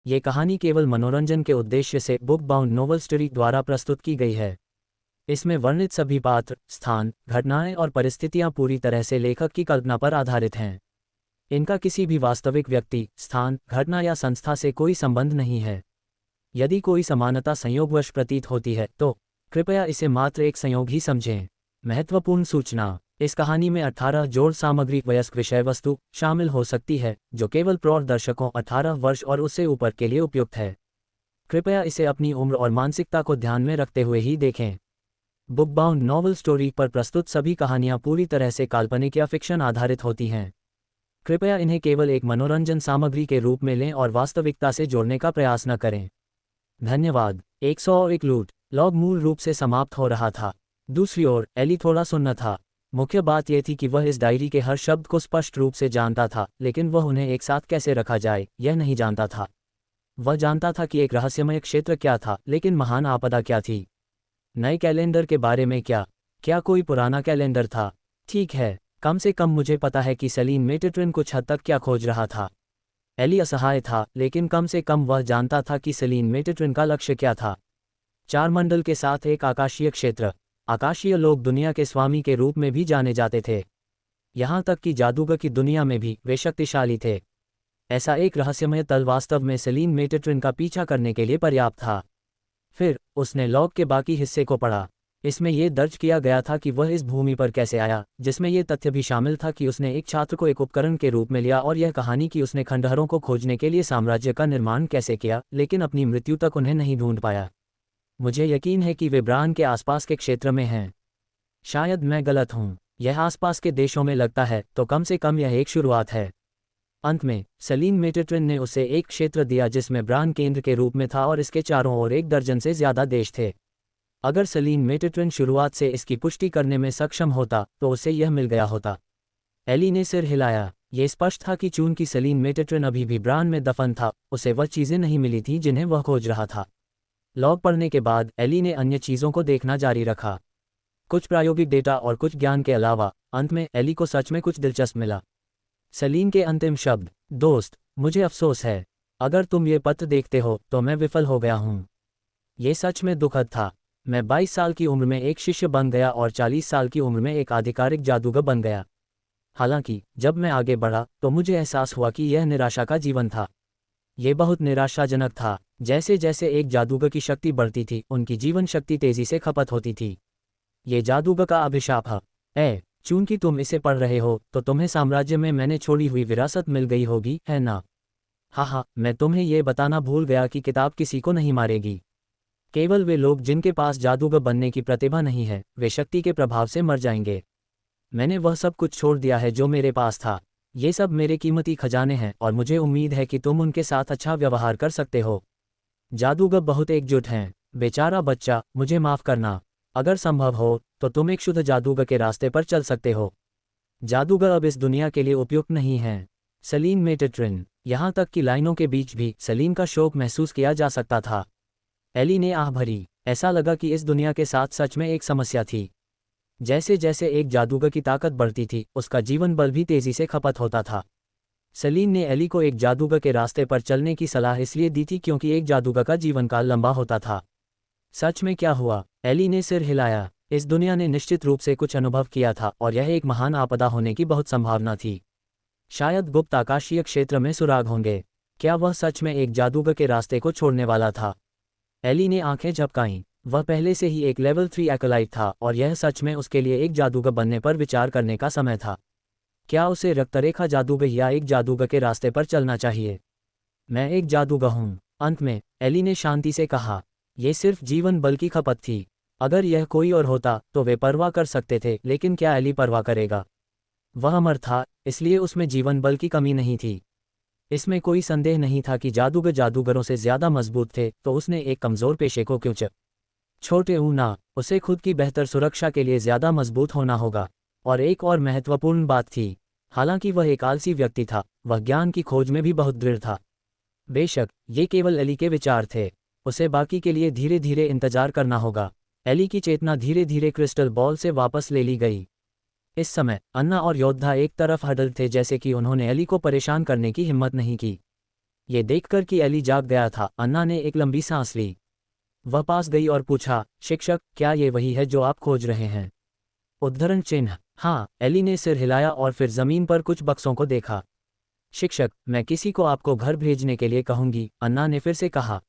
ये कहानी केवल मनोरंजन के उद्देश्य से बुक बाउंड नोवेल स्टोरी द्वारा प्रस्तुत की गई है। इसमें वर्णित सभी पात्र, स्थान, घटनाएं और परिस्थितियां पूरी तरह से लेखक की कल्पना पर आधारित हैं। इनका किसी भी वास्तविक व्यक्ति, स्थान, घटना या संस्था से कोई संबंध नहीं है। यदि कोई समानता संयोगवश प्रतीत होती है तो कृपया इसे मात्र एक संयोग ही समझें। महत्वपूर्ण सूचना: इस कहानी में 18 जोड़ सामग्री वयस्क विषय वस्तु शामिल हो सकती है, जो केवल प्रौढ़ दर्शकों 18 वर्ष और उससे ऊपर के लिए उपयुक्त है। कृपया इसे अपनी उम्र और मानसिकता को ध्यान में रखते हुए ही देखें। बुक बाउंड नॉवल स्टोरी पर प्रस्तुत सभी कहानियां पूरी तरह से काल्पनिक या फिक्शन आधारित होती हैं। कृपया इन्हें केवल एक मनोरंजन सामग्री के रूप में लें और वास्तविकता से जोड़ने का प्रयास न करें। धन्यवाद। 101 लूट लॉग मूल रूप से समाप्त हो रहा था। दूसरी ओर एली थोड़ा सुन्न था। मुख्य बात यह थी कि वह इस डायरी के हर शब्द को स्पष्ट रूप से जानता था, लेकिन वह उन्हें एक साथ कैसे रखा जाए यह नहीं जानता था। वह जानता था कि एक रहस्यमय क्षेत्र क्या था, लेकिन महान आपदा क्या थी। नए कैलेंडर के बारे में क्या कोई पुराना कैलेंडर था? ठीक है, कम से कम मुझे पता है कि सेलिन मेटेट्रिन कुछ हद तक क्या खोज रहा था। एली असहाय था, लेकिन कम से कम वह जानता था कि सेलिन मेटेट्रिन का लक्ष्य क्या था। 4 मंडल के साथ एक आकाशीय क्षेत्र। आकाशीय लोग दुनिया के स्वामी के रूप में भी जाने जाते थे। यहाँ तक कि जादूगर की दुनिया में भी वे शक्तिशाली थे। ऐसा एक रहस्यमय तल वास्तव में सेलिन मेटेट्रिन का पीछा करने के लिए पर्याप्त था। फिर उसने लॉग के बाकी हिस्से को पढ़ा। इसमें यह दर्ज किया गया था कि वह इस भूमि पर कैसे आया, जिसमें यह तथ्य भी शामिल था कि उसने एक छात्र को एक उपकरण के रूप में लिया, और यह कहानी कि उसने खंडहरों को खोजने के लिए साम्राज्य का निर्माण कैसे किया, लेकिन अपनी मृत्यु तक उन्हें नहीं ढूंढ पाया। मुझे यकीन है कि वे ब्रान के आसपास के क्षेत्र में हैं। शायद मैं गलत हूँ। यह आसपास के देशों में लगता है, तो कम से कम यह एक शुरुआत है। अंत में सेलिन मेटेट्रिन ने उसे एक क्षेत्र दिया जिसमें ब्रान केंद्र के रूप में था, और इसके चारों ओर 1 दर्जन से ज्यादा देश थे। अगर सेलिन मेटेट्रिन शुरुआत से इसकी पुष्टि करने में सक्षम होता तो उसे यह मिल गया होता। एली ने सिर हिलाया। यह स्पष्ट था कि चूंकि सेलिन मेटेट्रिन अभी भी ब्रान में दफन था, उसे वह चीजें नहीं मिली थीं जिन्हें वह खोज रहा था। लॉग पढ़ने के बाद एली ने अन्य चीज़ों को देखना जारी रखा। कुछ प्रायोगिक डेटा और कुछ ज्ञान के अलावा अंत में एली को सच में कुछ दिलचस्प मिला। सेलिन के अंतिम शब्द: दोस्त, मुझे अफसोस है। अगर तुम ये पत्र देखते हो तो मैं विफल हो गया हूँ। ये सच में दुखद था। मैं 22 साल की उम्र में एक शिष्य बन गया और 40 साल की उम्र में एक आधिकारिक जादूगर बन गया। हालांकि जब मैं आगे बढ़ा तो मुझे एहसास हुआ कि यह निराशा का जीवन था। यह बहुत निराशाजनक था। जैसे जैसे एक जादूगर की शक्ति बढ़ती थी, उनकी जीवन शक्ति तेजी से खपत होती थी। ये जादूगर का अभिशाप है। चूंकि तुम इसे पढ़ रहे हो तो तुम्हें साम्राज्य में मैंने छोड़ी हुई विरासत मिल गई होगी, है ना? हाँ, मैं तुम्हें यह बताना भूल गया कि किताब किसी को नहीं मारेगी। केवल वे लोग जिनके पास जादूगर बनने की प्रतिभा नहीं है, वे शक्ति के प्रभाव से मर जाएंगे। मैंने वह सब कुछ छोड़ दिया है जो मेरे पास था। ये सब मेरे कीमती खजाने हैं, और मुझे उम्मीद है कि तुम उनके साथ अच्छा व्यवहार कर सकते हो। जादूगर बहुत एकजुट हैं। बेचारा बच्चा, मुझे माफ करना। अगर संभव हो तो तुम एक शुद्ध जादूगर के रास्ते पर चल सकते हो। जादूगर अब इस दुनिया के लिए उपयुक्त नहीं हैं। सेलिन मेटेट्रिन। यहाँ तक कि लाइनों के बीच भी सेलिन का शोक महसूस किया जा सकता था। एली ने आह भरी। ऐसा लगा कि इस दुनिया के साथ सच में एक समस्या थी। जैसे जैसे एक जादूगर की ताकत बढ़ती थी, उसका जीवन बल भी तेजी से खपत होता था। सेलिन ने एली को एक जादूगर के रास्ते पर चलने की सलाह इसलिए दी थी क्योंकि एक जादूगर का जीवनकाल लंबा होता था। सच में क्या हुआ? एली ने सिर हिलाया। इस दुनिया ने निश्चित रूप से कुछ अनुभव किया था, और यह एक महान आपदा होने की बहुत संभावना थी। शायद गुप्त आकाशीय क्षेत्र में सुराग होंगे। क्या वह सच में एक जादूगर के रास्ते को छोड़ने वाला था? एली ने आंखें झपकाईं। वह पहले से ही एक लेवल 3 एक्लाइट था, और यह सच में उसके लिए एक जादूगर बनने पर विचार करने का समय था। क्या उसे रक्तरेखा जादूगर या एक जादूगर के रास्ते पर चलना चाहिए? मैं एक जादूगर हूँ, अंत में एली ने शांति से कहा। यह सिर्फ जीवन बल की खपत थी। अगर यह कोई और होता तो वे परवाह कर सकते थे, लेकिन क्या एली परवाह करेगा? वह अमर था, इसलिए उसमें जीवन बल की कमी नहीं थी। इसमें कोई संदेह नहीं था कि जादूगर जादूगरों से ज्यादा मजबूत थे, तो उसने एक कमजोर पेशे को क्यों छोटे ना? उसे खुद की बेहतर सुरक्षा के लिए ज्यादा मजबूत होना होगा। और एक और महत्वपूर्ण बात थी। हालांकि वह एक आलसी व्यक्ति था, वह ज्ञान की खोज में भी बहुत दृढ़ था। बेशक ये केवल एली के विचार थे। उसे बाकी के लिए धीरे धीरे इंतजार करना होगा। एली की चेतना धीरे धीरे क्रिस्टल बॉल से वापस ले ली गई। इस समय अन्ना और योद्धा एक तरफ हडल थे, जैसे कि उन्होंने एली को परेशान करने की हिम्मत नहीं की। ये देखकर कि एली जाग गया था, अन्ना ने एक लंबी सांस ली। वह पास गई और पूछा, शिक्षक, क्या ये वही है जो आप खोज रहे हैं? उद्धरण चिन्ह। हाँ, एली ने सिर हिलाया और फिर जमीन पर कुछ बक्सों को देखा। शिक्षक, मैं किसी को आपको घर भेजने के लिए कहूंगी, अन्ना ने फिर से कहा।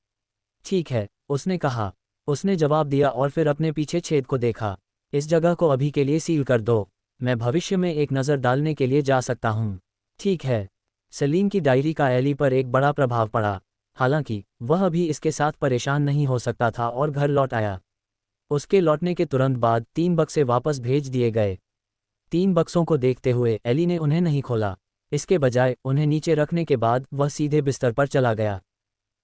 ठीक है, उसने कहा। उसने जवाब दिया और फिर अपने पीछे छेद को देखा। इस जगह को अभी के लिए सील कर दो, मैं भविष्य में एक नज़र डालने के लिए जा सकता हूँ। ठीक है। सलीम की डायरी का एली पर एक बड़ा प्रभाव पड़ा। हालांकि वह अभी इसके साथ परेशान नहीं हो सकता था और घर लौट आया। उसके लौटने के तुरंत बाद 3 बक्से वापस भेज दिए गए। 3 बक्सों को देखते हुए एली ने उन्हें नहीं खोला। इसके बजाय उन्हें नीचे रखने के बाद वह सीधे बिस्तर पर चला गया।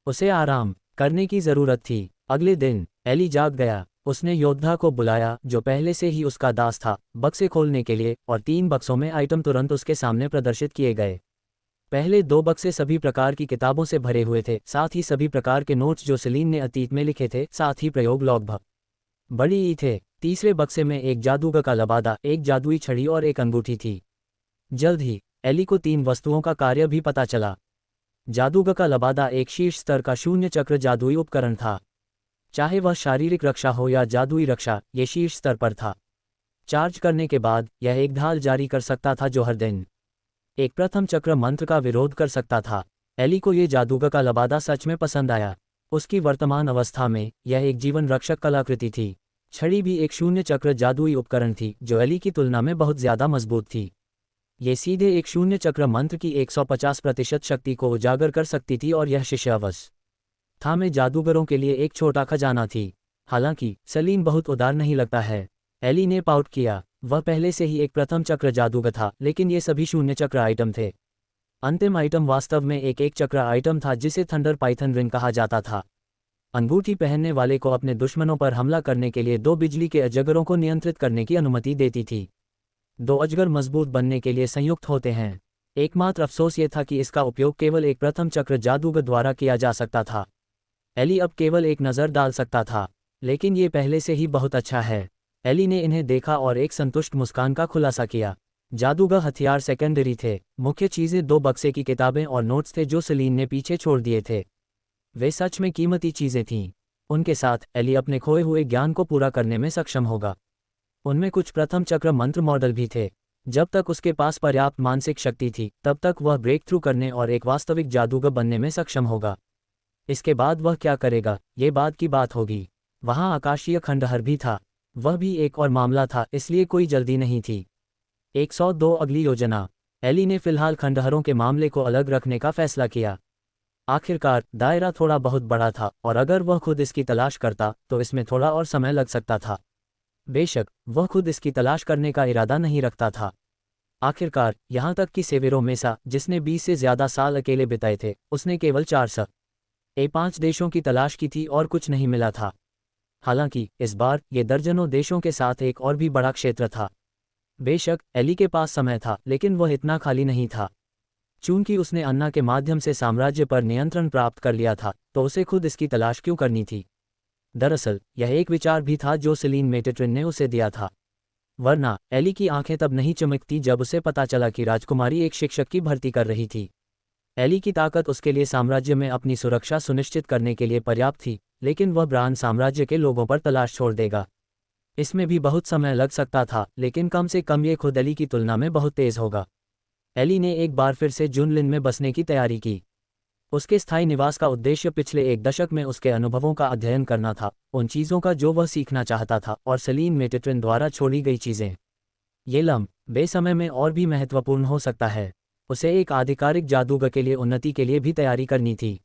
उसे आराम करने की ज़रूरत थी। अगले दिन एली जाग गया। उसने योद्धा को बुलाया जो पहले से ही उसका दास था, बक्से खोलने के लिए, और 3 बक्सों में आइटम तुरंत उसके सामने प्रदर्शित किए गए। पहले 2 बक्से सभी प्रकार की किताबों से भरे हुए थे, साथ ही सभी प्रकार के नोट्स जो सलीम ने अतीत में लिखे थे, साथ ही प्रयोग लॉग बड़ी ई थे। तीसरे बक्से में एक जादूगर का लबादा, एक जादुई छड़ी और एक अंगूठी थी। जल्द ही एली को 3 वस्तुओं का कार्य भी पता चला। जादूगर का लबादा एक शीर्ष स्तर का शून्य चक्र जादुई उपकरण था। चाहे वह शारीरिक रक्षा हो या जादुई रक्षा, ये शीर्ष स्तर पर था। चार्ज करने के बाद यह एक ढाल जारी कर सकता था जो हर दिन एक प्रथम चक्र मंत्र का विरोध कर सकता था। एली को ये जादूगर का लबादा सच में पसंद आया। उसकी वर्तमान अवस्था में यह एक जीवन रक्षक कलाकृति थी। छड़ी भी एक शून्य चक्र जादुई उपकरण थी जो एली की तुलना में बहुत ज़्यादा मजबूत थी। ये सीधे एक शून्य चक्र मंत्र की 150% शक्ति को उजागर कर सकती थी और यह शिष्यावस्था में जादूगरों के लिए एक छोटा खजाना थी। हालांकि सलीम बहुत उदार नहीं लगता है। एली ने पाउट किया। वह पहले से ही एक प्रथम चक्र जादूगर था, लेकिन ये सभी शून्य चक्र आइटम थे। अंतिम आइटम वास्तव में एक चक्र आइटम था जिसे थंडर पाइथन रिंग कहा जाता था। अंगूठी पहनने वाले को अपने दुश्मनों पर हमला करने के लिए 2 बिजली के अजगरों को नियंत्रित करने की अनुमति देती थी। 2 अजगर मजबूत बनने के लिए संयुक्त होते हैं। एकमात्र अफसोस ये था कि इसका उपयोग केवल एक प्रथम चक्र जादूगर द्वारा किया जा सकता था। एली अब केवल एक नज़र डाल सकता था, लेकिन ये पहले से ही बहुत अच्छा है। एली ने इन्हें देखा और एक संतुष्ट मुस्कान का खुलासा किया। जादूगर हथियार सेकेंडरी थे। मुख्य चीज़ें 2 बक्से की किताबें और नोट्स थे जो सलीम ने पीछे छोड़ दिए थे। वे सच में कीमती चीज़ें थीं। उनके साथ एली अपने खोए हुए ज्ञान को पूरा करने में सक्षम होगा। उनमें कुछ प्रथम चक्र मंत्र मॉडल भी थे। जब तक उसके पास पर्याप्त मानसिक शक्ति थी, तब तक वह ब्रेक थ्रू करने और एक वास्तविक जादूगर बनने में सक्षम होगा। इसके बाद वह क्या करेगा, ये बाद की बात होगी। वहाँ आकाशीय खंडहर भी था। वह भी एक और मामला था, इसलिए कोई जल्दी नहीं थी। 102 अगली योजना। एली ने फिलहाल खंडहरों के मामले को अलग रखने का फैसला किया। आखिरकार दायरा थोड़ा बहुत बड़ा था और अगर वह खुद इसकी तलाश करता तो इसमें थोड़ा और समय लग सकता था। बेशक वह खुद इसकी तलाश करने का इरादा नहीं रखता था। आखिरकार यहाँ तक कि सेवेरो मेसा, जिसने 20 से ज़्यादा साल अकेले बिताए थे, उसने केवल 4 देशों की तलाश की थी और कुछ नहीं मिला था। हालांकि इस बार ये दर्जनों देशों के साथ एक और भी बड़ा क्षेत्र था। बेशक एली के पास समय था, लेकिन वह इतना खाली नहीं था। चूंकि उसने अन्ना के माध्यम से साम्राज्य पर नियंत्रण प्राप्त कर लिया था, तो उसे खुद इसकी तलाश क्यों करनी थी? दरअसल यह एक विचार भी था जो सेलिन मेटेट्रिन ने उसे दिया था। वरना एली की आंखें तब नहीं चमकती जब उसे पता चला कि राजकुमारी एक शिक्षक की भर्ती कर रही थी। एली की ताकत उसके लिए साम्राज्य में अपनी सुरक्षा सुनिश्चित करने के लिए पर्याप्त थी, लेकिन वह ब्रांड साम्राज्य के लोगों पर तलाश छोड़ देगा। इसमें भी बहुत समय लग सकता था, लेकिन कम से कम ये खुद एली की तुलना में बहुत तेज होगा। एली ने एक बार फिर से जुनलिन में बसने की तैयारी की। उसके स्थायी निवास का उद्देश्य पिछले 1 दशक में उसके अनुभवों का अध्ययन करना था, उन चीज़ों का जो वह सीखना चाहता था, और सेलिन मेटेट्रिन द्वारा छोड़ी गई चीज़ें। ये लंबे समय में और भी महत्वपूर्ण हो सकता है। उसे एक आधिकारिक जादूगर के लिए उन्नति के लिए भी तैयारी करनी थी।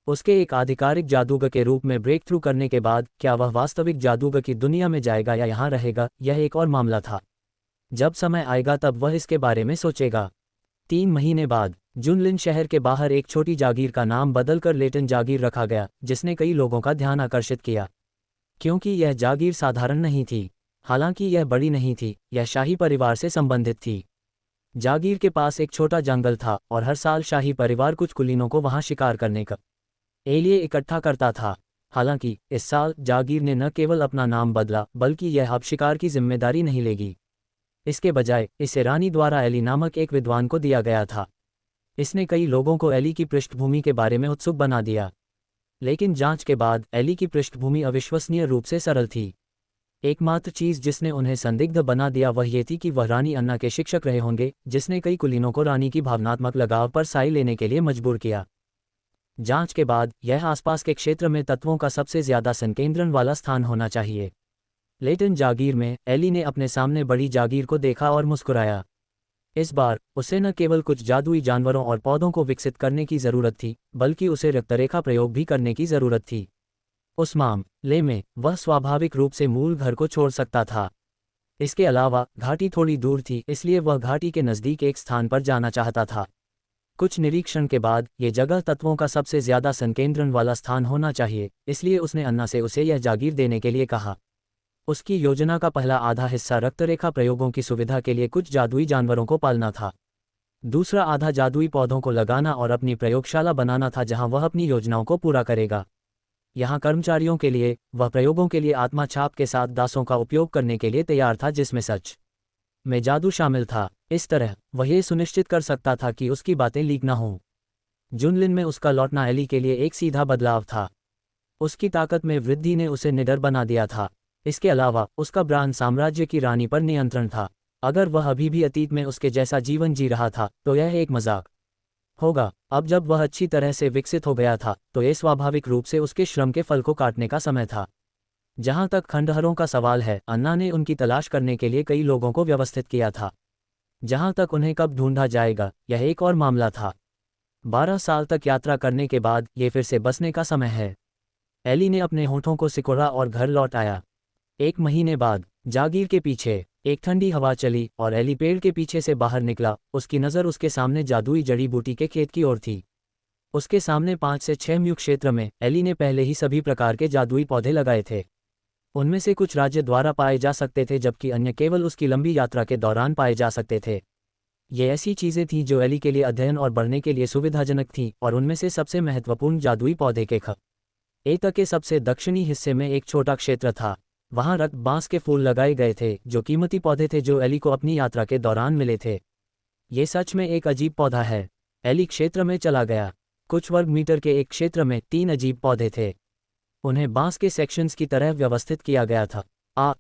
उसके एक आधिकारिक जादूगर के रूप में ब्रेक थ्रू करने के बाद क्या वह वास्तविक जादूगर की दुनिया में जाएगा या यहाँ रहेगा, यह एक और मामला था। जब समय आएगा तब वह इसके बारे में सोचेगा। 3 महीने बाद जुनलिन शहर के बाहर एक छोटी जागीर का नाम बदलकर लेटन जागीर रखा गया, जिसने कई लोगों का ध्यान आकर्षित किया। क्योंकि यह जागीर साधारण नहीं थी। हालांकि यह बड़ी नहीं थी, यह शाही परिवार से संबंधित थी। जागीर के पास एक छोटा जंगल था और हर साल शाही परिवार कुछ कुलीनों को वहां शिकार करने के लिए इकट्ठा करता था। हालांकि इस साल जागीर ने न केवल अपना नाम बदला, बल्कि यह अब शिकार की जिम्मेदारी नहीं लेगी। इसके बजाय इसे रानी द्वारा एली नामक एक विद्वान को दिया गया था। इसने कई लोगों को एली की पृष्ठभूमि के बारे में उत्सुक बना दिया, लेकिन जांच के बाद एली की पृष्ठभूमि अविश्वसनीय रूप से सरल थी। एकमात्र चीज़ जिसने उन्हें संदिग्ध बना दिया वह ये थी कि वह रानी अन्ना के शिक्षक रहे होंगे, जिसने कई कुलीनों को रानी की भावनात्मक लगाव पर साई लेने के लिए मजबूर किया। जांच के बाद यह आसपास के क्षेत्र में तत्वों का सबसे ज्यादा संकेंद्रण वाला स्थान होना चाहिए। लेटन जागीर में एली ने अपने सामने बड़ी जागीर को देखा और मुस्कुराया। इस बार उसे न केवल कुछ जादुई जानवरों और पौधों को विकसित करने की ज़रूरत थी, बल्कि उसे रक्तरेखा प्रयोग भी करने की ज़रूरत थी। उस मामले में वह स्वाभाविक रूप से मूल घर को छोड़ सकता था। इसके अलावा घाटी थोड़ी दूर थी, इसलिए वह घाटी के नज़दीक एक स्थान पर जाना चाहता था। कुछ निरीक्षण के बाद ये जगह तत्वों का सबसे ज्यादा संकेंद्रण वाला स्थान होना चाहिए, इसलिए उसने अन्ना से उसे यह जागीर देने के लिए कहा। उसकी योजना का पहला आधा हिस्सा रक्तरेखा प्रयोगों की सुविधा के लिए कुछ जादुई जानवरों को पालना था। दूसरा आधा जादुई पौधों को लगाना और अपनी प्रयोगशाला बनाना था जहां वह अपनी योजनाओं को पूरा करेगा। यहाँ कर्मचारियों के लिए वह प्रयोगों के लिए आत्मा छाप के साथ दासों का उपयोग करने के लिए तैयार था, जिसमें सच में जादू शामिल था। इस तरह वह ये सुनिश्चित कर सकता था कि उसकी बातें लीक न हों। जुनलिन में उसका लौटना एली के लिए एक सीधा बदलाव था। उसकी ताकत में वृद्धि ने उसे निडर बना दिया था। इसके अलावा उसका ब्रांड साम्राज्य की रानी पर नियंत्रण था। अगर वह अभी भी अतीत में उसके जैसा जीवन जी रहा था तो यह एक मजाक होगा। अब जब वह अच्छी तरह से विकसित हो गया था तो यह स्वाभाविक रूप से उसके श्रम के फल को काटने का समय था। जहां तक खंडहरों का सवाल है, अन्ना ने उनकी तलाश करने के लिए कई लोगों को व्यवस्थित किया था। जहां तक उन्हें कब ढूंढा जाएगा यह एक और मामला था। 12 साल तक यात्रा करने के बाद ये फिर से बसने का समय है। एली ने अपने होठों को सिकोड़ा और घर लौट आया। 1 महीने बाद जागीर के पीछे एक ठंडी हवा चली और एली पेड़ के पीछे से बाहर निकला। उसकी नज़र उसके सामने जादुई जड़ी बूटी के खेत की ओर थी। उसके सामने 5 से 6 म्यू क्षेत्र में एली ने पहले ही सभी प्रकार के जादुई पौधे लगाए थे। उनमें से कुछ राज्य द्वारा पाए जा सकते थे, जबकि अन्य केवल उसकी लंबी यात्रा के दौरान पाए जा सकते थे। ये ऐसी चीज़ें थीं जो एली के लिए अध्ययन और बढ़ने के लिए सुविधाजनक थीं, और उनमें से सबसे महत्वपूर्ण जादुई पौधे के एता के सबसे दक्षिणी हिस्से में एक छोटा क्षेत्र था। वहाँ रक्त बांस के फूल लगाए गए थे, जो कीमती पौधे थे जो एली को अपनी यात्रा के दौरान मिले थे। ये सच में एक अजीब पौधा है। एली क्षेत्र में चला गया। कुछ वर्ग मीटर के एक क्षेत्र में 3 अजीब पौधे थे। उन्हें बांस के सेक्शंस की तरह व्यवस्थित किया गया था,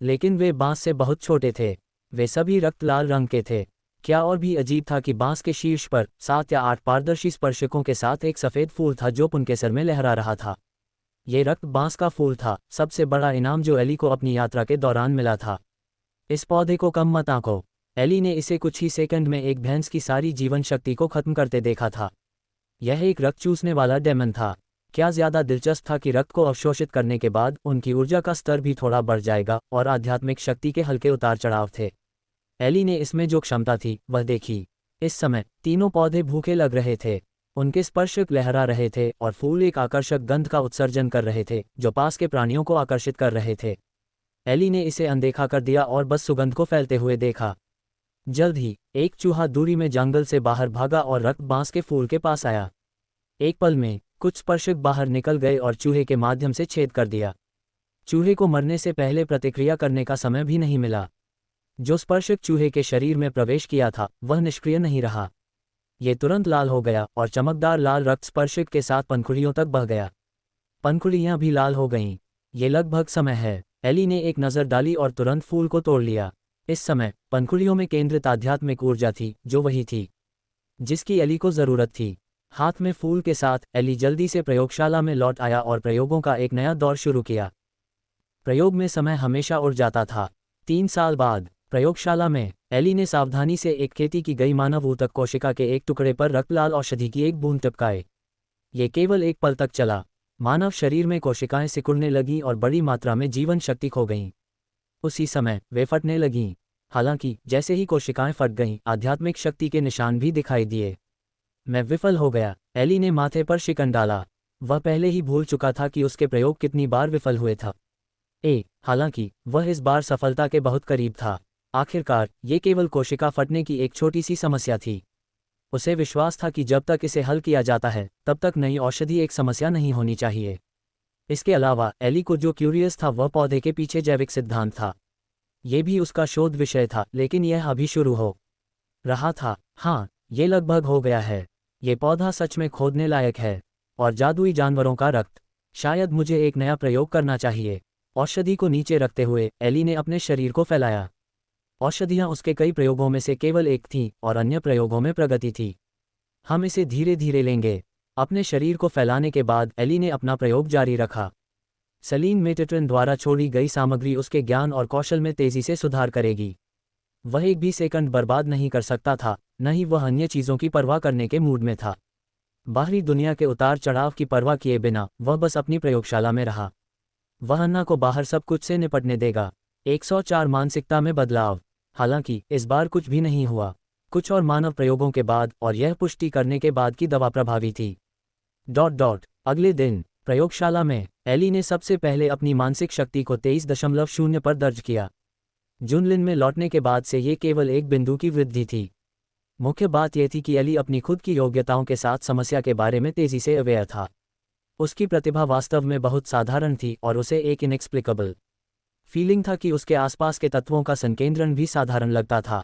लेकिन वे बांस से बहुत छोटे थे। वे सभी रक्त लाल रंग के थे। क्या और भी अजीब था कि बांस के शीर्ष पर 7 या 8 पारदर्शी स्पर्शकों के साथ एक सफ़ेद फूल था जो उनके सर में लहरा रहा था। ये रक्त बांस का फूल था, सबसे बड़ा इनाम जो एली को अपनी यात्रा के दौरान मिला था। इस पौधे को कम मत आंको। एली ने इसे कुछ ही सेकंड में एक भैंस की सारी जीवन शक्ति को खत्म करते देखा था। यह एक रक्त चूसने वाला डेमन था। क्या ज़्यादा दिलचस्प था कि रक्त को अवशोषित करने के बाद उनकी ऊर्जा का स्तर भी थोड़ा बढ़ जाएगा और आध्यात्मिक शक्ति के हल्के उतार चढ़ाव थे। एली ने इसमें जो क्षमता थी वह देखी। इस समय तीनों पौधे भूखे लग रहे थे। उनके स्पर्शक लहरा रहे थे और फूल एक आकर्षक गंध का उत्सर्जन कर रहे थे जो पास के प्राणियों को आकर्षित कर रहे थे। एली ने इसे अनदेखा कर दिया और बस सुगंध को फैलते हुए देखा। जल्द ही एक चूहा दूरी में जंगल से बाहर भागा और रक्त बांस के फूल के पास आया। एक पल में कुछ स्पर्शक बाहर निकल गए और चूहे के माध्यम से छेद कर दिया। चूहे को मरने से पहले प्रतिक्रिया करने का समय भी नहीं मिला। जो स्पर्शक चूहे के शरीर में प्रवेश किया था वह निष्क्रिय नहीं रहा। ये तुरंत लाल हो गया और चमकदार लाल रक्त स्पर्शक के साथ पंखुड़ियों तक बह गया। पंखुड़ियां भी लाल हो गईं। ये लगभग समय है। एली ने एक नज़र डाली और तुरंत फूल को तोड़ लिया। इस समय पंखुड़ियों में केंद्रित आध्यात्मिक ऊर्जा थी जो वही थी जिसकी एली को ज़रूरत थी। हाथ में फूल के साथ एली जल्दी से प्रयोगशाला में लौट आया और प्रयोगों का एक नया दौर शुरू किया। प्रयोग में समय हमेशा उड़ जाता था। 3 साल बाद प्रयोगशाला में एली ने सावधानी से एक खेती की गई मानव ऊतक कोशिका के एक टुकड़े पर रक्तलाल औषधि की एक बूंद टिपकाए। ये केवल एक पल तक चला। मानव शरीर में कोशिकाएं सिकुड़ने लगीं और बड़ी मात्रा में जीवन शक्ति खो गईं। उसी समय वे फटने लगीं। हालांकि जैसे ही कोशिकाएं फट गईं, आध्यात्मिक शक्ति के निशान भी दिखाई दिए। मैं विफल हो गया। एली ने माथे पर शिकन डाला। वह पहले ही भूल चुका था कि उसके प्रयोग कितनी बार विफल हुए था। हालांकि वह इस बार सफलता के बहुत करीब था। आखिरकार ये केवल कोशिका फटने की एक छोटी सी समस्या थी। उसे विश्वास था कि जब तक इसे हल किया जाता है तब तक नई औषधि एक समस्या नहीं होनी चाहिए। इसके अलावा एली को जो क्यूरियस था वह पौधे के पीछे जैविक सिद्धांत था। ये भी उसका शोध विषय था, लेकिन यह अभी शुरू हो रहा था। हाँ, ये लगभग हो गया है। ये पौधा सच में खोदने लायक है। और जादुई जानवरों का रक्त। शायद मुझे एक नया प्रयोग करना चाहिए। औषधि को नीचे रखते हुए एली ने अपने शरीर को फैलाया। औषधियाँ उसके कई प्रयोगों में से केवल एक थीं और अन्य प्रयोगों में प्रगति थी। हम इसे धीरे धीरे लेंगे। अपने शरीर को फैलाने के बाद एली ने अपना प्रयोग जारी रखा। सलीन मेटेट्रन द्वारा छोड़ी गई सामग्री उसके ज्ञान और कौशल में तेजी से सुधार करेगी। वह एक भी सेकंड बर्बाद नहीं कर सकता था, न ही वह अन्य चीज़ों की परवाह करने के मूड में था। बाहरी दुनिया के उतार चढ़ाव की परवाह किए बिना वह बस अपनी प्रयोगशाला में रहा। वह अन्ना को बाहर सब कुछ से निपटने देगा। 104 मानसिकता में बदलाव। हालांकि इस बार कुछ भी नहीं हुआ। कुछ और मानव प्रयोगों के बाद और यह पुष्टि करने के बाद की दवा प्रभावी थी। अगले दिन प्रयोगशाला में एली ने सबसे पहले अपनी मानसिक शक्ति को 23.0 पर दर्ज किया। जुनलिन में लौटने के बाद से ये केवल एक बिंदु की वृद्धि थी। मुख्य बात यह थी कि एली अपनी खुद की योग्यताओं के साथ समस्या के बारे में तेजी से अवेयर था। उसकी प्रतिभा वास्तव में बहुत साधारण थी और उसे एक इनएक्सप्लिकेबल फीलिंग था कि उसके आसपास के तत्वों का संकेंद्रण भी साधारण लगता था।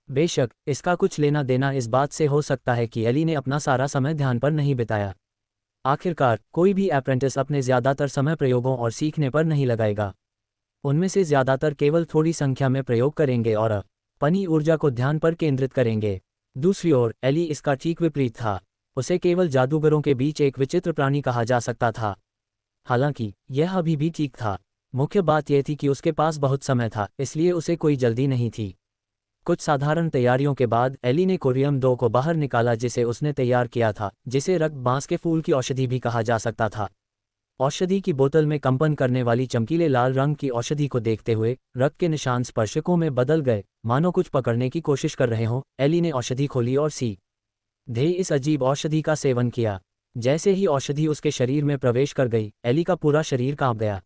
बेशक इसका कुछ लेना देना इस बात से हो सकता है कि एली ने अपना सारा समय ध्यान पर नहीं बिताया। आखिरकार कोई भी अप्रेंटिस अपने ज़्यादातर समय प्रयोगों और सीखने पर नहीं लगाएगा। उनमें से ज़्यादातर केवल थोड़ी संख्या में प्रयोग करेंगे और अपनी ऊर्जा को ध्यान पर केंद्रित करेंगे। दूसरी ओर एली इसका ठीक विपरीत था। उसे केवल जादूगरों के बीच एक विचित्र प्राणी कहा जा सकता था। हालांकि यह अभी भी ठीक था। मुख्य बात यह थी कि उसके पास बहुत समय था, इसलिए उसे कोई जल्दी नहीं थी। कुछ साधारण तैयारियों के बाद एली ने कोरियम 2 को बाहर निकाला, जिसे उसने तैयार किया था, जिसे रक्त बांस के फूल की औषधि भी कहा जा सकता था। औषधि की बोतल में कंपन करने वाली चमकीले लाल रंग की औषधि को देखते हुए रक्त के निशान स्पर्शकों में बदल गए, मानो कुछ पकड़ने की कोशिश कर रहे हों। एली ने औषधि खोली और सीधे इस अजीब औषधि का सेवन किया। जैसे ही औषधि उसके शरीर में प्रवेश कर गई, एली का पूरा शरीर कांप गया।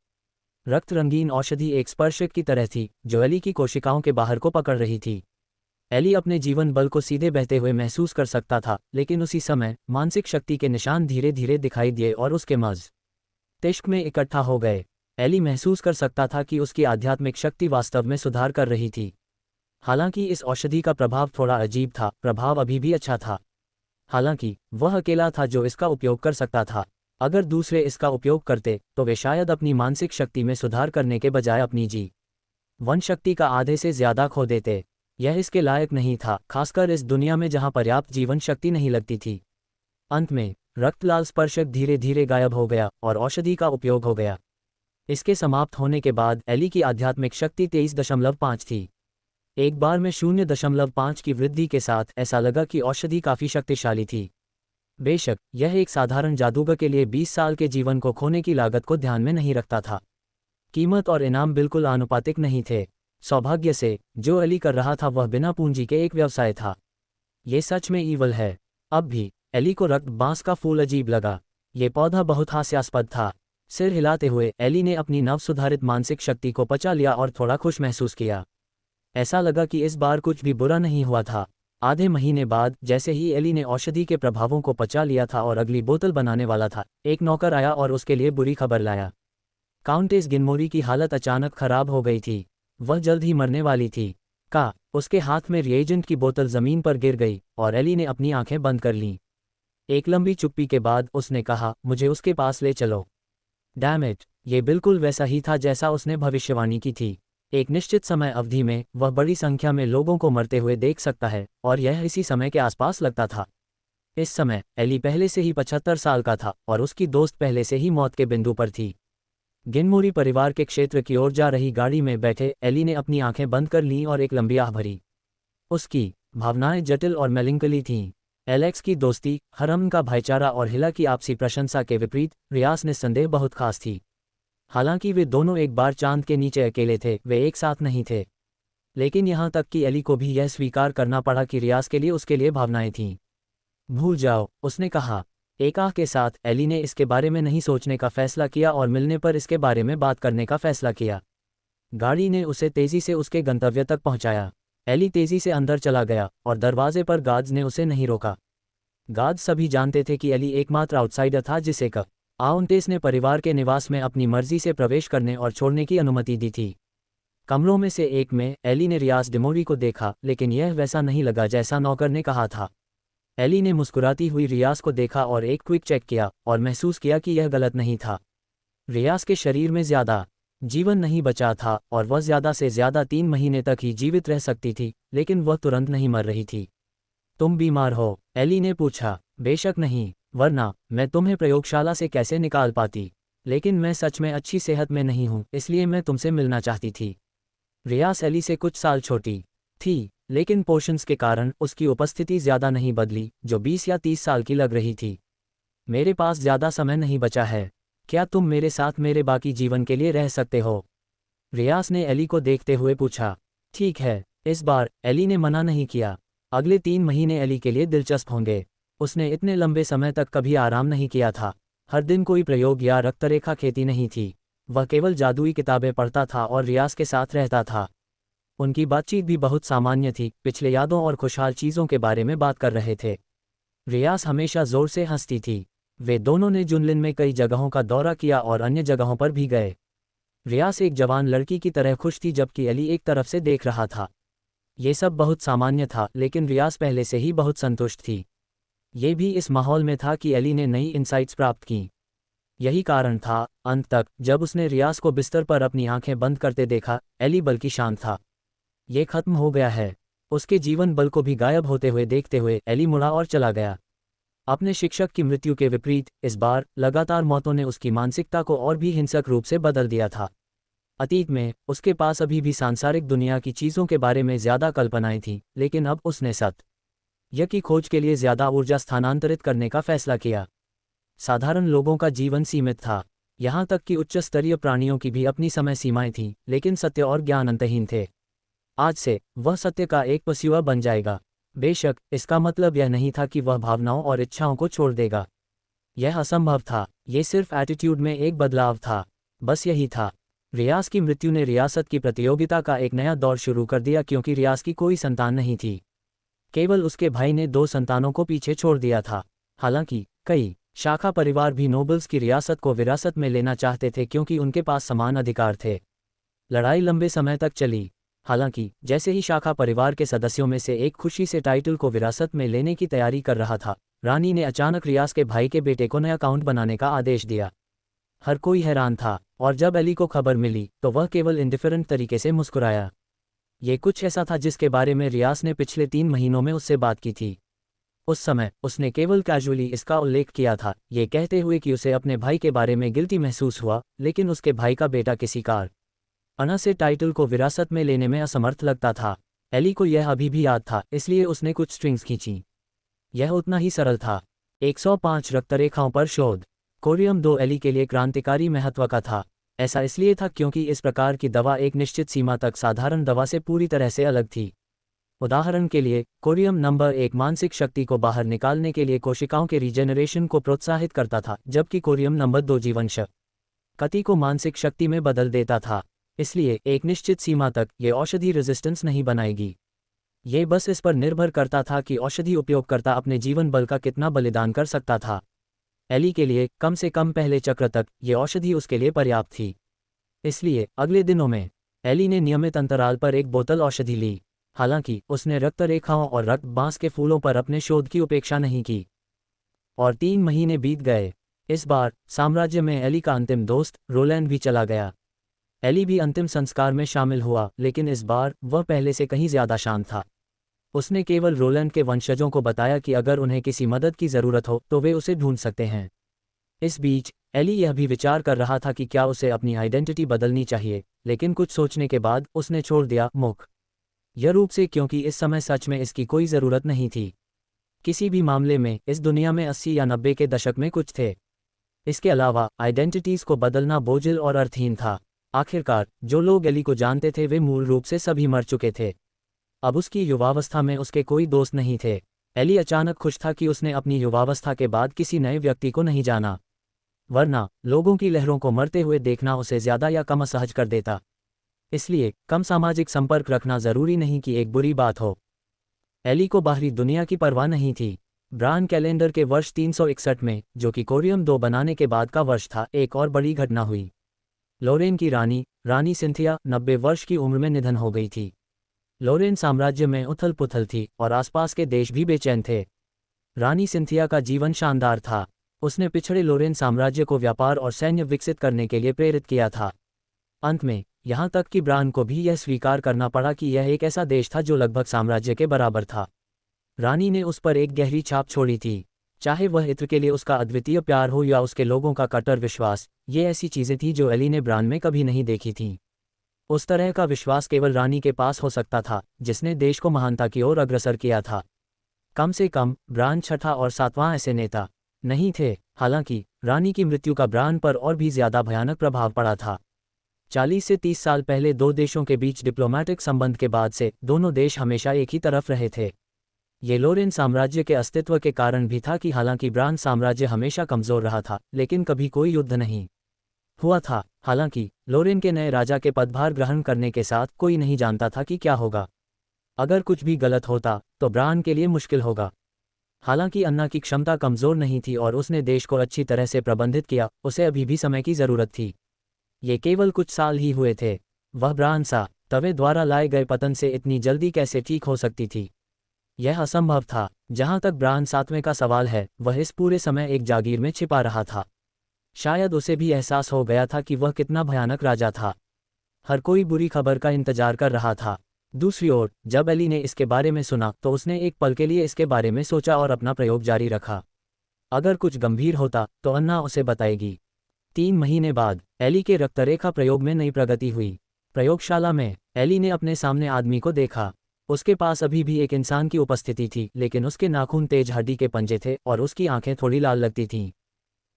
रक्त रंगीन औषधि एक स्पर्शक की तरह थी जो एली की कोशिकाओं के बाहर को पकड़ रही थी। एली अपने जीवन बल को सीधे बहते हुए महसूस कर सकता था, लेकिन उसी समय मानसिक शक्ति के निशान धीरे धीरे दिखाई दिए और उसके मस्तिष्क में इकट्ठा हो गए। एली महसूस कर सकता था कि उसकी आध्यात्मिक शक्ति वास्तव में सुधार कर रही थी। हालांकि इस औषधि का प्रभाव थोड़ा अजीब था, प्रभाव अभी भी अच्छा था। हालांकि वह अकेला था जो इसका उपयोग कर सकता था। अगर दूसरे इसका उपयोग करते तो वे शायद अपनी मानसिक शक्ति में सुधार करने के बजाय अपनी जीवन शक्ति का आधे से ज्यादा खो देते। यह इसके लायक नहीं था, खासकर इस दुनिया में जहां पर्याप्त जीवन शक्ति नहीं लगती थी। अंत में रक्तलाल स्पर्शक धीरे धीरे गायब हो गया और औषधि का उपयोग हो गया। इसके समाप्त होने के बाद एली की आध्यात्मिक शक्ति 23.5 थी। एक बार में 0.5 की वृद्धि के साथ ऐसा लगा कि औषधि काफी शक्तिशाली थी। बेशक यह एक साधारण जादूगर के लिए 20 साल के जीवन को खोने की लागत को ध्यान में नहीं रखता था। कीमत और इनाम बिल्कुल आनुपातिक नहीं थे। सौभाग्य से जो एली कर रहा था वह बिना पूंजी के एक व्यवसाय था। ये सच में ईवल है। अब भी एली को रक्त बांस का फूल अजीब लगा। ये पौधा बहुत हास्यास्पद था। सिर हिलाते हुए एली ने अपनी नवसुधारित मानसिक शक्ति को पचा लिया और थोड़ा खुश महसूस किया। ऐसा लगा कि इस बार कुछ भी बुरा नहीं हुआ था। आधे महीने बाद जैसे ही एली ने औषधि के प्रभावों को पचा लिया था और अगली बोतल बनाने वाला था, एक नौकर आया और उसके लिए बुरी खबर लाया। काउंटेस गिनमोरी की हालत अचानक खराब हो गई थी। वह जल्द ही मरने वाली थी। उसके हाथ में रिएजेंट की बोतल जमीन पर गिर गई और एली ने अपनी आंखें बंद कर लीं। एक लंबी चुप्पी के बाद उसने कहा, मुझे उसके पास ले चलो। डैम इट, ये बिल्कुल वैसा ही था जैसा उसने भविष्यवाणी की थी। एक निश्चित समय अवधि में वह बड़ी संख्या में लोगों को मरते हुए देख सकता है, और यह इसी समय के आसपास लगता था। इस समय एली पहले से ही 75 साल का था और उसकी दोस्त पहले से ही मौत के बिंदु पर थी। गिनमोरी परिवार के क्षेत्र की ओर जा रही गाड़ी में बैठे एली ने अपनी आंखें बंद कर लीं और एक लंबी आह भरी। उसकी भावनाएं जटिल और मेलिंकली थीं। एलेक्स की दोस्ती, हरम का भाईचारा और हिला की आपसी प्रशंसा के विपरीत रियास निस्संदेह बहुत खास थी। हालांकि वे दोनों एक बार चांद के नीचे अकेले थे, वे एक साथ नहीं थे। लेकिन यहाँ तक कि एली को भी यह स्वीकार करना पड़ा कि रियास के लिए उसके लिए भावनाएं थीं। भूल जाओ, उसने कहा। एक आह के साथ एली ने इसके बारे में नहीं सोचने का फैसला किया और मिलने पर इसके बारे में बात करने का फैसला किया। गाड़ी ने उसे तेजी से उसके गंतव्य तक पहुंचाया। एली तेजी से अंदर चला गया और दरवाजे पर गार्ड्स ने उसे नहीं रोका। गार्ड्स सभी जानते थे कि एली एकमात्र आउटसाइडर था जिसे काउंटेस ने परिवार के निवास में अपनी मर्जी से प्रवेश करने और छोड़ने की अनुमति दी थी। कमरों में से एक में एली ने रियास डिमोरी को देखा, लेकिन यह वैसा नहीं लगा जैसा नौकर ने कहा था। एली ने मुस्कुराती हुई रियाज को देखा और एक क्विक चेक किया और महसूस किया कि यह गलत नहीं था। रियाज के शरीर में ज़्यादा जीवन नहीं बचा था और वह ज़्यादा से ज़्यादा 3 महीने तक ही जीवित रह सकती थी, लेकिन वह तुरंत नहीं मर रही थी। तुम बीमार हो? एली ने पूछा। बेशक नहीं, वरना मैं तुम्हें प्रयोगशाला से कैसे निकाल पाती। लेकिन मैं सच में अच्छी सेहत में नहीं हूँ, इसलिए मैं तुमसे मिलना चाहती थी। रियाज एली से कुछ साल छोटी थी, लेकिन पोषंस के कारण उसकी उपस्थिति ज़्यादा नहीं बदली, जो 20 या 30 साल की लग रही थी। मेरे पास ज़्यादा समय नहीं बचा है। क्या तुम मेरे साथ मेरे बाकी जीवन के लिए रह सकते हो? रियाज ने एली को देखते हुए पूछा। ठीक है। इस बार एली ने मना नहीं किया। अगले 3 महीने एली के लिए दिलचस्प होंगे। उसने इतने लंबे समय तक कभी आराम नहीं किया था। हर दिन कोई प्रयोग या रक्तरेखा खेती नहीं थी। वह केवल जादुई किताबें पढ़ता था और रियाज के साथ रहता था। उनकी बातचीत भी बहुत सामान्य थी, पिछले यादों और खुशहाल चीज़ों के बारे में बात कर रहे थे। रियाज हमेशा जोर से हंसती थी। वे दोनों ने जुनलिन में कई जगहों का दौरा किया और अन्य जगहों पर भी गए। रियाज एक जवान लड़की की तरह खुश थी जबकि एली एक तरफ से देख रहा था। ये सब बहुत सामान्य था, लेकिन रियाज पहले से ही बहुत संतुष्ट थी। ये भी इस माहौल में था कि एली ने नई इनसाइट्स प्राप्त की। यही कारण था, अंत तक जब उसने रियाज को बिस्तर पर अपनी आंखें बंद करते देखा, एली बल्कि शांत था। ये खत्म हो गया है। उसके जीवन बल को भी गायब होते हुए देखते हुए एली मुड़ा और चला गया। अपने शिक्षक की मृत्यु के विपरीत इस बार लगातार मौतों ने उसकी मानसिकता को और भी हिंसक रूप से बदल दिया था। अतीत में उसके पास अभी भी सांसारिक दुनिया की चीज़ों के बारे में ज़्यादा कल्पनाएं थीं, लेकिन अब उसने सत्य की खोज के लिए ज़्यादा ऊर्जा स्थानांतरित करने का फैसला किया। साधारण लोगों का जीवन सीमित था, यहाँ तक कि उच्च स्तरीय प्राणियों की भी अपनी समय सीमाएं थीं, लेकिन सत्य और ज्ञान अंतहीन थे। आज से वह सत्य का एक पस्युआ बन जाएगा। बेशक इसका मतलब यह नहीं था कि वह भावनाओं और इच्छाओं को छोड़ देगा। यह असंभव था। ये सिर्फ एटीट्यूड में एक बदलाव था। बस यही था। रियाज की मृत्यु ने रियासत की प्रतियोगिता का एक नया दौर शुरू कर दिया, क्योंकि रियाज की कोई संतान नहीं थी। केवल उसके भाई ने 2 संतानों को पीछे छोड़ दिया था। हालांकि कई शाखा परिवार भी नोबल्स की रियासत को विरासत में लेना चाहते थे, क्योंकि उनके पास समान अधिकार थे। लड़ाई लंबे समय तक चली। हालांकि जैसे ही शाखा परिवार के सदस्यों में से एक खुशी से टाइटल को विरासत में लेने की तैयारी कर रहा था, रानी ने अचानक रियाज के भाई के बेटे को नया काउंट बनाने का आदेश दिया। हर कोई हैरान था, और जब एली को खबर मिली तो वह केवल इंडिफरेंट तरीके से मुस्कुराया। ये कुछ ऐसा था जिसके बारे में रियाज ने पिछले 3 महीनों में उससे बात की थी। उस समय उसने केवल कैजुअली इसका उल्लेख किया था, ये कहते हुए कि उसे अपने भाई के बारे में गिल्टी महसूस हुआ, लेकिन उसके भाई का बेटा किसी कारण से टाइटल को विरासत में लेने में असमर्थ लगता था। एली को यह अभी भी याद था, इसलिए उसने कुछ स्ट्रिंग्स खींची। यह उतना ही सरल था। 105 रक्तरेखाओं पर शोध। कोरियम 2 एली के लिए क्रांतिकारी महत्व का था। ऐसा इसलिए था क्योंकि इस प्रकार की दवा एक निश्चित सीमा तक साधारण दवा से पूरी तरह से अलग थी। उदाहरण के लिए, कोरियम नंबर 1 मानसिक शक्ति को बाहर निकालने के लिए कोशिकाओं के रीजेनरेशन को प्रोत्साहित करता था, जबकि कोरियम नंबर 2 जीवन शक्ति को मानसिक शक्ति में बदल देता था। इसलिए एक निश्चित सीमा तक ये औषधि रेजिस्टेंस नहीं बनाएगी। ये बस इस पर निर्भर करता था कि औषधि उपयोगकर्ता अपने जीवन बल का कितना बलिदान कर सकता था। एली के लिए कम से कम पहले चक्र तक ये औषधि उसके लिए पर्याप्त थी। इसलिए अगले दिनों में एली ने नियमित अंतराल पर एक बोतल औषधि ली। हालांकि उसने रक्तरेखाओं और रक्त बांस के फूलों पर अपने शोध की उपेक्षा नहीं की। और 3 महीने बीत गए। इस बार साम्राज्य में एली का अंतिम दोस्त रोलैंड भी चला गया। एली भी अंतिम संस्कार में शामिल हुआ, लेकिन इस बार वह पहले से कहीं ज्यादा शांत था। उसने केवल रोलैंड के वंशजों को बताया कि अगर उन्हें किसी मदद की जरूरत हो तो वे उसे ढूंढ सकते हैं। इस बीच एली यह भी विचार कर रहा था कि क्या उसे अपनी आइडेंटिटी बदलनी चाहिए, लेकिन कुछ सोचने के बाद उसने छोड़ दिया मुख्य रूप से क्योंकि इस समय सच में इसकी कोई ज़रूरत नहीं थी। किसी भी मामले में इस दुनिया में 80 या 90 के दशक में कुछ थे। इसके अलावा आइडेंटिटीज़ को बदलना बोझिल और अर्थहीन था। आखिरकार जो लोग एली को जानते थे वे मूल रूप से सभी मर चुके थे। अब उसकी युवावस्था में उसके कोई दोस्त नहीं थे। एली अचानक खुश था कि उसने अपनी युवावस्था के बाद किसी नए व्यक्ति को नहीं जाना, वरना लोगों की लहरों को मरते हुए देखना उसे ज़्यादा या कम असहज कर देता। इसलिए कम सामाजिक संपर्क रखना ज़रूरी नहीं कि एक बुरी बात हो। एली को बाहरी दुनिया की परवाह नहीं थी। ब्रान कैलेंडर के वर्ष 361 में, जो कि कोरियम 2 बनाने के बाद का वर्ष था, एक और बड़ी घटना हुई। लोरेन की रानी सिंथिया 90 वर्ष की उम्र में निधन हो गई थी। लोरेन साम्राज्य में उथल पुथल थी और आसपास के देश भी बेचैन थे। रानी सिंथिया का जीवन शानदार था। उसने पिछड़े लोरेन साम्राज्य को व्यापार और सैन्य विकसित करने के लिए प्रेरित किया था। अंत में यहाँ तक कि ब्रान को भी यह स्वीकार करना पड़ा कि यह एक ऐसा देश था जो लगभग साम्राज्य के बराबर था। रानी ने उस पर एक गहरी छाप छोड़ी थी, चाहे वह इत्र के लिए उसका अद्वितीय प्यार हो या उसके लोगों का कट्टर विश्वास। ये ऐसी चीज़ें थीं जो एली ने ब्रान में कभी नहीं देखी थीं। उस तरह का विश्वास केवल रानी के पास हो सकता था, जिसने देश को महानता की ओर अग्रसर किया था। कम से कम ब्रान छठा और सातवां ऐसे नेता नहीं थे। हालांकि रानी की मृत्यु का ब्रान पर और भी ज्यादा भयानक प्रभाव पड़ा था। 40 से 30 साल पहले दो देशों के बीच डिप्लोमेटिक संबंध के बाद से दोनों देश हमेशा एक ही तरफ रहे थे। ये लोरेन साम्राज्य के अस्तित्व के कारण भी था कि हालांकि ब्रान साम्राज्य हमेशा कमजोर रहा था, लेकिन कभी कोई युद्ध नहीं हुआ था। हालांकि लोरेन के नए राजा के पदभार ग्रहण करने के साथ कोई नहीं जानता था कि क्या होगा। अगर कुछ भी गलत होता तो ब्रान के लिए मुश्किल होगा। हालांकि अन्ना की क्षमता कमजोर नहीं थी और उसने देश को अच्छी तरह से प्रबंधित किया। उसे अभी भी समय की जरूरत थी। ये केवल कुछ साल ही हुए थे। वह ब्रान सा तवे द्वारा लाए गए पतन से इतनी जल्दी कैसे ठीक हो सकती थी? यह असंभव था। जहां तक ब्रान सातवें का सवाल है, वह इस पूरे समय एक जागीर में छिपा रहा था। शायद उसे भी एहसास हो गया था कि वह कितना भयानक राजा था। हर कोई बुरी खबर का इंतजार कर रहा था। दूसरी ओर जब एली ने इसके बारे में सुना तो उसने एक पल के लिए इसके बारे में सोचा और अपना प्रयोग जारी रखा। अगर कुछ गंभीर होता तो अन्ना उसे बताएगी। 3 महीने बाद एली के रक्तरेखा प्रयोग में नई प्रगति हुई। प्रयोगशाला में एली ने अपने सामने आदमी को देखा। उसके पास अभी भी एक इंसान की उपस्थिति थी, लेकिन उसके नाखून तेज हड्डी के पंजे थे और उसकी आंखें थोड़ी लाल लगती थीं।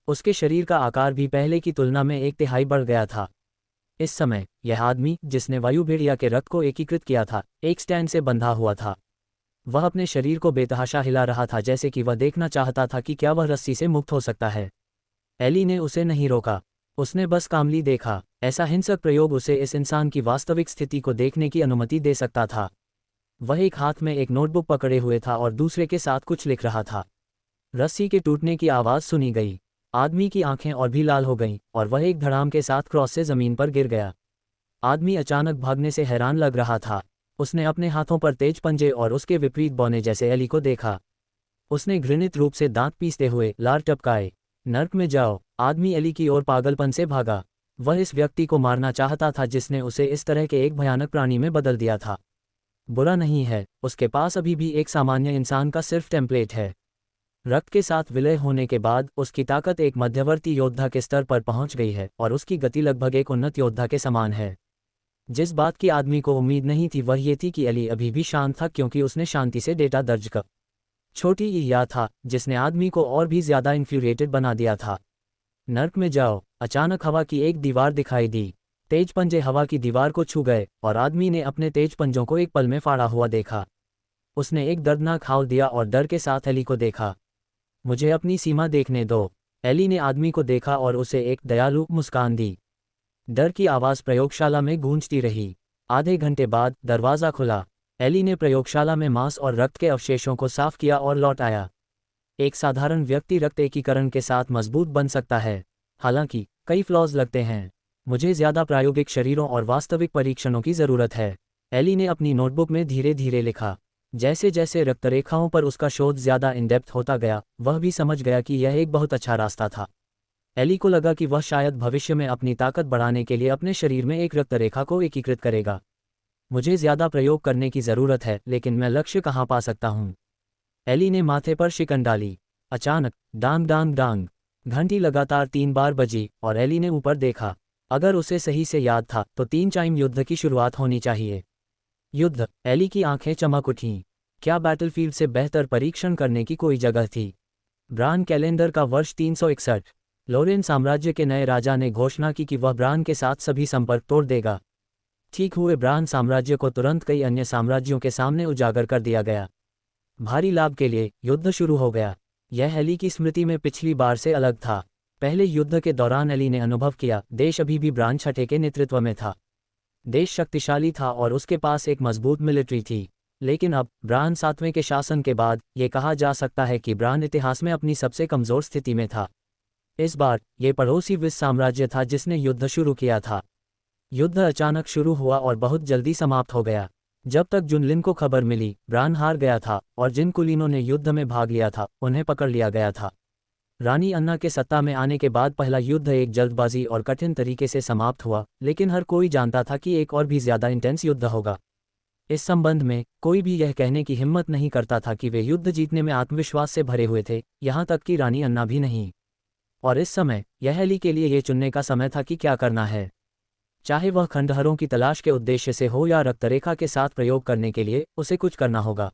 उसके शरीर का आकार भी पहले की तुलना में 1/3 बढ़ गया था। इस समय यह आदमी, जिसने वायु भेड़िया के रक्त को एकीकृत किया था, एक स्टैंड से बंधा हुआ था। वह अपने शरीर को बेतहाशा हिला रहा था, जैसे कि वह देखना चाहता था कि क्या वह रस्सी से मुक्त हो सकता है। एली ने उसे नहीं रोका। उसने बस कामली देखा। ऐसा हिंसक प्रयोग उसे इस इंसान की वास्तविक स्थिति को देखने की अनुमति दे सकता था। वह एक हाथ में एक नोटबुक पकड़े हुए था और दूसरे के साथ कुछ लिख रहा था। रस्सी के टूटने की आवाज़ सुनी गई। आदमी की आंखें और भी लाल हो गईं और वह एक धड़ाम के साथ क्रॉस से जमीन पर गिर गया। आदमी अचानक भागने से हैरान लग रहा था। उसने अपने हाथों पर तेज पंजे और उसके विपरीत बौने जैसे एली को देखा। उसने घृणित रूप से दांत पीसते हुए लार टपकाए। नर्क में जाओ। आदमी एली की ओर पागलपन से भागा। वह इस व्यक्ति को मारना चाहता था जिसने उसे इस तरह के एक भयानक प्राणी में बदल दिया था। बुरा नहीं है, उसके पास अभी भी एक सामान्य इंसान का सिर्फ टेम्पलेट है। रक्त के साथ विलय होने के बाद उसकी ताकत एक मध्यवर्ती योद्धा के स्तर पर पहुंच गई है और उसकी गति लगभग एक उन्नत योद्धा के समान है। जिस बात की आदमी को उम्मीद नहीं थी वह ये थी कि एली अभी भी शांत था, क्योंकि उसने शांति से डेटा दर्ज कर छोटी ईया था, जिसने आदमी को और भी ज्यादा इन्फ्यूरिएटेड बना दिया था। नर्क में जाओ। अचानक हवा की एक दीवार दिखाई दी। तेज पंजे हवा की दीवार को छू गए और आदमी ने अपने तेज पंजों को एक पल में फाड़ा हुआ देखा। उसने एक दर्दनाक हाल दिया और डर के साथ एली को देखा। मुझे अपनी सीमा देखने दो। एली ने आदमी को देखा और उसे एक दयालु मुस्कान दी। डर की आवाज़ प्रयोगशाला में गूंजती रही। आधे घंटे बाद दरवाज़ा खुला। एली ने प्रयोगशाला में मांस और रक्त के अवशेषों को साफ किया और लौट आया। एक साधारण व्यक्ति रक्त एकीकरण के साथ मजबूत बन सकता है, हालांकि कई फ्लॉज लगते हैं। मुझे ज़्यादा प्रायोगिक शरीरों और वास्तविक परीक्षणों की ज़रूरत है। एली ने अपनी नोटबुक में धीरे धीरे लिखा। जैसे जैसे रक्तरेखाओं पर उसका शोध ज़्यादा इन-डेप्थ होता गया, वह भी समझ गया कि यह एक बहुत अच्छा रास्ता था। एली को लगा कि वह शायद भविष्य में अपनी ताकत बढ़ाने के लिए अपने शरीर में एक रक्तरेखा को एकीकृत करेगा। मुझे ज़्यादा प्रयोग करने की ज़रूरत है, लेकिन मैं लक्ष्य कहाँ पा सकता हूँ? एली ने माथे पर शिकन डाली। अचानक डांग डांग डांग घंटी लगातार 3 बार बजी और एली ने ऊपर देखा। अगर उसे सही से याद था तो 3 चाइम युद्ध की शुरुआत होनी चाहिए। युद्ध। एली की आंखें चमक उठीं। क्या बैटलफील्ड से बेहतर परीक्षण करने की कोई जगह थी? ब्रान कैलेंडर का वर्ष 361। लोरेन साम्राज्य के नए राजा ने घोषणा की कि वह ब्रान के साथ सभी संपर्क तोड़ देगा। ठीक हुए ब्रान साम्राज्य को तुरंत कई अन्य साम्राज्यों के सामने उजागर कर दिया गया। भारी लाभ के लिए युद्ध शुरू हो गया। यह एली की स्मृति में पिछली बार से अलग था। पहले युद्ध के दौरान एली ने अनुभव किया, देश अभी भी ब्रान छठे के नेतृत्व में था। देश शक्तिशाली था और उसके पास एक मजबूत मिलिट्री थी। लेकिन अब ब्रान सातवें के शासन के बाद ये कहा जा सकता है कि ब्रान इतिहास में अपनी सबसे कमज़ोर स्थिति में था। इस बार ये पड़ोसी विस साम्राज्य था जिसने युद्ध शुरू किया था। युद्ध अचानक शुरू हुआ और बहुत जल्दी समाप्त हो गया। जब तक जुनलिन को खबर मिली ब्रान हार गया था और जिन कुलीनों ने युद्ध में भाग लिया था उन्हें पकड़ लिया गया था। रानी अन्ना के सत्ता में आने के बाद पहला युद्ध एक जल्दबाजी और कठिन तरीके से समाप्त हुआ, लेकिन हर कोई जानता था कि एक और भी ज्यादा इंटेंस युद्ध होगा। इस संबंध में कोई भी यह कहने की हिम्मत नहीं करता था कि वे युद्ध जीतने में आत्मविश्वास से भरे हुए थे, यहाँ तक कि रानी अन्ना भी नहीं। और इस समय यह एली के लिए ये चुनने का समय था कि क्या करना है, चाहे वह खंडहरों की तलाश के उद्देश्य से हो या रक्तरेखा के साथ प्रयोग करने के लिए, उसे कुछ करना होगा।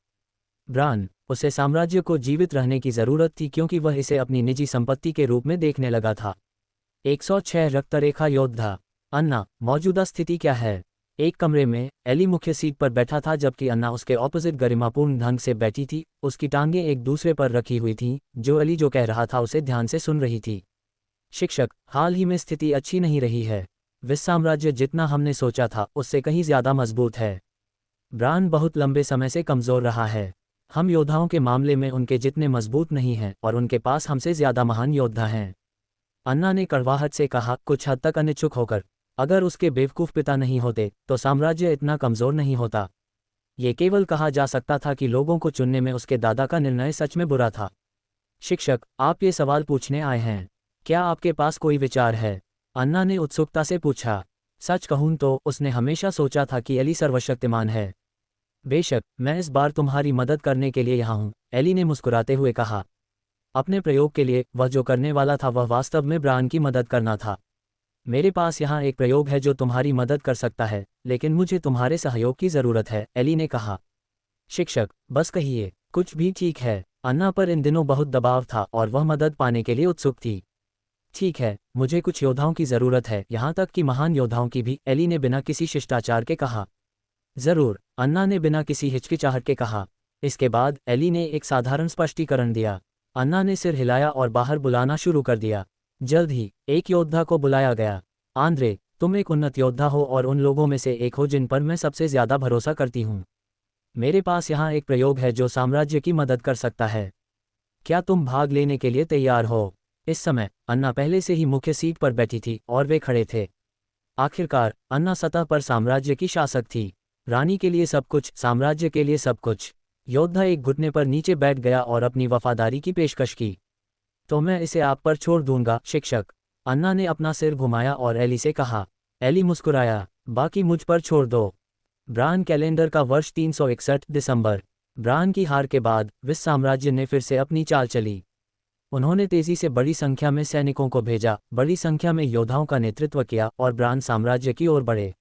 ब्रान, उसे साम्राज्य को जीवित रहने की जरूरत थी क्योंकि वह इसे अपनी निजी संपत्ति के रूप में देखने लगा था। 106 रक्तरेखा योद्धा। अन्ना, मौजूदा स्थिति क्या है? एक कमरे में एली मुख्य सीट पर बैठा था जबकि अन्ना उसके ऑपोजिट गरिमापूर्ण ढंग से बैठी थी। उसकी टांगें एक दूसरे पर रखी हुई थीं, जो एली जो कह रहा था उसे ध्यान से सुन रही थी। शिक्षक, हाल ही में स्थिति अच्छी नहीं रही है। विस साम्राज्य जितना हमने सोचा था उससे कहीं ज्यादा मजबूत है। ब्रान बहुत लंबे समय से कमजोर रहा है। हम योद्धाओं के मामले में उनके जितने मजबूत नहीं हैं और उनके पास हमसे ज्यादा महान योद्धा हैं। अन्ना ने कड़वाहट से कहा, कुछ हद तक अनिच्छुक होकर। अगर उसके बेवकूफ पिता नहीं होते तो साम्राज्य इतना कमजोर नहीं होता। ये केवल कहा जा सकता था कि लोगों को चुनने में उसके दादा का निर्णय सच में बुरा था। शिक्षक, आप ये सवाल पूछने आए हैं, क्या आपके पास कोई विचार है? अन्ना ने उत्सुकता से पूछा। सच कहूं तो उसने हमेशा सोचा था कि एली सर्वशक्तिमान है। बेशक, मैं इस बार तुम्हारी मदद करने के लिए यहाँ हूँ, एली ने मुस्कुराते हुए कहा। अपने प्रयोग के लिए वह जो करने वाला था वह वास्तव में ब्रान की मदद करना था। मेरे पास यहाँ एक प्रयोग है जो तुम्हारी मदद कर सकता है, लेकिन मुझे तुम्हारे सहयोग की जरूरत है, एली ने कहा। शिक्षक, बस कहिए, कुछ भी ठीक है। अन्ना पर इन दिनों बहुत दबाव था और वह मदद पाने के लिए उत्सुक थी। ठीक है, मुझे कुछ योद्धाओं की जरूरत है, यहाँ तक कि महान योद्धाओं की भी, एली ने बिना किसी शिष्टाचार के कहा। जरूर, अन्ना ने बिना किसी हिचकिचाहट के कहा। इसके बाद एली ने एक साधारण स्पष्टीकरण दिया। अन्ना ने सिर हिलाया और बाहर बुलाना शुरू कर दिया। जल्द ही एक योद्धा को बुलाया गया। आंद्रे, तुम एक उन्नत योद्धा हो और उन लोगों में से एक हो जिन पर मैं सबसे ज्यादा भरोसा करती हूँ। मेरे पास यहाँ एक प्रयोग है जो साम्राज्य की मदद कर सकता है। क्या तुम भाग लेने के लिए तैयार हो? इस समय अन्ना पहले से ही मुख्य सीट पर बैठी थी और वे खड़े थे। आखिरकार अन्ना सतह पर साम्राज्य की शासक थी। रानी के लिए सब कुछ, साम्राज्य के लिए सब कुछ। योद्धा एक घुटने पर नीचे बैठ गया और अपनी वफादारी की पेशकश की। तो मैं इसे आप पर छोड़ दूंगा, शिक्षक। अन्ना ने अपना सिर घुमाया और एली से कहा। एली मुस्कुराया। बाकी मुझ पर छोड़ दो। ब्रान कैलेंडर का वर्ष 361 दिसंबर। ब्रान की हार के बाद विस साम्राज्य ने फिर से अपनी चाल चली। उन्होंने तेजी से बड़ी संख्या में सैनिकों को भेजा, बड़ी संख्या में योद्धाओं का नेतृत्व किया और ब्रान साम्राज्य की ओर बढ़े।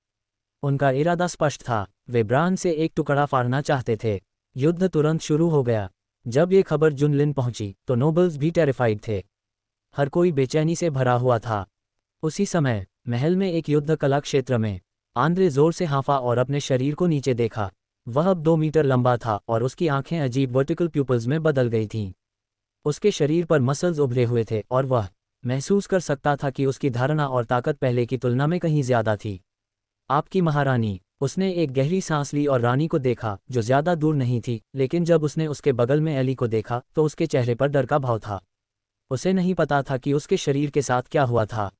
उनका इरादा स्पष्ट था, वे ब्रान से एक टुकड़ा फाड़ना चाहते थे। युद्ध तुरंत शुरू हो गया। जब ये खबर जुनलिन पहुंची तो नोबल्स भी टेरिफाइड थे। हर कोई बेचैनी से भरा हुआ था। उसी समय महल में एक युद्ध कला क्षेत्र में आंद्रे जोर से हांफा और अपने शरीर को नीचे देखा। वह अब 2 मीटर लंबा था और उसकी आंखें अजीब वर्टिकल प्यूपल्स में बदल गई थीं। उसके शरीर पर मसल्स उभरे हुए थे और वह महसूस कर सकता था कि उसकी धारणा और ताकत पहले की तुलना में कहीं ज्यादा थी। आपकी महारानी। उसने एक गहरी सांस ली और रानी को देखा जो ज्यादा दूर नहीं थी, लेकिन जब उसने उसके बगल में एली को देखा तो उसके चेहरे पर डर का भाव था। उसे नहीं पता था कि उसके शरीर के साथ क्या हुआ था।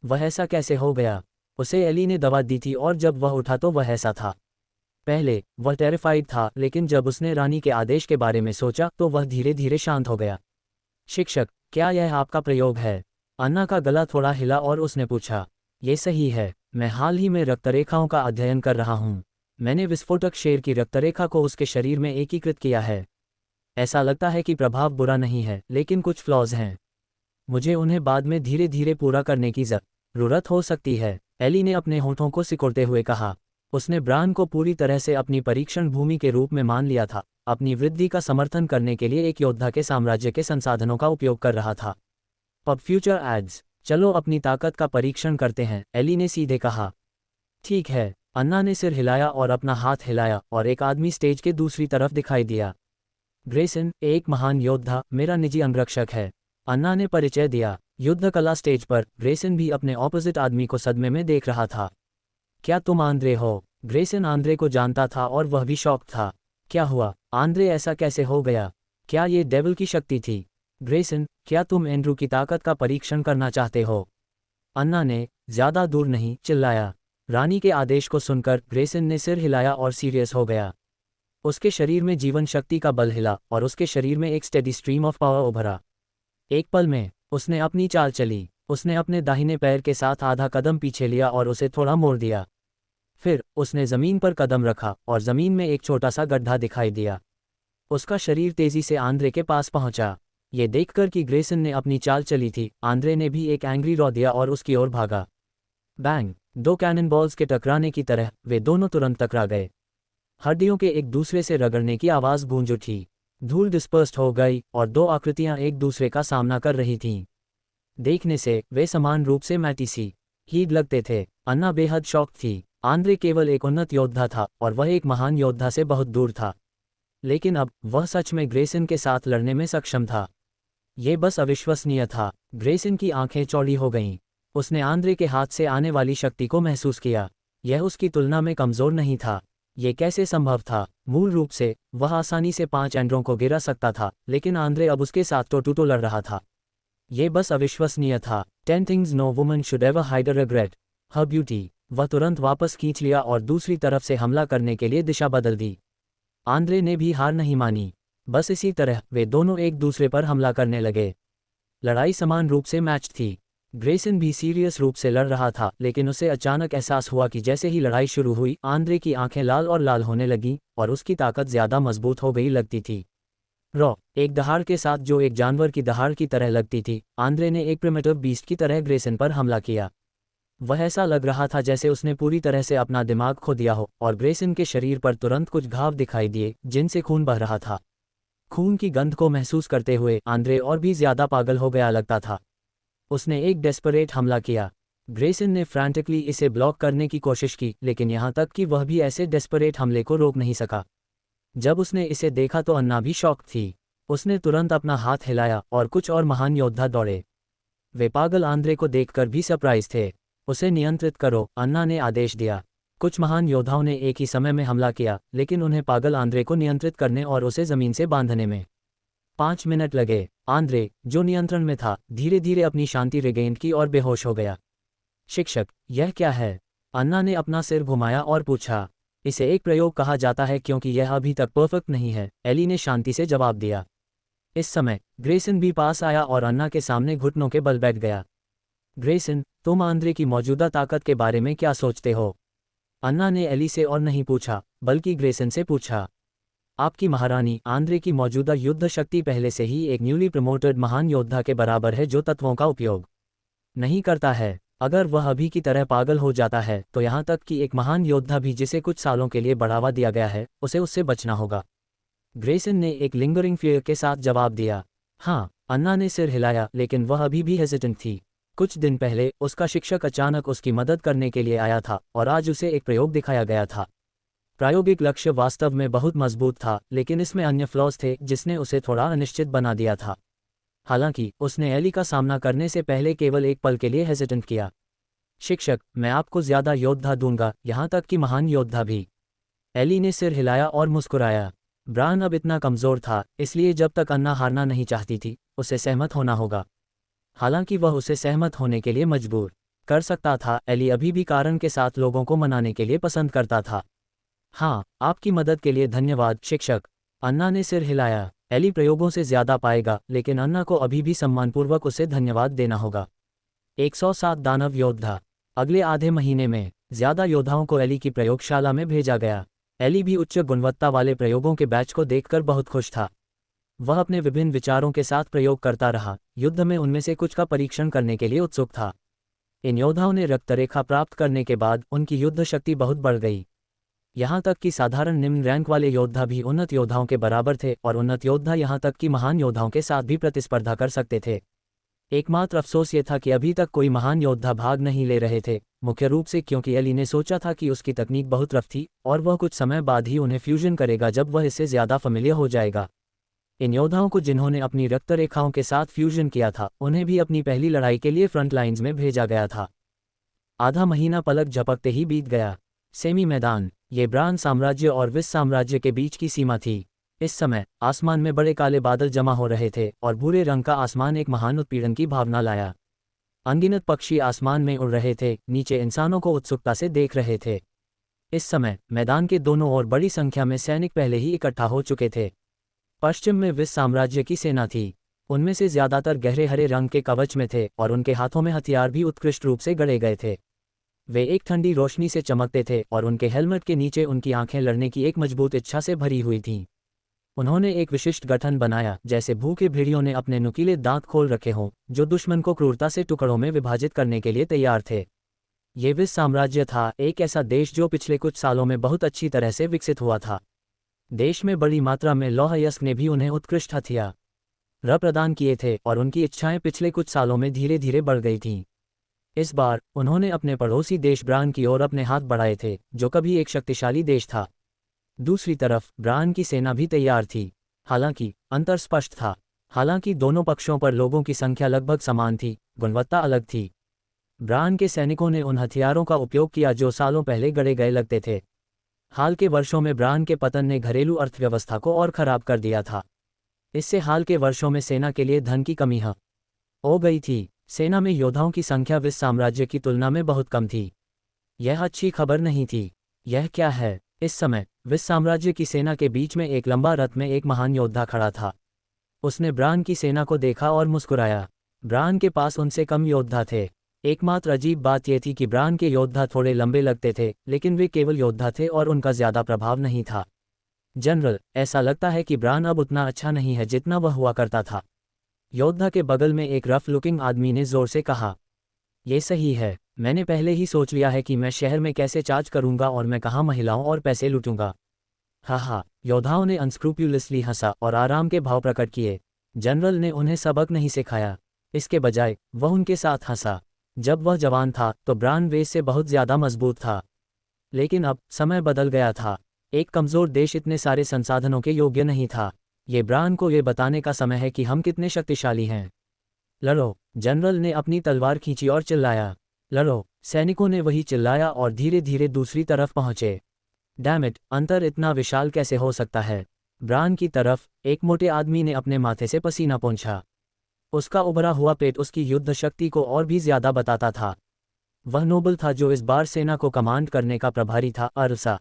वह ऐसा कैसे हो गया? उसे एली ने दवा दी थी और जब वह उठा तो वह ऐसा था। पहले वह टेरिफाइड था, लेकिन जब उसने रानी के आदेश के बारे में सोचा तो वह धीरे धीरे शांत हो गया। शिक्षक, क्या यह आपका प्रयोग है? अन्ना का गला थोड़ा हिला और उसने पूछा। ये सही है, मैं हाल ही में रक्तरेखाओं का अध्ययन कर रहा हूँ। मैंने विस्फोटक शेर की रक्तरेखा को उसके शरीर में एकीकृत किया है। ऐसा लगता है कि प्रभाव बुरा नहीं है, लेकिन कुछ फ्लॉज हैं। मुझे उन्हें बाद में धीरे धीरे पूरा करने की जरूरत हो सकती है, एली ने अपने होठों को सिकुड़ते हुए कहा। उसने ब्रान को पूरी तरह से अपनी परीक्षण भूमि के रूप में मान लिया था, अपनी वृद्धि का समर्थन करने के लिए एक योद्धा के साम्राज्य के संसाधनों का उपयोग कर रहा था। पब फ्यूचर एड्स, चलो अपनी ताकत का परीक्षण करते हैं, एली ने सीधे कहा। ठीक है, अन्ना ने सिर हिलाया और अपना हाथ हिलाया और एक आदमी स्टेज के दूसरी तरफ दिखाई दिया। ग्रेसन, एक महान योद्धा, मेरा निजी अंगरक्षक है, अन्ना ने परिचय दिया। युद्ध कला स्टेज पर ग्रेसन भी अपने ऑपोजिट आदमी को सदमे में देख रहा था। क्या तुम आंद्रे हो? ग्रेसन आंद्रे को जानता था और वह भी शॉक था। क्या हुआ? आंद्रे, ऐसा कैसे हो गया? क्या ये डेविल की शक्ति थी? ग्रेसन, क्या तुम एंड्रू की ताकत का परीक्षण करना चाहते हो? अन्ना ने ज्यादा दूर नहीं चिल्लाया। रानी के आदेश को सुनकर ग्रेसन ने सिर हिलाया और सीरियस हो गया। उसके शरीर में जीवन शक्ति का बल हिला और उसके शरीर में एक स्टेडी स्ट्रीम ऑफ पावर उभरा। एक पल में उसने अपनी चाल चली। उसने अपने दाहिने पैर के साथ आधा कदम पीछे लिया और उसे थोड़ा मोड़ दिया। फिर उसने जमीन पर कदम रखा और जमीन में एक छोटा सा गड्ढा दिखाई दिया। उसका शरीर तेजी से आंद्रे के पास पहुंचा। ये देखकर कि ग्रेसन ने अपनी चाल चली थी, आंद्रे ने भी एक एंग्री रॉ दिया और उसकी ओर भागा। बैंग! दो कैनन बॉल्स के टकराने की तरह वे दोनों तुरंत टकरा गए। हड्डियों के एक दूसरे से रगड़ने की आवाज़ गूंज उठी। धूल डिस्पर्स्ड हो गई और दो आकृतियां एक दूसरे का सामना कर रही थीं। देखने से वे समान रूप से मैटिसी हीड लगते थे। अन्ना बेहद शॉक थी। आंद्रे केवल एक उन्नत योद्धा था और वह एक महान योद्धा से बहुत दूर था, लेकिन अब वह सच में ग्रेसन के साथ लड़ने में सक्षम था। ये बस अविश्वसनीय था। ग्रेसन की आंखें चौड़ी हो गईं। उसने आंद्रे के हाथ से आने वाली शक्ति को महसूस किया। यह उसकी तुलना में कमज़ोर नहीं था। ये कैसे संभव था? मूल रूप से वह आसानी से 5 एंड्रों को गिरा सकता था, लेकिन आंद्रे अब उसके साथ टो-टू-टो लड़ रहा था। ये बस अविश्वसनीय था। 10 things no woman should ever hide a regret her beauty. वह तुरंत वापस खींच लिया और दूसरी तरफ से हमला करने के लिए दिशा बदल दी। आंद्रे ने भी हार नहीं मानी। बस इसी तरह वे दोनों एक दूसरे पर हमला करने लगे। लड़ाई समान रूप से मैच थी। ग्रेसन भी सीरियस रूप से लड़ रहा था, लेकिन उसे अचानक एहसास हुआ कि जैसे ही लड़ाई शुरू हुई, आंद्रे की आंखें लाल और लाल होने लगीं और उसकी ताकत ज्यादा मजबूत हो गई लगती थी। रॉ! एक दहाड़ के साथ जो एक जानवर की दहाड़ की तरह लगती थी, आंद्रे ने एक प्रिमिटिव बीस्ट की तरह ग्रेसन पर हमला किया। वह ऐसा लग रहा था जैसे उसने पूरी तरह से अपना दिमाग खो दिया हो और ग्रेसन के शरीर पर तुरंत कुछ घाव दिखाई दिए जिनसे खून बह रहा था। खून की गंध को महसूस करते हुए आंद्रे और भी ज्यादा पागल हो गया लगता था। उसने एक डेस्परेट हमला किया। ग्रेसन ने फ्रैंटिकली इसे ब्लॉक करने की कोशिश की, लेकिन यहाँ तक कि वह भी ऐसे डेस्परेट हमले को रोक नहीं सका। जब उसने इसे देखा तो अन्ना भी शॉक थी। उसने तुरंत अपना हाथ हिलाया और कुछ और महान योद्धा दौड़े। वे पागल आंद्रे को देखकर भी सरप्राइज थे। उसे नियंत्रित करो, अन्ना ने आदेश दिया। कुछ महान योद्धाओं ने एक ही समय में हमला किया, लेकिन उन्हें पागल आंद्रे को नियंत्रित करने और उसे जमीन से बांधने में 5 मिनट लगे। आंद्रे, जो नियंत्रण में था, धीरे धीरे अपनी शांति रिगेन की और बेहोश हो गया। शिक्षक, यह क्या है? अन्ना ने अपना सिर घुमाया और पूछा। इसे एक प्रयोग कहा जाता है क्योंकि यह अभी तक परफेक्ट नहीं है, एली ने शांति से जवाब दिया। इस समय ग्रेसन भी पास आया और अन्ना के सामने घुटनों के बल बैठ गया। ग्रेसन, तुम आंद्रे की मौजूदा ताकत के बारे में क्या सोचते हो? अन्ना ने एली से और नहीं पूछा, बल्कि ग्रेसन से पूछा। आपकी महारानी, आंद्रे की मौजूदा युद्ध शक्ति पहले से ही एक न्यूली प्रमोटेड महान योद्धा के बराबर है जो तत्वों का उपयोग नहीं करता है। अगर वह अभी की तरह पागल हो जाता है तो यहाँ तक कि एक महान योद्धा भी जिसे कुछ सालों के लिए बढ़ावा दिया गया है, उसे उससे बचना होगा। ग्रेसन ने एक लिंगरिंग फियर के साथ जवाब दिया। हाँ, अन्ना ने सिर हिलाया, लेकिन वह अभी भी हेजिटेंट थी। कुछ दिन पहले उसका शिक्षक अचानक उसकी मदद करने के लिए आया था और आज उसे एक प्रयोग दिखाया गया था। प्रायोगिक लक्ष्य वास्तव में बहुत मजबूत था, लेकिन इसमें अन्य फ्लॉज थे जिसने उसे थोड़ा अनिश्चित बना दिया था। हालांकि उसने एली का सामना करने से पहले केवल एक पल के लिए हेजिटेंट किया। शिक्षक, मैं आपको ज्यादा योद्धा दूंगा, यहाँ तक कि महान योद्धा भी। एली ने सिर हिलाया और मुस्कुराया। ब्रान अब इतना कमजोर था, इसलिए जब तक अन्ना हारना नहीं चाहती थी, उसे सहमत होना होगा। हालांकि वह उसे सहमत होने के लिए मजबूर कर सकता था। एली अभी भी कारण के साथ लोगों को मनाने के लिए पसंद करता था। हाँ, आपकी मदद के लिए धन्यवाद शिक्षक। अन्ना ने सिर हिलाया। एली प्रयोगों से ज्यादा पाएगा, लेकिन अन्ना को अभी भी सम्मानपूर्वक उसे धन्यवाद देना होगा। 107 दानव योद्धा। अगले आधे महीने में ज्यादा योद्धाओं को एली की प्रयोगशाला में भेजा गया। एली भी उच्च गुणवत्ता वाले प्रयोगों के बैच को देखकर बहुत खुश था। वह अपने विभिन्न विचारों के साथ प्रयोग करता रहा, युद्ध में उनमें से कुछ का परीक्षण करने के लिए उत्सुक था। इन योद्धाओं ने रक्तरेखा प्राप्त करने के बाद उनकी युद्ध शक्ति बहुत बढ़ गई। यहाँ तक कि साधारण निम्न रैंक वाले योद्धा भी उन्नत योद्धाओं के बराबर थे और उन्नत योद्धा यहाँ तक कि महान योद्धाओं के साथ भी प्रतिस्पर्धा कर सकते थे। एकमात्र अफसोस ये था कि अभी तक कोई महान योद्धा भाग नहीं ले रहे थे, मुख्य रूप से क्योंकि एली ने सोचा था कि उसकी तकनीक बहुत रफ थी और वह कुछ समय बाद ही उन्हें फ्यूजन करेगा जब वह इससे ज्यादा familiar हो जाएगा। इन योद्धाओं को जिन्होंने अपनी रक्त रेखाओं के साथ फ्यूजन किया था, उन्हें भी अपनी पहली लड़ाई के लिए फ्रंट लाइन्स में भेजा गया था। आधा महीना पलक झपकते ही बीत गया। सेमी मैदान, ये ब्रान साम्राज्य और विस साम्राज्य के बीच की सीमा थी। इस समय आसमान में बड़े काले बादल जमा हो रहे थे और भूरे रंग का आसमान एक महान उत्पीड़न की भावना लाया। अनगिनत पक्षी आसमान में उड़ रहे थे, नीचे इंसानों को उत्सुकता से देख रहे थे। इस समय मैदान के दोनों ओर बड़ी संख्या में सैनिक पहले ही इकट्ठा हो चुके थे। पश्चिम में विस साम्राज्य की सेना थी। उनमें से ज्यादातर गहरे हरे रंग के कवच में थे और उनके हाथों में हथियार भी उत्कृष्ट रूप से गढ़े गए थे। वे एक ठंडी रोशनी से चमकते थे और उनके हेलमेट के नीचे उनकी आंखें लड़ने की एक मजबूत इच्छा से भरी हुई थीं। उन्होंने एक विशिष्ट गठन बनाया, जैसे भूखे भेड़ियों ने अपने नुकीले दांत खोल रखे हों, जो दुश्मन को क्रूरता से टुकड़ों में विभाजित करने के लिए तैयार थे। ये विस साम्राज्य था, एक ऐसा देश जो पिछले कुछ सालों में बहुत अच्छी तरह से विकसित हुआ था। देश में बड़ी मात्रा में लौह-अयस्क ने भी उन्हें उत्कृष्ट हथियार प्रदान किए थे और उनकी इच्छाएं पिछले कुछ सालों में धीरे धीरे बढ़ गई थीं। इस बार उन्होंने अपने पड़ोसी देश ब्रान की ओर अपने हाथ बढ़ाए थे, जो कभी एक शक्तिशाली देश था। दूसरी तरफ ब्रान की सेना भी तैयार थी। हालांकि अंतर स्पष्ट था। हालांकि दोनों पक्षों पर लोगों की संख्या लगभग समान थी, गुणवत्ता अलग थी। ब्रान के सैनिकों ने उन हथियारों का उपयोग किया जो सालों पहले गढ़े गए लगते थे। हाल के वर्षों में ब्रान के पतन ने घरेलू अर्थव्यवस्था को और खराब कर दिया था। इससे हाल के वर्षों में सेना के लिए धन की कमी हो गई थी। सेना में योद्धाओं की संख्या विस साम्राज्य की तुलना में बहुत कम थी। यह अच्छी खबर नहीं थी। यह क्या है? इस समय विस साम्राज्य की सेना के बीच में एक लंबा रथ में एक महान योद्धा खड़ा था। उसने ब्रान की सेना को देखा और मुस्कुराया। ब्रान के पास उनसे कम योद्धा थे। एकमात्र अजीब बात यह थी कि ब्रान के योद्धा थोड़े लंबे लगते थे, लेकिन वे केवल योद्धा थे और उनका ज्यादा प्रभाव नहीं था। जनरल, ऐसा लगता है कि ब्रान अब उतना अच्छा नहीं है जितना वह हुआ करता था। योद्धा के बगल में एक रफ लुकिंग आदमी ने जोर से कहा। ये सही है। मैंने पहले ही सोच लिया है कि मैं शहर में कैसे चार्ज करूंगा और मैं कहाँ महिलाओं और पैसे लूटूंगा। हा, योद्धाओं ने अनस्क्रूप्यूलसली हंसा और आराम के भाव प्रकट किए। जनरल ने उन्हें सबक नहीं सिखाया। इसके बजाय वह उनके साथ हंसा। जब वह जवान था तो ब्रान वेस से बहुत ज्यादा मजबूत था। लेकिन अब समय बदल गया था। एक कमजोर देश इतने सारे संसाधनों के योग्य नहीं था। ये ब्रान को ये बताने का समय है कि हम कितने शक्तिशाली हैं। लड़ो! जनरल ने अपनी तलवार खींची और चिल्लाया। लड़ो! सैनिकों ने वही चिल्लाया और धीरे धीरे दूसरी तरफ पहुंचे। डैम इट, अंतर इतना विशाल कैसे हो सकता है? ब्रान की तरफ एक मोटे आदमी ने अपने माथे से पसीना पोंछा। उसका उभरा हुआ पेट उसकी युद्ध शक्ति को और भी ज्यादा बताता था। वह नोबल था जो इस बार सेना को कमांड करने का प्रभारी था। अरसा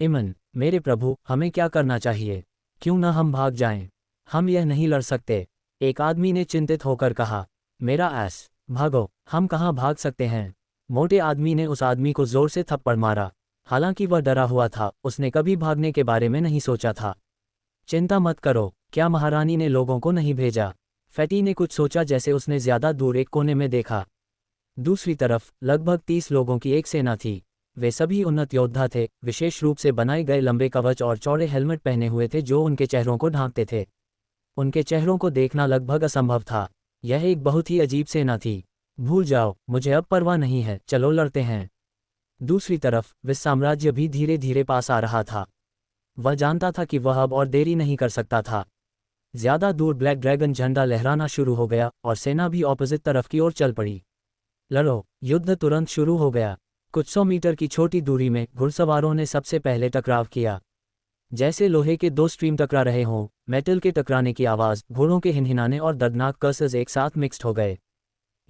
इमन, मेरे प्रभु, हमें क्या करना चाहिए? क्यों न हम भाग जाएं? हम यह नहीं लड़ सकते, एक आदमी ने चिंतित होकर कहा। मेरा ऐस, भागो! हम कहाँ भाग सकते हैं? मोटे आदमी ने उस आदमी को जोर से थप्पड़ मारा। हालांकि वह डरा हुआ था, उसने कभी भागने के बारे में नहीं सोचा था। चिंता मत करो, क्या महारानी ने लोगों को नहीं भेजा? फैटी ने कुछ सोचा, जैसे उसने ज्यादा दूर एक कोने में देखा। दूसरी तरफ लगभग 30 लोगों की एक सेना थी। वे सभी उन्नत योद्धा थे, विशेष रूप से बनाए गए लंबे कवच और चौड़े हेलमेट पहने हुए थे जो उनके चेहरों को ढांकते थे। उनके चेहरों को देखना लगभग असंभव था। यह एक बहुत ही अजीब सेना थी। भूल जाओ, मुझे अब परवाह नहीं है, चलो लड़ते हैं। दूसरी तरफ विस साम्राज्य भी धीरे धीरे पास आ रहा था। वह जानता था कि वह अब और देरी नहीं कर सकता था। ज्यादा दूर ब्लैक ड्रैगन झंडा लहराना शुरू हो गया और सेना भी ऑपोजिट तरफ की ओर चल पड़ी। लड़ो! युद्ध तुरंत शुरू हो गया। कुछ 100 मीटर की छोटी दूरी में घुड़सवारों ने सबसे पहले टकराव किया। जैसे लोहे के 2 स्ट्रीम टकरा रहे हों, मेटल के टकराने की आवाज़, घोड़ों के हिनहिनाने और दर्दनाक कर्सेस एक साथ मिक्स्ड हो गए।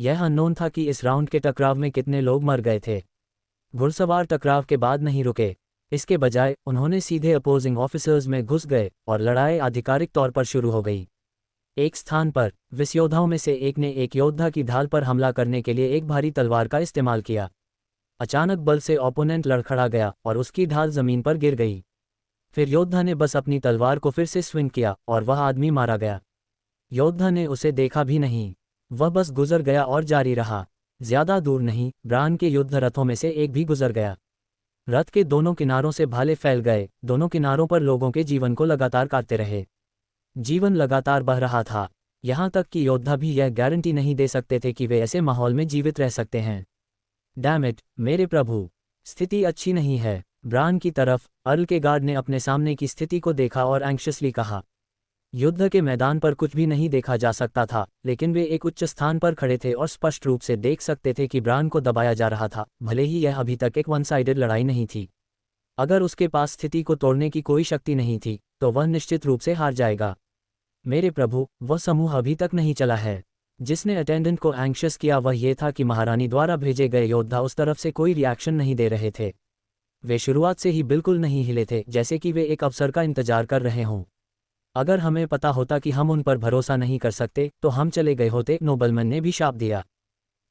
यह अननोन था कि इस राउंड के टकराव में कितने लोग मर गए थे। घुड़सवार टकराव के बाद नहीं रुके। इसके बजाय उन्होंने सीधे अपोजिंग ऑफिसर्स में घुस गए और लड़ाई आधिकारिक तौर पर शुरू हो गई। एक स्थान पर विस योद्धाओं में से एक ने एक योद्धा की ढाल पर हमला करने के लिए एक भारी तलवार का इस्तेमाल किया। अचानक बल से ओपोनेंट लड़खड़ा गया और उसकी ढाल जमीन पर गिर गई। फिर योद्धा ने बस अपनी तलवार को फिर से स्विंग किया और वह आदमी मारा गया। योद्धा ने उसे देखा भी नहीं, वह बस गुजर गया और जारी रहा। ज्यादा दूर नहीं, ब्रान के युद्ध रथों में से एक भी गुजर गया। रथ के दोनों किनारों से भाले फैल गए, दोनों किनारों पर लोगों के जीवन को लगातार काटते रहे। जीवन लगातार बह रहा था, यहाँ तक कि योद्धा भी यह गारंटी नहीं दे सकते थे कि वे ऐसे माहौल में जीवित रह सकते हैं। डैम इट, मेरे प्रभु, स्थिति अच्छी नहीं है। ब्रान की तरफ अर्ल के गार्ड ने अपने सामने की स्थिति को देखा और एंग्शियसली कहा। युद्ध के मैदान पर कुछ भी नहीं देखा जा सकता था, लेकिन वे एक उच्च स्थान पर खड़े थे और स्पष्ट रूप से देख सकते थे कि ब्रान को दबाया जा रहा था, भले ही यह अभी तक एक वन साइडेड लड़ाई नहीं थी। अगर उसके पास स्थिति को तोड़ने की कोई शक्ति नहीं थी, तो वह निश्चित रूप से हार जाएगा। मेरे प्रभु, वह समूह अभी तक नहीं चला है। ब्रान जिसने अटेंडेंट को एंग्शियस किया वह ये था कि महारानी द्वारा भेजे गए योद्धा उस तरफ से कोई रिएक्शन नहीं दे रहे थे। वे शुरुआत से ही बिल्कुल नहीं हिले थे, जैसे कि वे एक अवसर का इंतजार कर रहे हों। अगर हमें पता होता कि हम उन पर भरोसा नहीं कर सकते तो हम चले गए होते, नोबलमैन ने भी शाप दिया।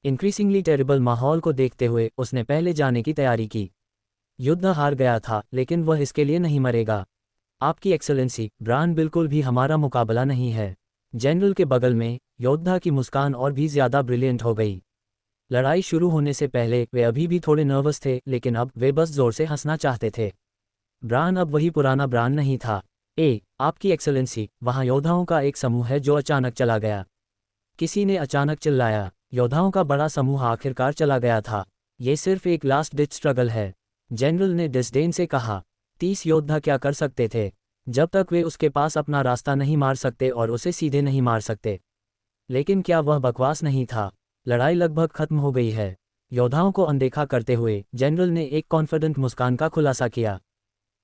इंक्रीसिंगली टेरिबल माहौल को देखते हुए उसने पहले जाने की तैयारी की। युद्ध हार गया था, लेकिन वह इसके लिए नहीं मरेगा। आपकी एक्सेलेंसी, ब्रान बिल्कुल भी हमारा मुकाबला नहीं है। जनरल के बगल में योद्धा की मुस्कान और भी ज्यादा ब्रिलियंट हो गई। लड़ाई शुरू होने से पहले वे अभी भी थोड़े नर्वस थे, लेकिन अब वे बस जोर से हंसना चाहते थे। ब्रान अब वही पुराना ब्रान नहीं था। आपकी एक्सेलेंसी, वहां योद्धाओं का एक समूह है जो अचानक चला गया। किसी ने अचानक चिल्लाया। योद्धाओं का बड़ा समूह आखिरकार चला गया था। ये सिर्फ एक लास्ट डिच स्ट्रगल है, जनरल ने डिस्डेन से कहा। 30 योद्धा क्या कर सकते थे जब तक वे उसके पास अपना रास्ता नहीं मार सकते और उसे सीधे नहीं मार सकते। लेकिन क्या वह बकवास नहीं था? लड़ाई लगभग खत्म हो गई है। योद्धाओं को अनदेखा करते हुए जनरल ने एक कॉन्फिडेंट मुस्कान का खुलासा किया।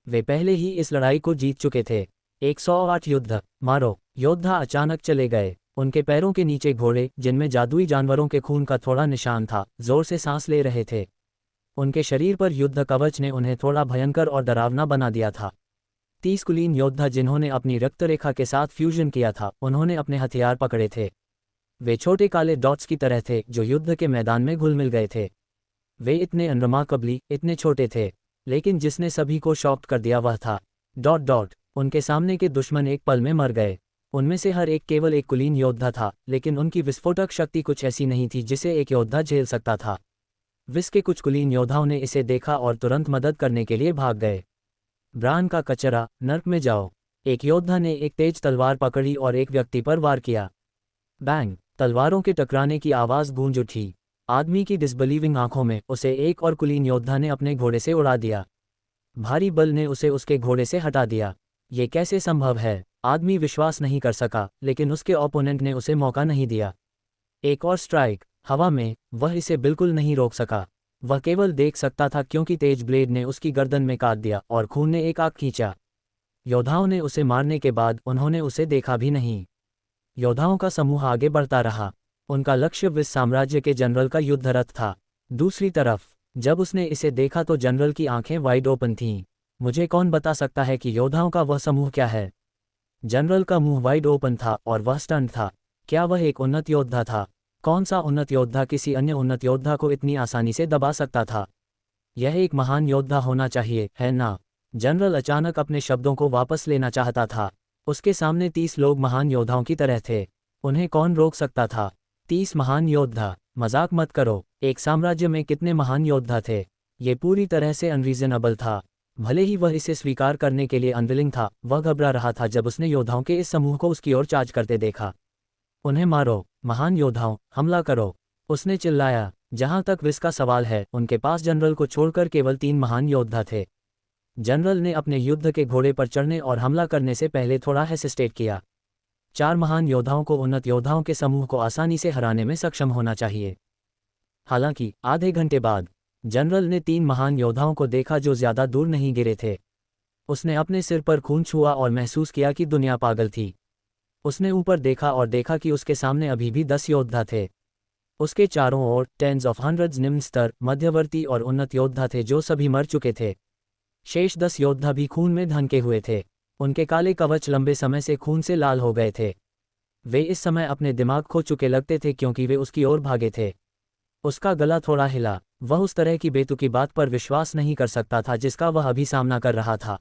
वे पहले ही इस लड़ाई को जीत चुके थे। 108 युद्ध मारो। योद्धा अचानक चले गए। उनके पैरों के नीचे घोड़े, जिनमें जादुई जानवरों के खून का थोड़ा निशान था, जोर से सांस ले रहे थे। उनके शरीर पर युद्ध कवच ने उन्हें थोड़ा भयंकर और डरावना बना दिया था। 30 कुलीन योद्धा जिन्होंने अपनी रक्तरेखा के साथ फ्यूजन किया था, उन्होंने अपने हथियार पकड़े थे। वे छोटे काले डॉट्स की तरह थे जो युद्ध के मैदान में घुल मिल गए थे। वे इतने अनरिमार्केबली, इतने छोटे थे, लेकिन जिसने सभी को शॉक्ड कर दिया वह था डॉट डॉट। उनके सामने के दुश्मन एक पल में मर गए। उनमें से हर एक केवल एक कुलीन योद्धा था, लेकिन उनकी विस्फोटक शक्ति कुछ ऐसी नहीं थी जिसे एक योद्धा झेल सकता था। विस के कुछ कुलीन योद्धाओं ने इसे देखा और तुरंत मदद करने के लिए भाग गए। ब्रान का कचरा, नर्क में जाओ। एक योद्धा ने एक तेज तलवार पकड़ी और एक व्यक्ति पर वार किया। बैंग, तलवारों के टकराने की आवाज गूंज उठी। आदमी की डिसबिलीविंग आंखों में उसे एक और कुलीन योद्धा ने अपने घोड़े से उड़ा दिया। भारी बल ने उसे उसके घोड़े से हटा दिया। ये कैसे संभव है? आदमी विश्वास नहीं कर सका, लेकिन उसके ओपोनेंट ने उसे मौका नहीं दिया। एक और स्ट्राइक। हवा में वह इसे बिल्कुल नहीं रोक सका। वह केवल देख सकता था क्योंकि तेज ब्लेड ने उसकी गर्दन में काट दिया और खून ने एक आग खींचा। योद्धाओं ने उसे मारने के बाद उन्होंने उसे देखा भी नहीं। योद्धाओं का समूह आगे बढ़ता रहा। उनका लक्ष्य विस साम्राज्य के जनरल का युद्ध रथ था। दूसरी तरफ जब उसने इसे देखा तो जनरल की आंखें वाइड ओपन थीं। मुझे कौन बता सकता है कि योद्धाओं का वह समूह क्या है? जनरल का मुंह वाइड ओपन था और वह स्टन्ड था। क्या वह एक उन्नत योद्धा था? कौन सा उन्नत योद्धा किसी अन्य उन्नत योद्धा को इतनी आसानी से दबा सकता था? यह एक महान योद्धा होना चाहिए, है ना? जनरल अचानक अपने शब्दों को वापस लेना चाहता था। उसके सामने 30 लोग महान योद्धाओं की तरह थे। उन्हें कौन रोक सकता था? 30 महान योद्धा? मजाक मत करो। एक साम्राज्य में कितने महान योद्धा थे? ये पूरी तरह से अनरीजनेबल था। भले ही वह इसे स्वीकार करने के लिए अनविलिंग था, वह घबरा रहा था जब उसने योद्धाओं के इस समूह को उसकी ओर चार्ज करते देखा। उन्हें मारो, महान योद्धाओं, हमला करो, उसने चिल्लाया। जहां तक विस का सवाल है, उनके पास जनरल को छोड़कर केवल 3 महान योद्धा थे। जनरल ने अपने युद्ध के घोड़े पर चढ़ने और हमला करने से पहले थोड़ा हेसिटेट किया। 4 महान योद्धाओं को उन्नत योद्धाओं के समूह को आसानी से हराने में सक्षम होना चाहिए। हालांकि आधे घंटे बाद जनरल ने 3 महान योद्धाओं को देखा जो ज्यादा दूर नहीं गिरे थे। उसने अपने सिर पर खून छुआ और महसूस किया कि दुनिया पागल थी। उसने ऊपर देखा और देखा कि उसके सामने अभी भी 10 योद्धा थे। उसके चारों ओर टेंस ऑफ हंड्रेड्स निम्न स्तर, मध्यवर्ती और उन्नत योद्धा थे जो सभी मर चुके थे। शेष 10 योद्धा भी खून में ढंके हुए थे। उनके काले कवच लंबे समय से खून से लाल हो गए थे। वे इस समय अपने दिमाग खो चुके लगते थे क्योंकि वे उसकी ओर भागे थे। उसका गला थोड़ा हिला। वह उस तरह की बेतुकी बात पर विश्वास नहीं कर सकता था जिसका वह अभी सामना कर रहा था।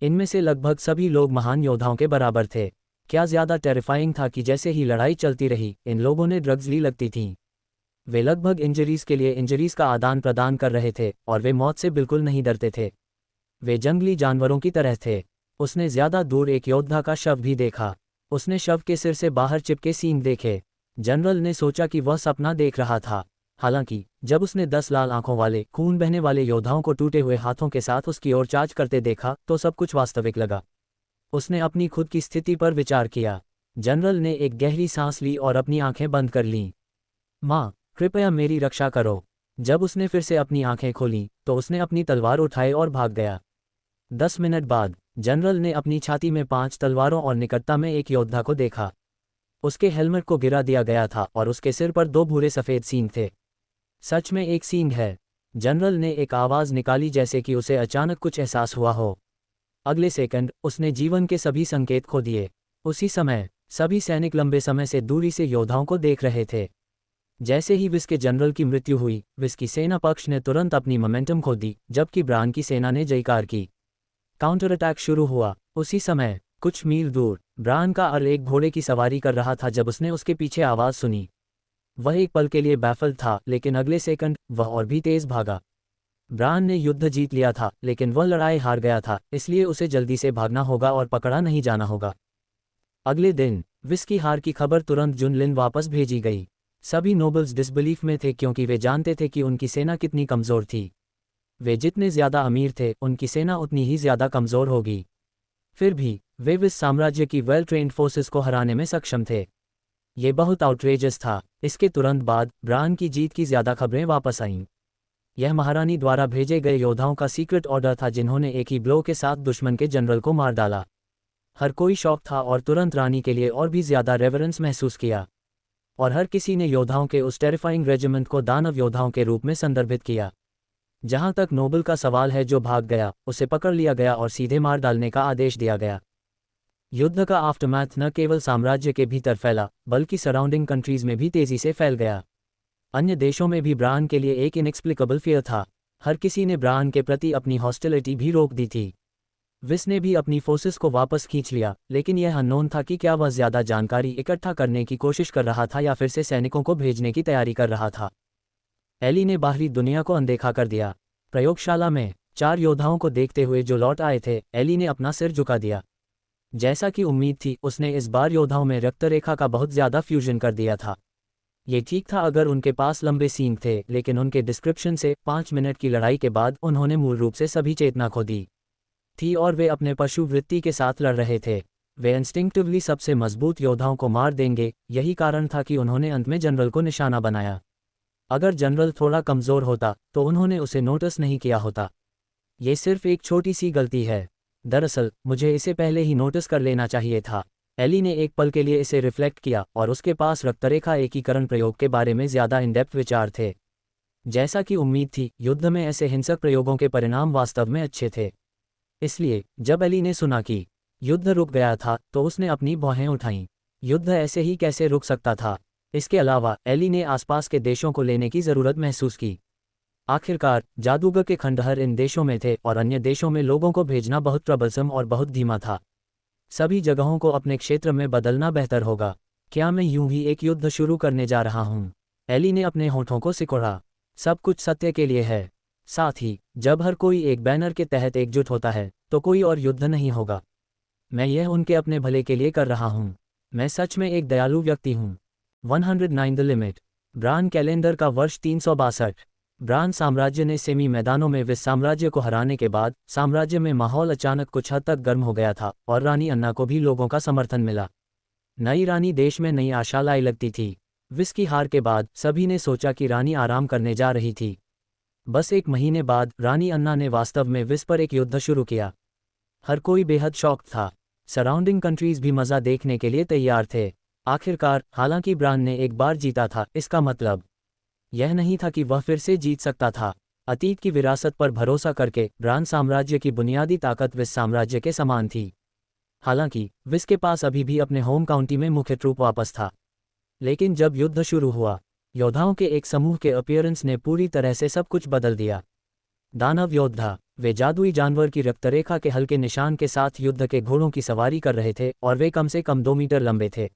इनमें से लगभग सभी लोग महान योद्धाओं के बराबर थे। क्या ज्यादा टेरिफाइंग था कि जैसे ही लड़ाई चलती रही, इन लोगों ने ड्रग्स ली लगती थीं। वे लगभग इंजरीज के लिए इंजरीज का आदान प्रदान कर रहे थे और वे मौत से बिल्कुल नहीं डरते थे। वे जंगली जानवरों की तरह थे। उसने ज्यादा दूर एक योद्धा का शव भी देखा। उसने शव के सिर से बाहर चिपके सींग देखे। जनरल ने सोचा कि वह सपना देख रहा था। हालांकि जब उसने 10 लाल आंखों वाले, खून बहने वाले योद्धाओं को टूटे हुए हाथों के साथ उसकी ओर चार्ज करते देखा तो सब कुछ वास्तविक लगा। उसने अपनी खुद की स्थिति पर विचार किया। जनरल ने एक गहरी सांस ली और अपनी आंखें बंद कर लीं। माँ, कृपया मेरी रक्षा करो। जब उसने फिर से अपनी आंखें खोलीं तो उसने अपनी तलवार उठाई और भाग गया। 10 मिनट बाद जनरल ने अपनी छाती में 5 तलवारों और निकटता में एक योद्धा को देखा। उसके हेलमेट को गिरा दिया गया था और उसके सिर पर 2 भूरे सफ़ेद सींग थे। सच में एक सींग है। जनरल ने एक आवाज़ निकाली जैसे कि उसे अचानक कुछ एहसास हुआ हो। अगले सेकंड उसने जीवन के सभी संकेत खो दिए। उसी समय सभी सैनिक लंबे समय से दूरी से योद्धाओं को देख रहे थे। जैसे ही विस के जनरल की मृत्यु हुई, विस की सेना पक्ष ने तुरंत अपनी मोमेंटम खो दी, जबकि ब्रान की सेना ने जयकार की। काउंटर अटैक शुरू हुआ। उसी समय कुछ मील दूर ब्रान का अर्ल एक घोड़े की सवारी कर रहा था जब उसने उसके पीछे आवाज़ सुनी। वह एक पल के लिए बैफल था, लेकिन अगले सेकंड वह और भी तेज भागा। ब्रान ने युद्ध जीत लिया था, लेकिन वह लड़ाई हार गया था, इसलिए उसे जल्दी से भागना होगा और पकड़ा नहीं जाना होगा। अगले दिन विस की हार की खबर तुरंत जुनलिन वापस भेजी गई। सभी नोबल्स डिसबिलीफ में थे क्योंकि वे जानते थे कि उनकी सेना कितनी कमज़ोर थी। वे जितने ज़्यादा अमीर थे, उनकी सेना उतनी ही ज़्यादा कमज़ोर होगी। फिर भी वे विस साम्राज्य की वेल ट्रेन्ड फोर्सेस को हराने में सक्षम थे। ये बहुत आउटरेजस था। इसके तुरंत बाद ब्रान की जीत की ज़्यादा खबरें वापस आईं। यह महारानी द्वारा भेजे गए योद्धाओं का सीक्रेट ऑर्डर था जिन्होंने एक ही ब्लो के साथ दुश्मन के जनरल को मार डाला। हर कोई शौक था और तुरंत रानी के लिए और भी ज़्यादा रेवरेंस महसूस किया। और हर किसी ने योद्धाओं के उस टेरिफाइंग रेजिमेंट को दानव योद्धाओं के रूप में संदर्भित किया। जहां तक नोबल का सवाल है जो भाग गया, उसे पकड़ लिया गया और सीधे मार डालने का आदेश दिया गया। युद्ध का आफ्टरमैथ न केवल साम्राज्य के भीतर फैला, बल्कि सराउंडिंग कंट्रीज में भी तेजी से फैल गया। अन्य देशों में भी ब्रान के लिए एक इनएक्सप्लिकेबल फियर था। हर किसी ने ब्रान के प्रति अपनी हॉस्टिलिटी भी रोक दी थी। विस ने भी अपनी फोर्सेस को वापस खींच लिया, लेकिन यह अननोन था कि क्या वह ज़्यादा जानकारी इकट्ठा करने की कोशिश कर रहा था या फिर से सैनिकों को भेजने की तैयारी कर रहा था। एली ने बाहरी दुनिया को अनदेखा कर दिया। प्रयोगशाला में 4 योद्धाओं को देखते हुए जो लौट आए थे, एली ने अपना सिर झुका दिया। जैसा कि उम्मीद थी, उसने इस बार योद्धाओं में रक्तरेखा का बहुत ज़्यादा फ्यूजन कर दिया था। ये ठीक था अगर उनके पास लंबे सींग थे, लेकिन उनके डिस्क्रिप्शन से 5 मिनट की लड़ाई के बाद उन्होंने मूल रूप से सभी चेतना खो दी थी और वे अपने पशु वृत्ति के साथ लड़ रहे थे। वे इंस्टिंक्टिवली सबसे मजबूत योद्धाओं को मार देंगे। यही कारण था कि उन्होंने अंत में जनरल को निशाना बनाया। अगर जनरल थोड़ा कमज़ोर होता तो उन्होंने उसे नोटिस नहीं किया होता। ये सिर्फ एक छोटी सी गलती है। दरअसल मुझे इसे पहले ही नोटिस कर लेना चाहिए था। एली ने एक पल के लिए इसे रिफ्लेक्ट किया और उसके पास रक्तरेखा एकीकरण प्रयोग के बारे में ज़्यादा इनडेप्थ विचार थे। जैसा कि उम्मीद थी, युद्ध में ऐसे हिंसक प्रयोगों के परिणाम वास्तव में अच्छे थे। इसलिए जब एली ने सुना कि युद्ध रुक गया था, तो उसने अपनी भौहें उठाईं। युद्ध ऐसे ही कैसे रुक सकता था? इसके अलावा एली ने आसपास के देशों को लेने की ज़रूरत महसूस की। आखिरकार जादूगर के खंडहर इन देशों में थे और अन्य देशों में लोगों को भेजना बहुत ट्रबलसम और बहुत धीमा था। सभी जगहों को अपने क्षेत्र में बदलना बेहतर होगा। क्या मैं यूं ही एक युद्ध शुरू करने जा रहा हूं? एली ने अपने होठों को सिकोड़ा। सब कुछ सत्य के लिए है। साथ ही जब हर कोई एक बैनर के तहत एकजुट होता है, तो कोई और युद्ध नहीं होगा। मैं यह उनके अपने भले के लिए कर रहा हूं। मैं सच में एक दयालु व्यक्ति हूं। 109 द लिमिट। ब्रान कैलेंडर का वर्ष 362। ब्रान साम्राज्य ने सेमी मैदानों में विस साम्राज्य को हराने के बाद साम्राज्य में माहौल अचानक कुछ हद तक गर्म हो गया था और रानी अन्ना को भी लोगों का समर्थन मिला। नई रानी देश में नई आशा लाई लगती थी। विस की हार के बाद सभी ने सोचा कि रानी आराम करने जा रही थी। बस एक महीने बाद रानी अन्ना ने वास्तव में विस पर एक युद्ध शुरू किया। हर कोई बेहद शॉक्ड था। सराउंडिंग कंट्रीज भी मज़ा देखने के लिए तैयार थे। आखिरकार हालांकि ब्रान ने एक बार जीता था, इसका मतलब यह नहीं था कि वह फिर से जीत सकता था। अतीत की विरासत पर भरोसा करके ब्रान साम्राज्य की बुनियादी ताकत विस साम्राज्य के समान थी। हालांकि विस के पास अभी भी अपने होम काउंटी में मुख्य ट्रूप वापस था। लेकिन जब युद्ध शुरू हुआ, योद्धाओं के एक समूह के अपीयरेंस ने पूरी तरह से सब कुछ बदल दिया। दानव योद्धा, वे जादुई जानवर की रक्तरेखा के हल्के निशान के साथ युद्ध के घोड़ों की सवारी कर रहे थे और वे कम से कम 2 मीटर लंबे थे।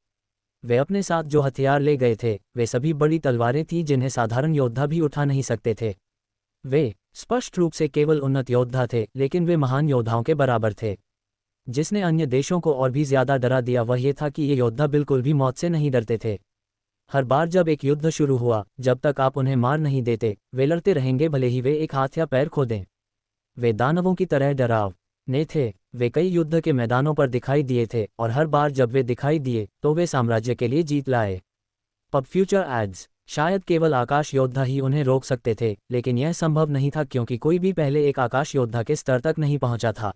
वे अपने साथ जो हथियार ले गए थे, वे सभी बड़ी तलवारें थीं जिन्हें साधारण योद्धा भी उठा नहीं सकते थे। वे स्पष्ट रूप से केवल उन्नत योद्धा थे, लेकिन वे महान योद्धाओं के बराबर थे। जिसने अन्य देशों को और भी ज़्यादा डरा दिया वह ये था कि ये योद्धा बिल्कुल भी मौत से नहीं डरते थे। हर बार जब एक युद्ध शुरू हुआ, जब तक आप उन्हें मार नहीं देते, वे लड़ते रहेंगे भले ही वे एक हाथ या पैर खो दें। वे दानवों की तरह डरावने थे। वे कई युद्ध के मैदानों पर दिखाई दिए थे और हर बार जब वे दिखाई दिए तो वे साम्राज्य के लिए जीत लाए। Pub future ads. शायद केवल आकाश योद्धा ही उन्हें रोक सकते थे, लेकिन यह संभव नहीं था क्योंकि कोई भी पहले एक आकाश योद्धा के स्तर तक नहीं पहुंचा था।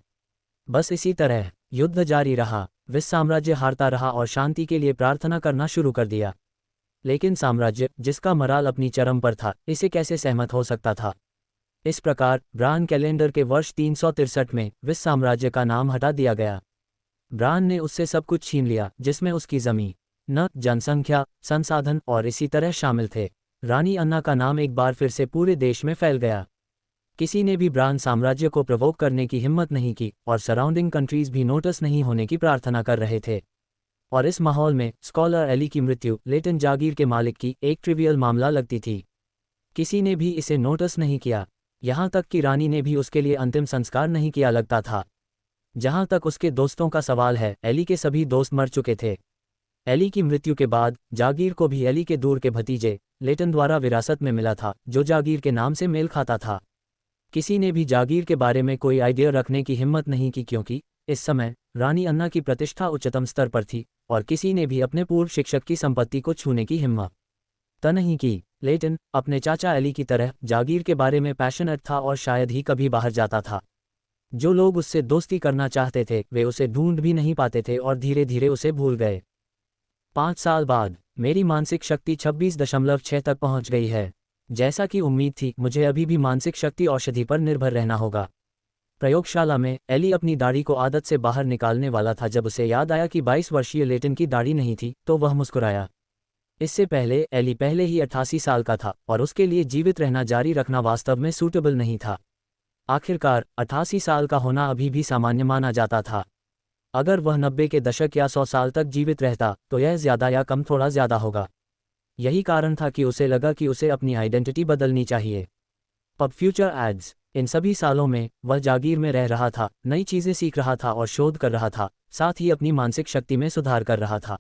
बस इसी तरह युद्ध जारी रहा। विस साम्राज्य हारता रहा और शांति के लिए प्रार्थना करना शुरू कर दिया। लेकिन साम्राज्य, जिसका मराल अपनी चरम पर था, इसे कैसे सहमत हो सकता था। इस प्रकार ब्रान कैलेंडर के वर्ष 363 में विस साम्राज्य का नाम हटा दिया गया। ब्रान ने उससे सब कुछ छीन लिया, जिसमें उसकी जमीन, न जनसंख्या, संसाधन और इसी तरह शामिल थे। रानी अन्ना का नाम एक बार फिर से पूरे देश में फैल गया। किसी ने भी ब्रान साम्राज्य को प्रवोक करने की हिम्मत नहीं की और सराउंडिंग कंट्रीज भी नोटिस नहीं होने की प्रार्थना कर रहे थे। और इस माहौल में स्कॉलर एली की मृत्यु लेटन जागीर के मालिक की एक ट्रिवियल मामला लगती थी। किसी ने भी इसे नोटिस नहीं किया, यहाँ तक कि रानी ने भी उसके लिए अंतिम संस्कार नहीं किया लगता था। जहाँ तक उसके दोस्तों का सवाल है, एली के सभी दोस्त मर चुके थे। एली की मृत्यु के बाद जागीर को भी एली के दूर के भतीजे लेटन द्वारा विरासत में मिला था, जो जागीर के नाम से मेल खाता था। किसी ने भी जागीर के बारे में कोई आइडिया रखने की हिम्मत नहीं की, क्योंकि इस समय रानी अन्ना की प्रतिष्ठा उच्चतम स्तर पर थी और किसी ने भी अपने पूर्व शिक्षक की संपत्ति को छूने की हिम्मत नहीं की। लेटन अपने चाचा एली की तरह जागीर के बारे में पैशनेट था और शायद ही कभी बाहर जाता था। जो लोग उससे दोस्ती करना चाहते थे वे उसे ढूंढ भी नहीं पाते थे और धीरे धीरे उसे भूल गए। 5 साल बाद मेरी मानसिक शक्ति 26.6 तक पहुंच गई है। जैसा कि उम्मीद थी, मुझे अभी भी मानसिक शक्ति औषधि पर निर्भर रहना होगा। प्रयोगशाला में एली अपनी दाढ़ी को आदत से बाहर निकालने वाला था जब उसे याद आया कि 22 वर्षीय लेटन की दाढ़ी नहीं थी, तो वह मुस्कुराया। इससे पहले एली पहले ही 88 साल का था और उसके लिए जीवित रहना जारी रखना वास्तव में सूटेबल नहीं था। आखिरकार 88 साल का होना अभी भी सामान्य माना जाता था। अगर वह 90 के दशक या 100 साल तक जीवित रहता तो यह ज़्यादा या कम थोड़ा ज़्यादा होगा। यही कारण था कि उसे लगा कि उसे अपनी आइडेंटिटी बदलनी चाहिए। Pub future ads. इन सभी सालों में वह जागीर में रह रहा था, नई चीज़ें सीख रहा था और शोध कर रहा था, साथ ही अपनी मानसिक शक्ति में सुधार कर रहा था।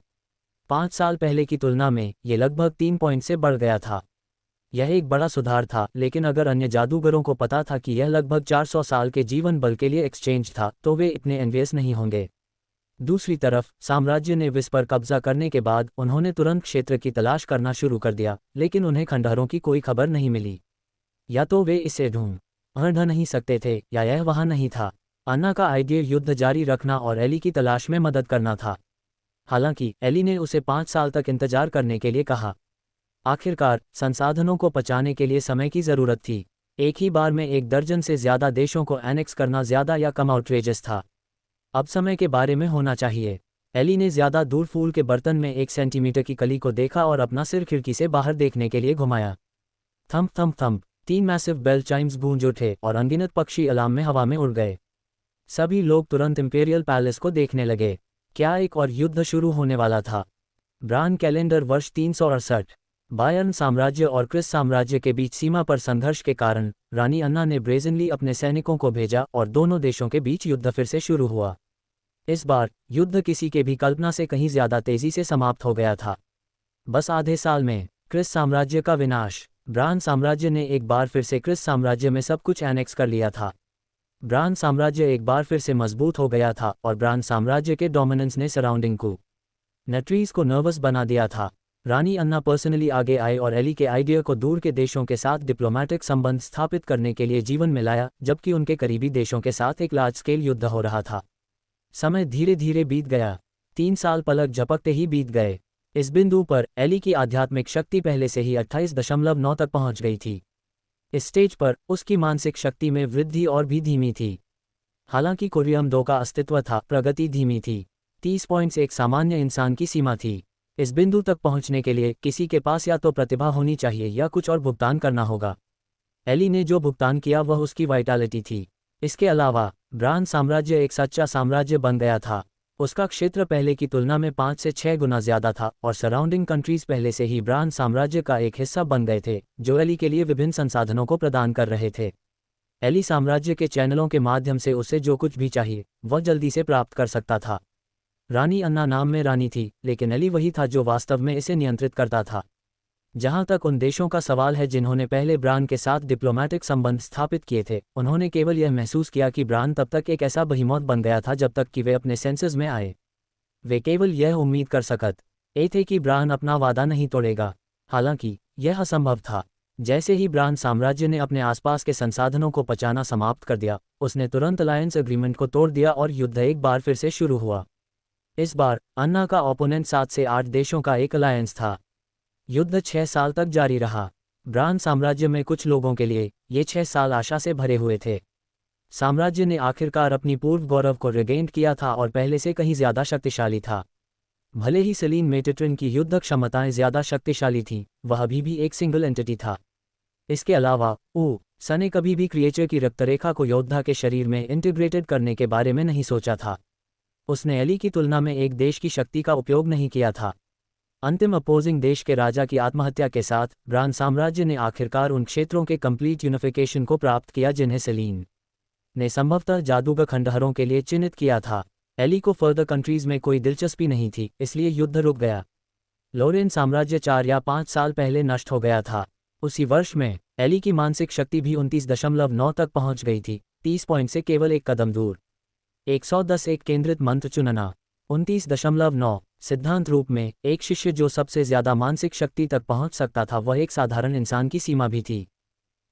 5 साल पहले की तुलना में ये लगभग 3 पॉइंट से बढ़ गया था। यह एक बड़ा सुधार था, लेकिन अगर अन्य जादूगरों को पता था कि यह लगभग 400 साल के जीवन बल के लिए एक्सचेंज था, तो वे इतने एनवियस नहीं होंगे। दूसरी तरफ साम्राज्य ने विस पर कब्जा करने के बाद उन्होंने तुरंत क्षेत्र की तलाश करना शुरू कर दिया, लेकिन उन्हें खंडहरों की कोई खबर नहीं मिली। या तो वे इसे ढूंढ नहीं सकते थे या यह वहां नहीं था। अन्ना का आइडिया युद्ध जारी रखना और एली की तलाश में मदद करना था। हालांकि एली ने उसे 5 साल तक इंतजार करने के लिए कहा। आखिरकार संसाधनों को पचाने के लिए समय की जरूरत थी। एक ही बार में 1 दर्जन से ज्यादा देशों को एनेक्स करना ज्यादा या कम आउटरेजस था। अब समय के बारे में होना चाहिए। एली ने ज्यादा दूर फूल के बर्तन में 1 सेंटीमीटर की कली को देखा और अपना सिर खिड़की से बाहर देखने के लिए घुमाया। Thump thump thump 3 massive bell chimes गूंज उठे और अनगिनत पक्षी अलार्म में हवा में उड़ गए। सभी लोग तुरंत इंपीरियल पैलेस को देखने लगे। क्या एक और युद्ध शुरू होने वाला था? ब्रान कैलेंडर वर्ष 368। बायर्न साम्राज्य और क्रिस साम्राज्य के बीच सीमा पर संघर्ष के कारण रानी अन्ना ने ब्रेजनली अपने सैनिकों को भेजा और दोनों देशों के बीच युद्ध फिर से शुरू हुआ। इस बार युद्ध किसी के भी कल्पना से कहीं ज्यादा तेजी से समाप्त हो गया था। बस आधे साल में क्रिस साम्राज्य का विनाश। ब्रान साम्राज्य ने एक बार फिर से क्रिस साम्राज्य में सब कुछ एनेक्स कर लिया था। ब्रान साम्राज्य एक बार फिर से मजबूत हो गया था और ब्रान साम्राज्य के डोमिनेंस ने सराउंडिंग को नट्रीज को नर्वस बना दिया था। रानी अन्ना पर्सनली आगे आए और एली के आइडिया को दूर के देशों के साथ डिप्लोमेटिक संबंध स्थापित करने के लिए जीवन में लाया, जबकि उनके करीबी देशों के साथ एक लार्ज स्केल युद्ध हो रहा था। समय धीरे धीरे बीत गया। 3 साल पलक झपकते ही बीत गए। इस बिंदु पर एली की आध्यात्मिक शक्ति पहले से ही 28.9 तक पहुंच गई थी। इस स्टेज पर उसकी मानसिक शक्ति में वृद्धि और भी धीमी थी। हालांकि कुरियम 2 का अस्तित्व था, प्रगति धीमी थी। 30 पॉइंट्स एक सामान्य इंसान की सीमा थी। इस बिंदु तक पहुंचने के लिए किसी के पास या तो प्रतिभा होनी चाहिए या कुछ और भुगतान करना होगा। एली ने जो भुगतान किया वह उसकी वाइटैलिटी थी। इसके अलावा ब्रान साम्राज्य एक सच्चा साम्राज्य बन गया था। उसका क्षेत्र पहले की तुलना में 5 से 6 गुना ज्यादा था और सराउंडिंग कंट्रीज पहले से ही ब्रान साम्राज्य का एक हिस्सा बन गए थे, जो एली के लिए विभिन्न संसाधनों को प्रदान कर रहे थे। एली साम्राज्य के चैनलों के माध्यम से उसे जो कुछ भी चाहिए वह जल्दी से प्राप्त कर सकता था। रानी अन्ना नाम में रानी थी, लेकिन एली वही था जो वास्तव में इसे नियंत्रित करता था। जहां तक उन देशों का सवाल है जिन्होंने पहले ब्रान के साथ डिप्लोमेटिक संबंध स्थापित किए थे, उन्होंने केवल यह महसूस किया कि ब्रान तब तक एक ऐसा बहिमौत बन गया था जब तक कि वे अपने सेंसेस में आए। वे केवल यह उम्मीद कर सकते थे कि ब्रान अपना वादा नहीं तोड़ेगा। हालांकि यह असंभव था। जैसे ही ब्रान साम्राज्य ने अपने आसपास के संसाधनों को पचाना समाप्त कर दिया, उसने तुरंत अलायंस एग्रीमेंट को तोड़ दिया और युद्ध एक बार फिर से शुरू हुआ। इस बार अन्ना का ओपोनेंट 7 से 8 देशों का एक अलायंस था। युद्ध 6 साल तक जारी रहा। ब्रान साम्राज्य में कुछ लोगों के लिए ये 6 साल आशा से भरे हुए थे। साम्राज्य ने आखिरकार अपनी पूर्व गौरव को रिगेन किया था और पहले से कहीं ज्यादा शक्तिशाली था। भले ही सेलीन मेटेट्रिन की युद्ध क्षमताएं ज्यादा शक्तिशाली थीं, वह अभी भी एक सिंगल एंटिटी था। इसके अलावा सन ने कभी भी क्रिएचर की रक्तरेखा को योद्धा के शरीर में इंटीग्रेटेड करने के बारे में नहीं सोचा था। उसने एली की तुलना में एक देश की शक्ति का उपयोग नहीं किया था। अंतिम अपोजिंग देश के राजा की आत्महत्या के साथ ब्रान साम्राज्य ने आखिरकार उन क्षेत्रों के कंप्लीट यूनिफिकेशन को प्राप्त किया जिन्हें सेलीन ने संभवतः जादूगर खंडहरों के लिए चिन्हित किया था। एली को फर्दर कंट्रीज में कोई दिलचस्पी नहीं थी, इसलिए युद्ध रुक गया। लोरेन साम्राज्य 4 या 5 साल पहले नष्ट हो गया था। उसी वर्ष में एली की मानसिक शक्ति भी 29.9 तक पहुंच गई थी, 30 पॉइंट से केवल एक कदम दूर। 110 एक केंद्रित मंत्र चुनना। 29.9 सिद्धांत रूप में एक शिष्य जो सबसे ज्यादा मानसिक शक्ति तक पहुंच सकता था वह एक साधारण इंसान की सीमा भी थी।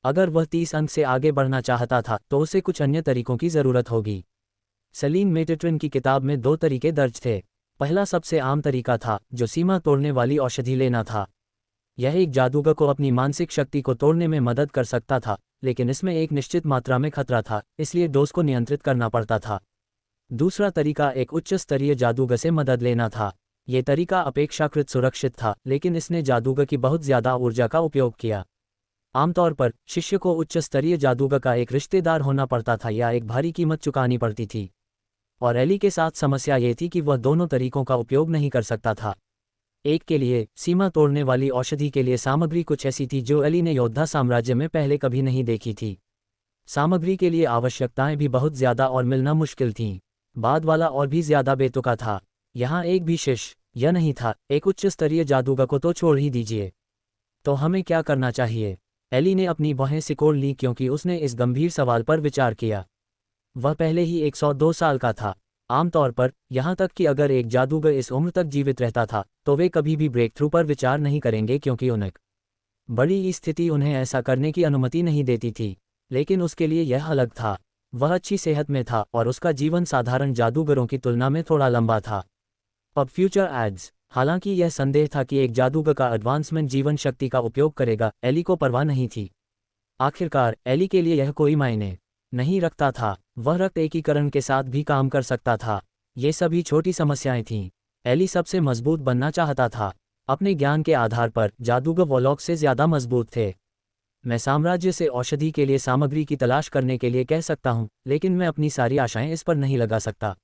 अगर वह 30 अंक से आगे बढ़ना चाहता था तो उसे कुछ अन्य तरीकों की जरूरत होगी। सेलीन मेटेट्रिन की किताब में 2 तरीके दर्ज थे। पहला सबसे आम तरीका था जो सीमा तोड़ने वाली औषधि लेना था। यह एक जादूगर को अपनी मानसिक शक्ति को तोड़ने में मदद कर सकता था, लेकिन इसमें एक निश्चित मात्रा में खतरा था, इसलिए डोज को नियंत्रित करना पड़ता था। दूसरा तरीका एक उच्च स्तरीय जादूगर से मदद लेना था। ये तरीका अपेक्षाकृत सुरक्षित था, लेकिन इसने जादूगर की बहुत ज्यादा ऊर्जा का उपयोग किया। आमतौर पर शिष्य को उच्च स्तरीय जादूगर का एक रिश्तेदार होना पड़ता था या एक भारी कीमत चुकानी पड़ती थी। और एली के साथ समस्या ये थी कि वह दोनों तरीकों का उपयोग नहीं कर सकता था। एक के लिए सीमा तोड़ने वाली औषधि के लिए सामग्री कुछ ऐसी थी जो एली ने योद्धा साम्राज्य में पहले कभी नहीं देखी थी। सामग्री के लिए आवश्यकताएं भी बहुत ज्यादा और मिलना मुश्किल थीं। बाद वाला और भी ज्यादा बेतुका था। यहाँ एक भी शिष्य यह नहीं था, एक उच्च स्तरीय जादूगर को तो छोड़ ही दीजिए। तो हमें क्या करना चाहिए? एली ने अपनी बाहें सिकोड़ ली क्योंकि उसने इस गंभीर सवाल पर विचार किया। वह पहले ही 102 साल का था। आमतौर पर यहाँ तक कि अगर एक जादूगर इस उम्र तक जीवित रहता था तो वे कभी भी ब्रेक थ्रू पर विचार नहीं करेंगे क्योंकि उन्हें बड़ी स्थिति उन्हें ऐसा करने की अनुमति नहीं देती थी। लेकिन उसके लिए यह अलग था। वह अच्छी सेहत में था और उसका जीवन साधारण जादूगरों की तुलना में थोड़ा लंबा था। अब फ्यूचर एड्स। हालांकि यह संदेह था कि एक जादूगर का एडवांसमेंट जीवन शक्ति का उपयोग करेगा, एली को परवाह नहीं थी। आखिरकार एली के लिए यह कोई मायने नहीं रखता था। वह रक्त एकीकरण के साथ भी काम कर सकता था। ये सभी छोटी समस्याएं थीं। एली सबसे मजबूत बनना चाहता था। अपने ज्ञान के आधार पर जादूगर वॉलॉक से ज्यादा मजबूत थे। मैं साम्राज्य से औषधि के लिए सामग्री की तलाश करने के लिए कह सकता हूं, लेकिन मैं अपनी सारी आशाएं इस पर नहीं लगा सकता।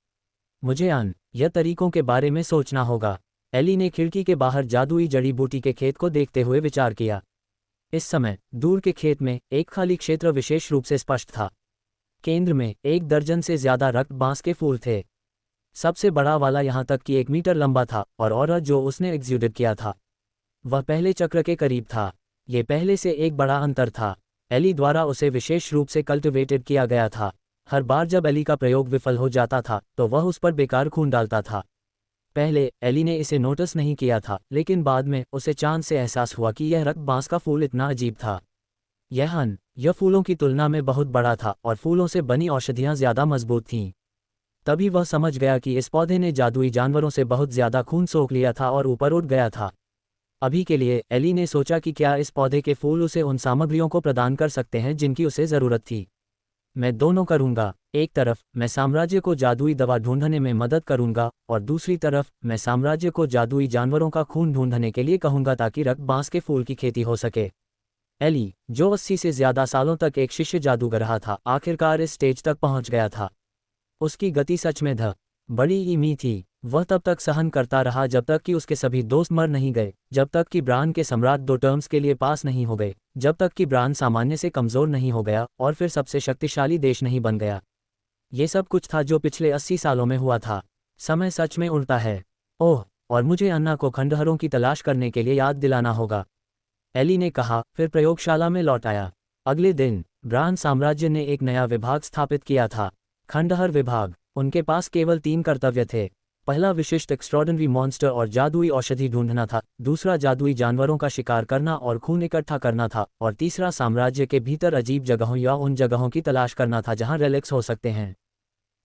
मुझे यह तरीकों के बारे में सोचना होगा। एली ने खिड़की के बाहर जादुई जड़ी बूटी के खेत को देखते हुए विचार किया। इस समय दूर के खेत में एक खाली क्षेत्र विशेष रूप से स्पष्ट था। केंद्र में 1 दर्जन से ज्यादा रक्त बांस के फूल थे। सबसे बड़ा वाला यहां तक कि 1 मीटर लंबा था और औरत जो उसने एक्सुडेट किया था वह पहले चक्र के करीब था। ये पहले से एक बड़ा अंतर था। एली द्वारा उसे विशेष रूप से कल्टिवेटेड किया गया था। हर बार जब एली का प्रयोग विफल हो जाता था तो वह उस पर बेकार खून डालता था। पहले एली ने इसे नोटिस नहीं किया था, लेकिन बाद में उसे चांद से एहसास हुआ कि यह रक्त बांस का फूल इतना अजीब था। यह फूलों की तुलना में बहुत बड़ा था और फूलों से बनी औषधियां ज्यादा मजबूत थीं। तभी वह समझ गया कि इस पौधे ने जादुई जानवरों से बहुत ज्यादा खून सोख लिया था और ऊपर उठ गया था। अभी के लिए एली ने सोचा कि क्या इस पौधे के फूल उसे उन सामग्रियों को प्रदान कर सकते हैं जिनकी उसे जरूरत थी। मैं दोनों करूंगा। एक तरफ मैं साम्राज्य को जादुई दवा ढूंढने में मदद करूंगा और दूसरी तरफ मैं साम्राज्य को जादुई जानवरों का खून ढूंढने के लिए कहूंगा ताकि रक्त बांस के फूल की खेती हो सके। एली, जो 80 से ज्यादा सालों तक एक शिष्य जादूगर रहा था, आखिरकार इस स्टेज तक पहुंच गया था। उसकी गति सच में बड़ी धीमी थी। वह तब तक सहन करता रहा जब तक कि उसके सभी दोस्त मर नहीं गए, जब तक कि ब्रान के सम्राट 2 टर्म्स के लिए पास नहीं हो गए, जब तक कि ब्रान सामान्य से कमजोर नहीं हो गया और फिर सबसे शक्तिशाली देश नहीं बन गया। ये सब कुछ था जो पिछले 80 सालों में हुआ था। समय सच में उल्टा है। ओह, और मुझे अन्ना को खंडहरों की तलाश करने के लिए याद दिलाना होगा, एली ने कहा, फिर प्रयोगशाला में लौट आया। अगले दिन ब्रान साम्राज्य ने एक नया विभाग स्थापित किया था, खंडहर विभाग। उनके पास केवल 3 कर्तव्य थे। पहला विशिष्ट एक्स्ट्रॉर्डिनरी मॉन्स्टर और जादुई औषधि ढूंढना था, दूसरा जादुई जानवरों का शिकार करना और खून इकट्ठा करना था, और तीसरा साम्राज्य के भीतर अजीब जगहों या उन जगहों की तलाश करना था जहां रेलिक्स हो सकते हैं।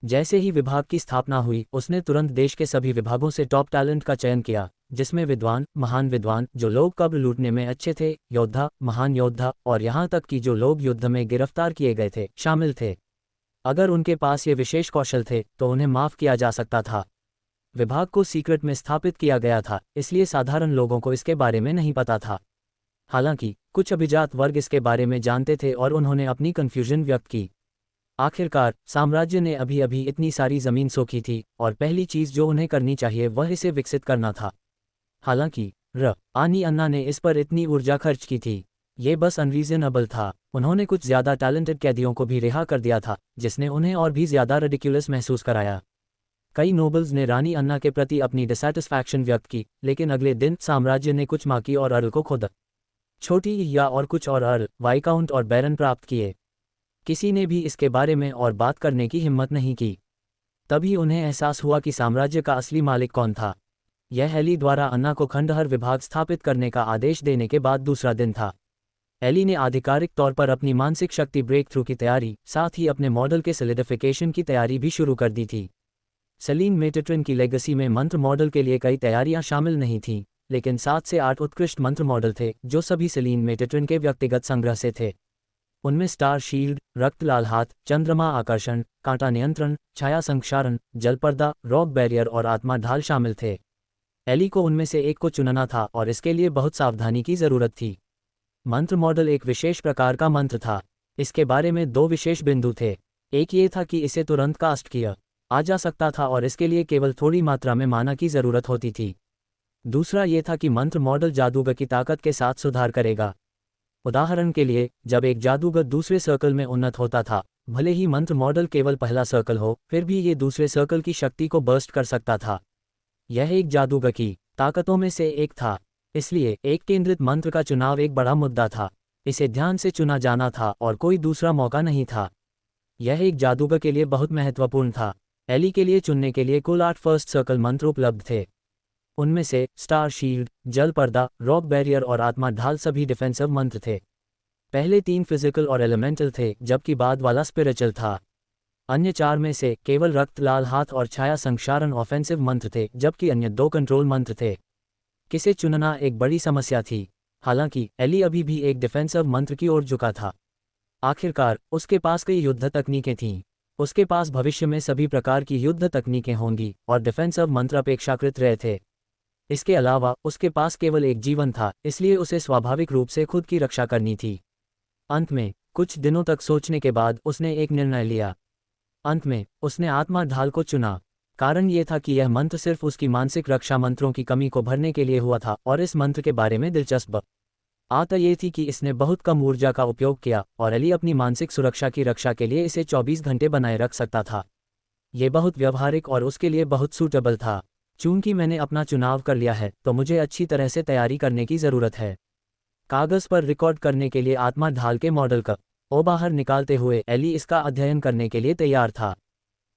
जैसे ही विभाग की स्थापना हुई, उसने तुरंत देश के सभी विभागों से टॉप टैलेंट का चयन किया, जिसमें विद्वान, महान विद्वान, जो लोग कब्र लूटने में अच्छे थे, योद्धा, महान योद्धा और यहाँ तक कि जो लोग युद्ध में गिरफ्तार किए गए थे, शामिल थे। अगर उनके पास ये विशेष कौशल थे तो उन्हें माफ़ किया जा सकता था। विभाग को सीक्रेट में स्थापित किया गया था, इसलिए साधारण लोगों को इसके बारे में नहीं पता था। हालांकि कुछ अभिजात वर्ग इसके बारे में जानते थे और उन्होंने अपनी कन्फ्यूजन व्यक्त की। आखिरकार साम्राज्य ने अभी अभी इतनी सारी ज़मीन सोखी थी और पहली चीज़ जो उन्हें करनी चाहिए वह इसे विकसित करना था। हालांकि आनी अन्ना ने इस पर इतनी ऊर्जा खर्च की थी, ये बस अनरीजनेबल था। उन्होंने कुछ ज़्यादा टैलेंटेड कैदियों को भी रिहा कर दिया था, जिसने उन्हें और भी ज़्यादा रिडिक्युलस महसूस कराया। कई नोबल्स ने रानी अन्ना के प्रति अपनी डिसैटिस्फैक्शन व्यक्त की, लेकिन अगले दिन साम्राज्य ने कुछ माकी और अर्ल को खुद छोटी या और कुछ और अर्ल, वाइकाउंट और बैरन प्राप्त किए। किसी ने भी इसके बारे में और बात करने की हिम्मत नहीं की। तभी उन्हें एहसास हुआ कि साम्राज्य का असली मालिक कौन था। यह एली द्वारा अन्ना को खंडहर विभाग स्थापित करने का आदेश देने के बाद दूसरा दिन था। एली ने आधिकारिक तौर पर अपनी मानसिक शक्ति ब्रेक थ्रू की तैयारी, साथ ही अपने मॉडल के सॉलिडिफिकेशन की तैयारी भी शुरू कर दी थी। सेलिन मेटेट्रिन की लेगेसी में मंत्र मॉडल के लिए कई तैयारियां शामिल नहीं थीं, लेकिन 7 से 8 उत्कृष्ट मंत्र मॉडल थे जो सभी सेलिन मेटेट्रिन के व्यक्तिगत संग्रह से थे। उनमें स्टार शील्ड, रक्त लाल हाथ, चंद्रमा आकर्षण, कांटा नियंत्रण, छाया संक्षारण, जलपर्दा, रॉक बैरियर और आत्मा ढाल शामिल थे। एली को उनमें से एक को चुनना था और इसके लिए बहुत सावधानी की जरूरत थी। मंत्र मॉडल एक विशेष प्रकार का मंत्र था। इसके बारे में 2 विशेष बिंदु थे। एक ये था कि इसे तुरंत कास्ट किया आ जा सकता था और इसके लिए केवल थोड़ी मात्रा में माना की जरूरत होती थी। दूसरा ये था कि मंत्र मॉडल जादूगर की ताकत के साथ सुधार करेगा। उदाहरण के लिए, जब एक जादूगर दूसरे सर्कल में उन्नत होता था, भले ही मंत्र मॉडल केवल पहला सर्कल हो, फिर भी ये दूसरे सर्कल की शक्ति को बर्स्ट कर सकता था। यह एक जादूगर की ताकतों में से एक था। इसलिए एक केंद्रित मंत्र का चुनाव एक बड़ा मुद्दा था। इसे ध्यान से चुना जाना था और कोई दूसरा मौका नहीं था। यह एक जादूगर के लिए बहुत महत्वपूर्ण था। एली के लिए चुनने के लिए कुल 8 फर्स्ट सर्कल मंत्र उपलब्ध थे। उनमें से स्टार शील्ड, जल पर्दा, रॉक बैरियर और आत्मा ढाल सभी डिफेंसिव मंत्र थे। पहले 3 फिजिकल और एलिमेंटल थे, जबकि बाद वाला स्पिरिचुअल था। अन्य 4 में से केवल रक्त लाल हाथ और छाया संक्षारण ऑफेंसिव मंत्र थे, जबकि अन्य 2 कंट्रोल मंत्र थे। किसे चुनना एक बड़ी समस्या थी। हालांकि एली अभी भी एक डिफेंसिव मंत्र की ओर झुका था। आखिरकार उसके पास कई युद्ध तकनीकें थीं। उसके पास भविष्य में सभी प्रकार की युद्ध तकनीकें होंगी और डिफेंसिव मंत्र अपेक्षाकृत रहे थे। इसके अलावा उसके पास केवल एक जीवन था, इसलिए उसे स्वाभाविक रूप से खुद की रक्षा करनी थी। अंत में कुछ दिनों तक सोचने के बाद उसने एक निर्णय लिया। अंत में उसने आत्मा ढाल को चुना। कारण ये था कि यह मंत्र सिर्फ उसकी मानसिक रक्षा मंत्रों की कमी को भरने के लिए हुआ था और इस मंत्र के बारे में दिलचस्प बात ये थी कि इसने बहुत कम ऊर्जा का उपयोग किया और एली अपनी मानसिक सुरक्षा की रक्षा के लिए इसे 24 घंटे बनाए रख सकता था। ये बहुत व्यवहारिक और उसके लिए बहुत सूटेबल था। चूंकि मैंने अपना चुनाव कर लिया है तो मुझे अच्छी तरह से तैयारी करने की ज़रूरत है। कागज़ पर रिकॉर्ड करने के लिए आत्मा ढाल के मॉडल का बाहर निकालते हुए एली इसका अध्ययन करने के लिए तैयार था।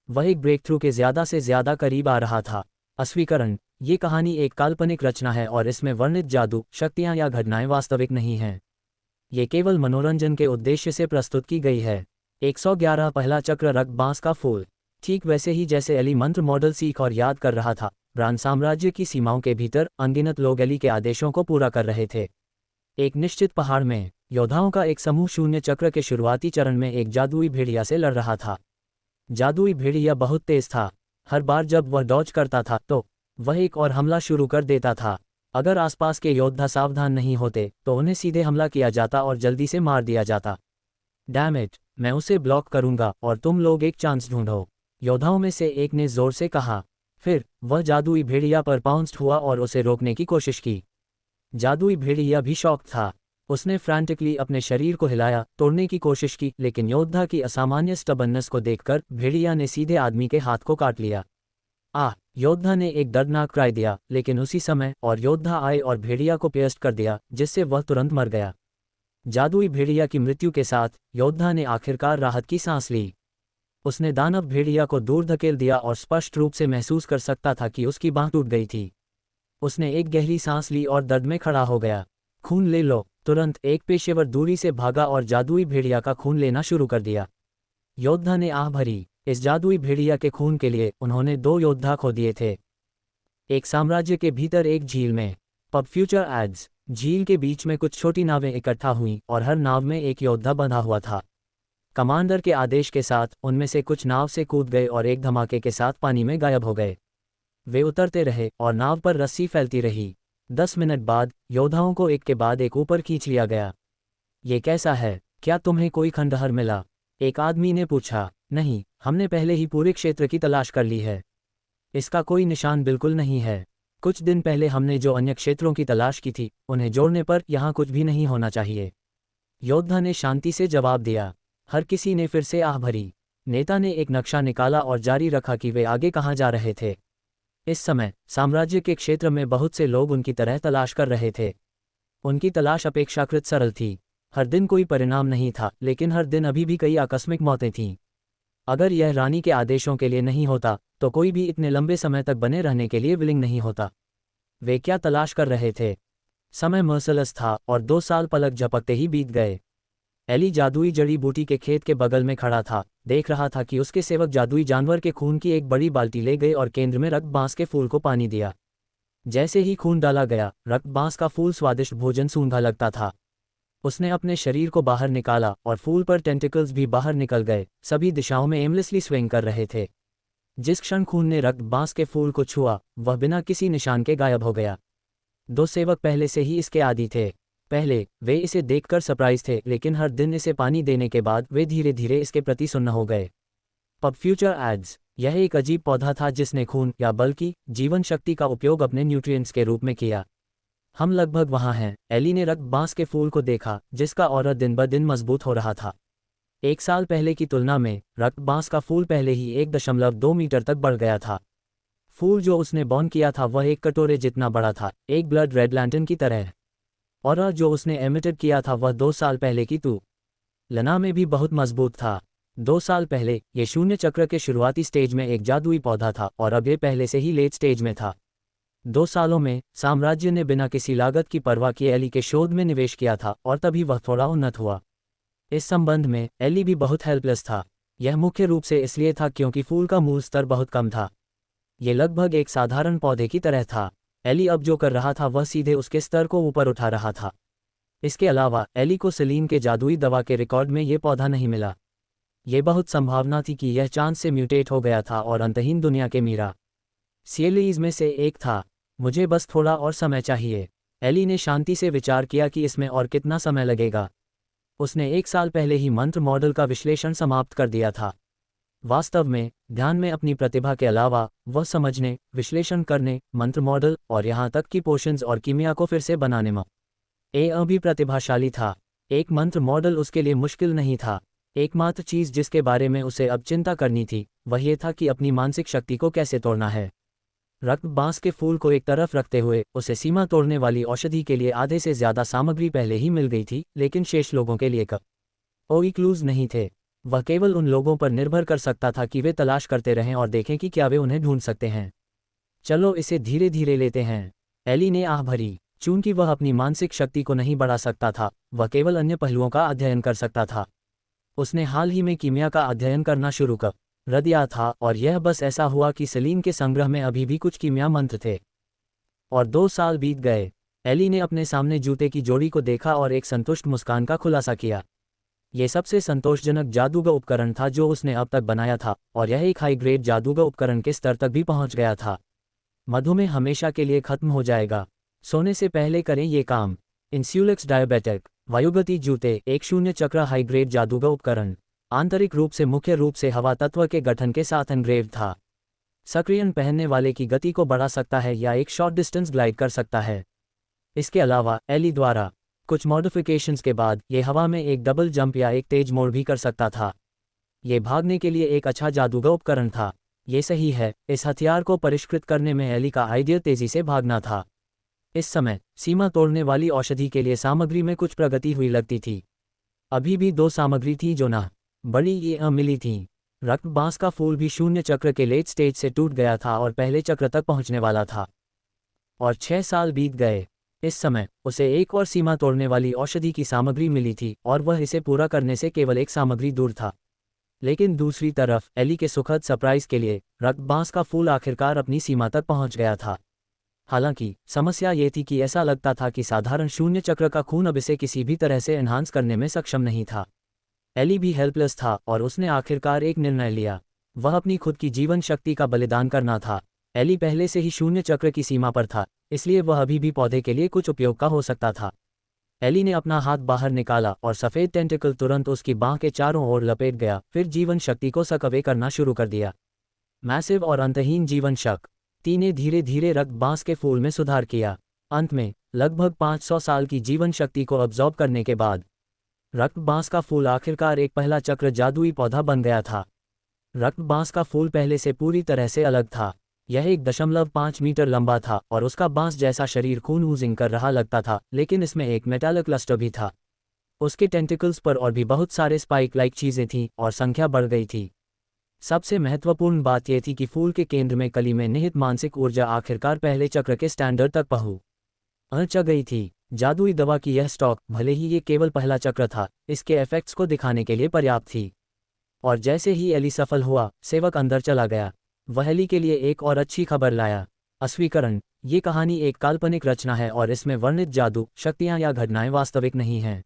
वह एक ब्रेक थ्रू के ज़्यादा से ज़्यादा करीब आ रहा था। अस्वीकरण, ये कहानी एक काल्पनिक रचना है और इसमें वर्णित जादू, शक्तियाँ या घटनाएं वास्तविक नहीं हैं। ये केवल मनोरंजन के उद्देश्य से प्रस्तुत की गई है। 111 पहला चक्र, रक्त बांस का फूल। ठीक वैसे ही जैसे एली मंत्र मॉडल सीख और याद कर रहा था, ब्रान साम्राज्य की सीमाओं के भीतर अनगिनत लोग एली के आदेशों को पूरा कर रहे थे। एक निश्चित पहाड़ में योद्धाओं का एक समूह शून्य चक्र के शुरुआती चरण में एक जादुई भेड़िया से लड़ रहा था। जादुई भेड़िया बहुत तेज था। हर बार जब वह डॉज करता था तो वह एक और हमला शुरू कर देता था। अगर आसपास के योद्धा सावधान नहीं होते तो उन्हें सीधे हमला किया जाता और जल्दी से मार दिया जाता। डैम इट, मैं उसे ब्लॉक करूंगा और तुम लोग एक चांस ढूंढो, योद्धाओं में से एक ने जोर से कहा। फिर वह जादुई भेड़िया पर पाउंस्ड हुआ और उसे रोकने की कोशिश की। जादुई भेड़िया भी शॉक्ड था। उसने फ्रैंटिकली अपने शरीर को हिलाया, तोड़ने की कोशिश की, लेकिन योद्धा की असामान्य स्टबननेस को देखकर भेड़िया ने सीधे आदमी के हाथ को काट लिया। योद्धा ने एक दर्दनाक क्राई दिया, लेकिन उसी समय और योद्धा आए और भेड़िया को पियर्स्ट कर दिया, जिससे वह तुरंत मर गया। जादुई भेड़िया की मृत्यु के साथ योद्धा ने आखिरकार राहत की सांस ली। उसने दानव भेड़िया को दूर धकेल दिया और स्पष्ट रूप से महसूस कर सकता था कि उसकी बांह टूट गई थी। उसने एक गहरी सांस ली और दर्द में खड़ा हो गया। खून ले लो। तुरंत एक पेशेवर दूरी से भागा और जादुई भेड़िया का खून लेना शुरू कर दिया। योद्धा ने आह भरी। इस जादुई भेड़िया के खून के लिए उन्होंने 2 योद्धा खो दिए थे। एक साम्राज्य के भीतर एक झील में। Pub future ads. झील के बीच में कुछ छोटी नावें इकट्ठा हुईं और हर नाव में एक योद्धा बंधा हुआ था। कमांडर के आदेश के साथ उनमें से कुछ नाव से कूद गए और एक धमाके के साथ पानी में गायब हो गए। वे उतरते रहे और नाव पर रस्सी फैलती रही। 10 मिनट बाद योद्धाओं को एक के बाद एक ऊपर खींच लिया गया। ये कैसा है? क्या तुम्हें कोई खंडहर मिला? एक आदमी ने पूछा। नहीं, हमने पहले ही पूरे क्षेत्र की तलाश कर ली है। इसका कोई निशान बिल्कुल नहीं है। कुछ दिन पहले हमने जो अन्य क्षेत्रों की तलाश की थी उन्हें जोड़ने पर यहाँ कुछ भी नहीं होना चाहिए। योद्धा ने शांति से जवाब दिया। हर किसी ने फिर से आह भरी। नेता ने एक नक्शा निकाला और जारी रखा कि वे आगे कहाँ जा रहे थे। इस समय साम्राज्य के क्षेत्र में बहुत से लोग उनकी तरह तलाश कर रहे थे। उनकी तलाश अपेक्षाकृत सरल थी। हर दिन कोई परिणाम नहीं था, लेकिन हर दिन अभी भी कई आकस्मिक मौतें थीं। अगर यह रानी के आदेशों के लिए नहीं होता तो कोई भी इतने लंबे समय तक बने रहने के लिए विलिंग नहीं होता। वे क्या तलाश कर रहे थे? समय मर्सलस था और 2 साल पलक झपकते ही बीत गए। एली जादुई जड़ी बूटी के खेत के बगल में खड़ा था, देख रहा था कि उसके सेवक जादुई जानवर के खून की एक बड़ी बाल्टी ले गए और केंद्र में रक्त बांस के फूल को पानी दिया। जैसे ही खून डाला गया, रक्त बांस का फूल स्वादिष्ट भोजन सूंघा लगता था। उसने अपने शरीर को बाहर निकाला और फूल पर टेंटिकल्स भी बाहर निकल गए, सभी दिशाओं में एमलेसली स्विंग कर रहे थे। जिस क्षण खून ने रक्त बांस के फूल को छुआ, वह बिना किसी निशान के गायब हो गया। 2 सेवक पहले से ही इसके आदी थे। पहले वे इसे देखकर सरप्राइज थे, लेकिन हर दिन इसे पानी देने के बाद वे धीरे धीरे इसके प्रति सुन्न हो गए। Pub future ads. यह एक अजीब पौधा था जिसने खून या बल्कि जीवन शक्ति का उपयोग अपने न्यूट्रिएंट्स के रूप में किया। हम लगभग वहाँ हैं। एली ने रक्त बांस के फूल को देखा, जिसका ऑरा दिन ब दिन मजबूत हो रहा था। 1 साल पहले की तुलना में रक्त बांस का फूल पहले ही 1.2 मीटर तक बढ़ गया था। फूल जो उसने बॉर्न किया था वह एक कटोरे जितना बड़ा था, एक ब्लड रेड लैंटर्न की तरह। ऑरा जो उसने एमिटेड किया था वह 2 साल पहले की तुलना में भी बहुत मजबूत था। 2 साल पहले ये शून्य चक्र के शुरुआती स्टेज में एक जादुई पौधा था और अब ये पहले से ही लेट स्टेज में था। 2 सालों में साम्राज्य ने बिना किसी लागत की परवाह किए एली के शोध में निवेश किया था और तभी वह थोड़ा उन्नत हुआ। इस संबंध में एली भी बहुत हेल्पलेस था। यह मुख्य रूप से इसलिए था क्योंकि फूल का मूल स्तर बहुत कम था। ये लगभग एक साधारण पौधे की तरह था। एली अब जो कर रहा था वह सीधे उसके स्तर को ऊपर उठा रहा था। इसके अलावा एली को सेलीन के जादुई दवा के रिकॉर्ड में ये पौधा नहीं मिला। ये बहुत संभावना थी कि यह चांद से म्यूटेट हो गया था और अंतहीन दुनिया के मीरा सिएलीज में से एक था। मुझे बस थोड़ा और समय चाहिए। एली ने शांति से विचार किया कि इसमें और कितना समय लगेगा। उसने 1 साल पहले ही मंत्र मॉडल का विश्लेषण समाप्त कर दिया था। वास्तव में ध्यान में अपनी प्रतिभा के अलावा वह समझने, विश्लेषण करने, मंत्र मॉडल और यहाँ तक कि पोशंस और कीमिया को फिर से बनाने में भी प्रतिभाशाली था। एक मंत्र मॉडल उसके लिए मुश्किल नहीं था। एकमात्र चीज़ जिसके बारे में उसे अब चिंता करनी थी वह ये था कि अपनी मानसिक शक्ति को कैसे तोड़ना है। रक्त बांस के फूल को एक तरफ रखते हुए उसे सीमा तोड़ने वाली औषधि के लिए आधे से ज़्यादा सामग्री पहले ही मिल गई थी, लेकिन शेष लोगों के लिए कोई क्लूज नहीं थे। वह केवल उन लोगों पर निर्भर कर सकता था कि वे तलाश करते रहें और देखें कि क्या वे उन्हें ढूंढ सकते हैं। चलो इसे धीरे धीरे लेते हैं। एली ने आह भरी। चूंकि वह अपनी मानसिक शक्ति को नहीं बढ़ा सकता था, वह केवल अन्य पहलुओं का अध्ययन कर सकता था। उसने हाल ही में कीमिया का अध्ययन करना शुरू कर दिया था और यह बस ऐसा हुआ कि सेलीन के संग्रह में अभी भी कुछ कीमिया मंत्र थे। और 2 साल बीत गए। एली ने अपने सामने जूते की जोड़ी को देखा और एक संतुष्ट मुस्कान का खुलासा किया। यह सबसे संतोषजनक जादूगर उपकरण था जो उसने अब तक बनाया था, और यह एक हाई ग्रेड जादूगर उपकरण के स्तर तक भी पहुंच गया था। मधुमेह हमेशा के लिए खत्म हो जाएगा। सोने से पहले करें ये काम। इंस्यूलेक्स डायबिटिक वायुगति जूते एक शून्य चक्र हाई ग्रेड जादूगर उपकरण। आंतरिक रूप से मुख्य रूप से हवा तत्व के गठन के साथ एनग्रेव था। सक्रियण पहनने वाले की गति को बढ़ा सकता है या एक शॉर्ट डिस्टेंस ग्लाइड कर सकता है। इसके अलावा एली द्वारा कुछ मॉडिफिकेशंस के बाद ये हवा में एक डबल जंप या एक तेज मोड़ भी कर सकता था। ये भागने के लिए एक अच्छा जादूगर उपकरण था। ये सही है, इस हथियार को परिष्कृत करने में एली का आइडिया तेजी से भागना था। इस समय सीमा तोड़ने वाली औषधि के लिए सामग्री में कुछ प्रगति हुई लगती थी। अभी भी 2 सामग्री थी जो ना बड़ी ये मिली थी। रक्त बांस का फूल भी शून्य चक्र के लेट स्टेज से टूट गया था और पहले चक्र तक पहुंचने वाला था। और 6 साल बीत गए। इस समय उसे एक और सीमा तोड़ने वाली औषधि की सामग्री मिली थी और वह इसे पूरा करने से केवल एक सामग्री दूर था। लेकिन दूसरी तरफ एली के सुखद सरप्राइज के लिए रक्तबांस का फूल आखिरकार अपनी सीमा तक पहुंच गया था। हालांकि समस्या ये थी कि ऐसा लगता था कि साधारण शून्य चक्र का खून अब इसे किसी भी तरह से एनहांस करने में सक्षम नहीं था। एली भी हेल्पलेस था और उसने आखिरकार एक निर्णय लिया। वह अपनी खुद की जीवन शक्ति का बलिदान करना था। एली पहले से ही शून्य चक्र की सीमा पर था, इसलिए वह अभी भी पौधे के लिए कुछ उपयोग का हो सकता था। एली ने अपना हाथ बाहर निकाला और सफ़ेद टेंटिकल तुरंत उसकी बांह के चारों ओर लपेट गया, फिर जीवन शक्ति को सकवे करना शुरू कर दिया। मैसिव और अंतहीन जीवन शक्ति ने धीरे धीरे रक्तबांस के फूल में सुधार किया। अंत में लगभग 500 साल की जीवन शक्ति को अब्जॉर्ब करने के बाद रक्तबांस का फूल आखिरकार एक पहला चक्र जादुई पौधा बन गया था। रक्तबांस का फूल पहले से पूरी तरह से अलग था। यह 1.5 मीटर लंबा था और उसका बांस जैसा शरीर खून ऊजिंग कर रहा लगता था, लेकिन इसमें एक मेटाल क्लस्टर भी था। उसके टेंटिकल्स पर और भी बहुत सारे स्पाइक लाइक चीज़ें थीं और संख्या बढ़ गई थी। सबसे महत्वपूर्ण बात यह थी कि फूल के केंद्र में कली में निहित मानसिक ऊर्जा आखिरकार पहले चक्र के स्टैंडर्ड तक पहुंच गई थी। जादुई दवा की यह स्टॉक, भले ही ये केवल पहला चक्र था, इसके इफेक्ट्स को दिखाने के लिए पर्याप्त थी। और जैसे ही एली सफल हुआ, सेवक अंदर चला गया। वह एली के लिए एक और अच्छी खबर लाया। अस्वीकरण, ये कहानी एक काल्पनिक रचना है और इसमें वर्णित जादू, शक्तियाँ या घटनाएं वास्तविक नहीं हैं।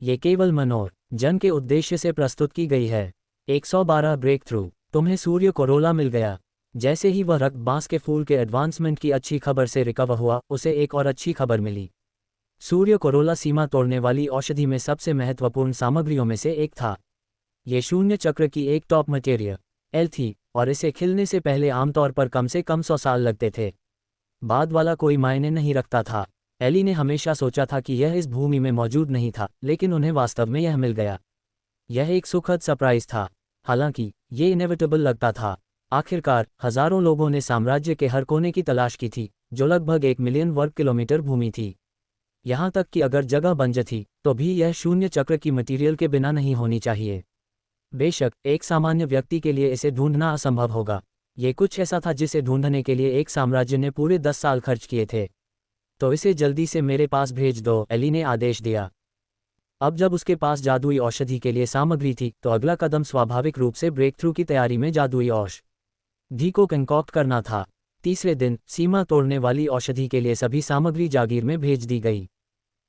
ये केवल मनोरंजन के उद्देश्य से प्रस्तुत की गई है। 112 ब्रेक थ्रू। तुम्हें सूर्य कोरोला मिल गया। जैसे ही वह रक्तबांस के फूल के एडवांसमेंट की अच्छी खबर से रिकवर हुआ, उसे एक और अच्छी खबर मिली। सूर्य कोरोला सीमा तोड़ने वाली औषधि में सबसे महत्वपूर्ण सामग्रियों में से एक था। ये शून्य चक्र की एक टॉप मटेरियल थी और इसे खिलने से पहले आमतौर पर कम से कम 100 साल लगते थे। बाद वाला कोई मायने नहीं रखता था। एली ने हमेशा सोचा था कि यह इस भूमि में मौजूद नहीं था, लेकिन उन्हें वास्तव में यह मिल गया। यह एक सुखद सरप्राइज था। हालांकि ये इनेविटेबल लगता था। आखिरकार हजारों लोगों ने साम्राज्य के हर कोने की तलाश की थी, जो लगभग 1 मिलियन वर्ग किलोमीटर भूमि थी। यहाँ तक कि अगर जगह बंजर थी, तो भी यह शून्य चक्र की मटीरियल के बिना नहीं होनी चाहिए। बेशक एक सामान्य व्यक्ति के लिए इसे ढूंढना असंभव होगा। ये कुछ ऐसा था जिसे ढूंढने के लिए एक साम्राज्य ने पूरे 10 साल खर्च किए थे। तो इसे जल्दी से मेरे पास भेज दो, एली ने आदेश दिया। अब जब उसके पास जादुई औषधि के लिए सामग्री थी, तो अगला कदम स्वाभाविक रूप से ब्रेक थ्रू की तैयारी में जादुई औषधि को कंकॉक्ट करना था। तीसरे दिन सीमा तोड़ने वाली औषधि के लिए सभी सामग्री जागीर में भेज दी गई।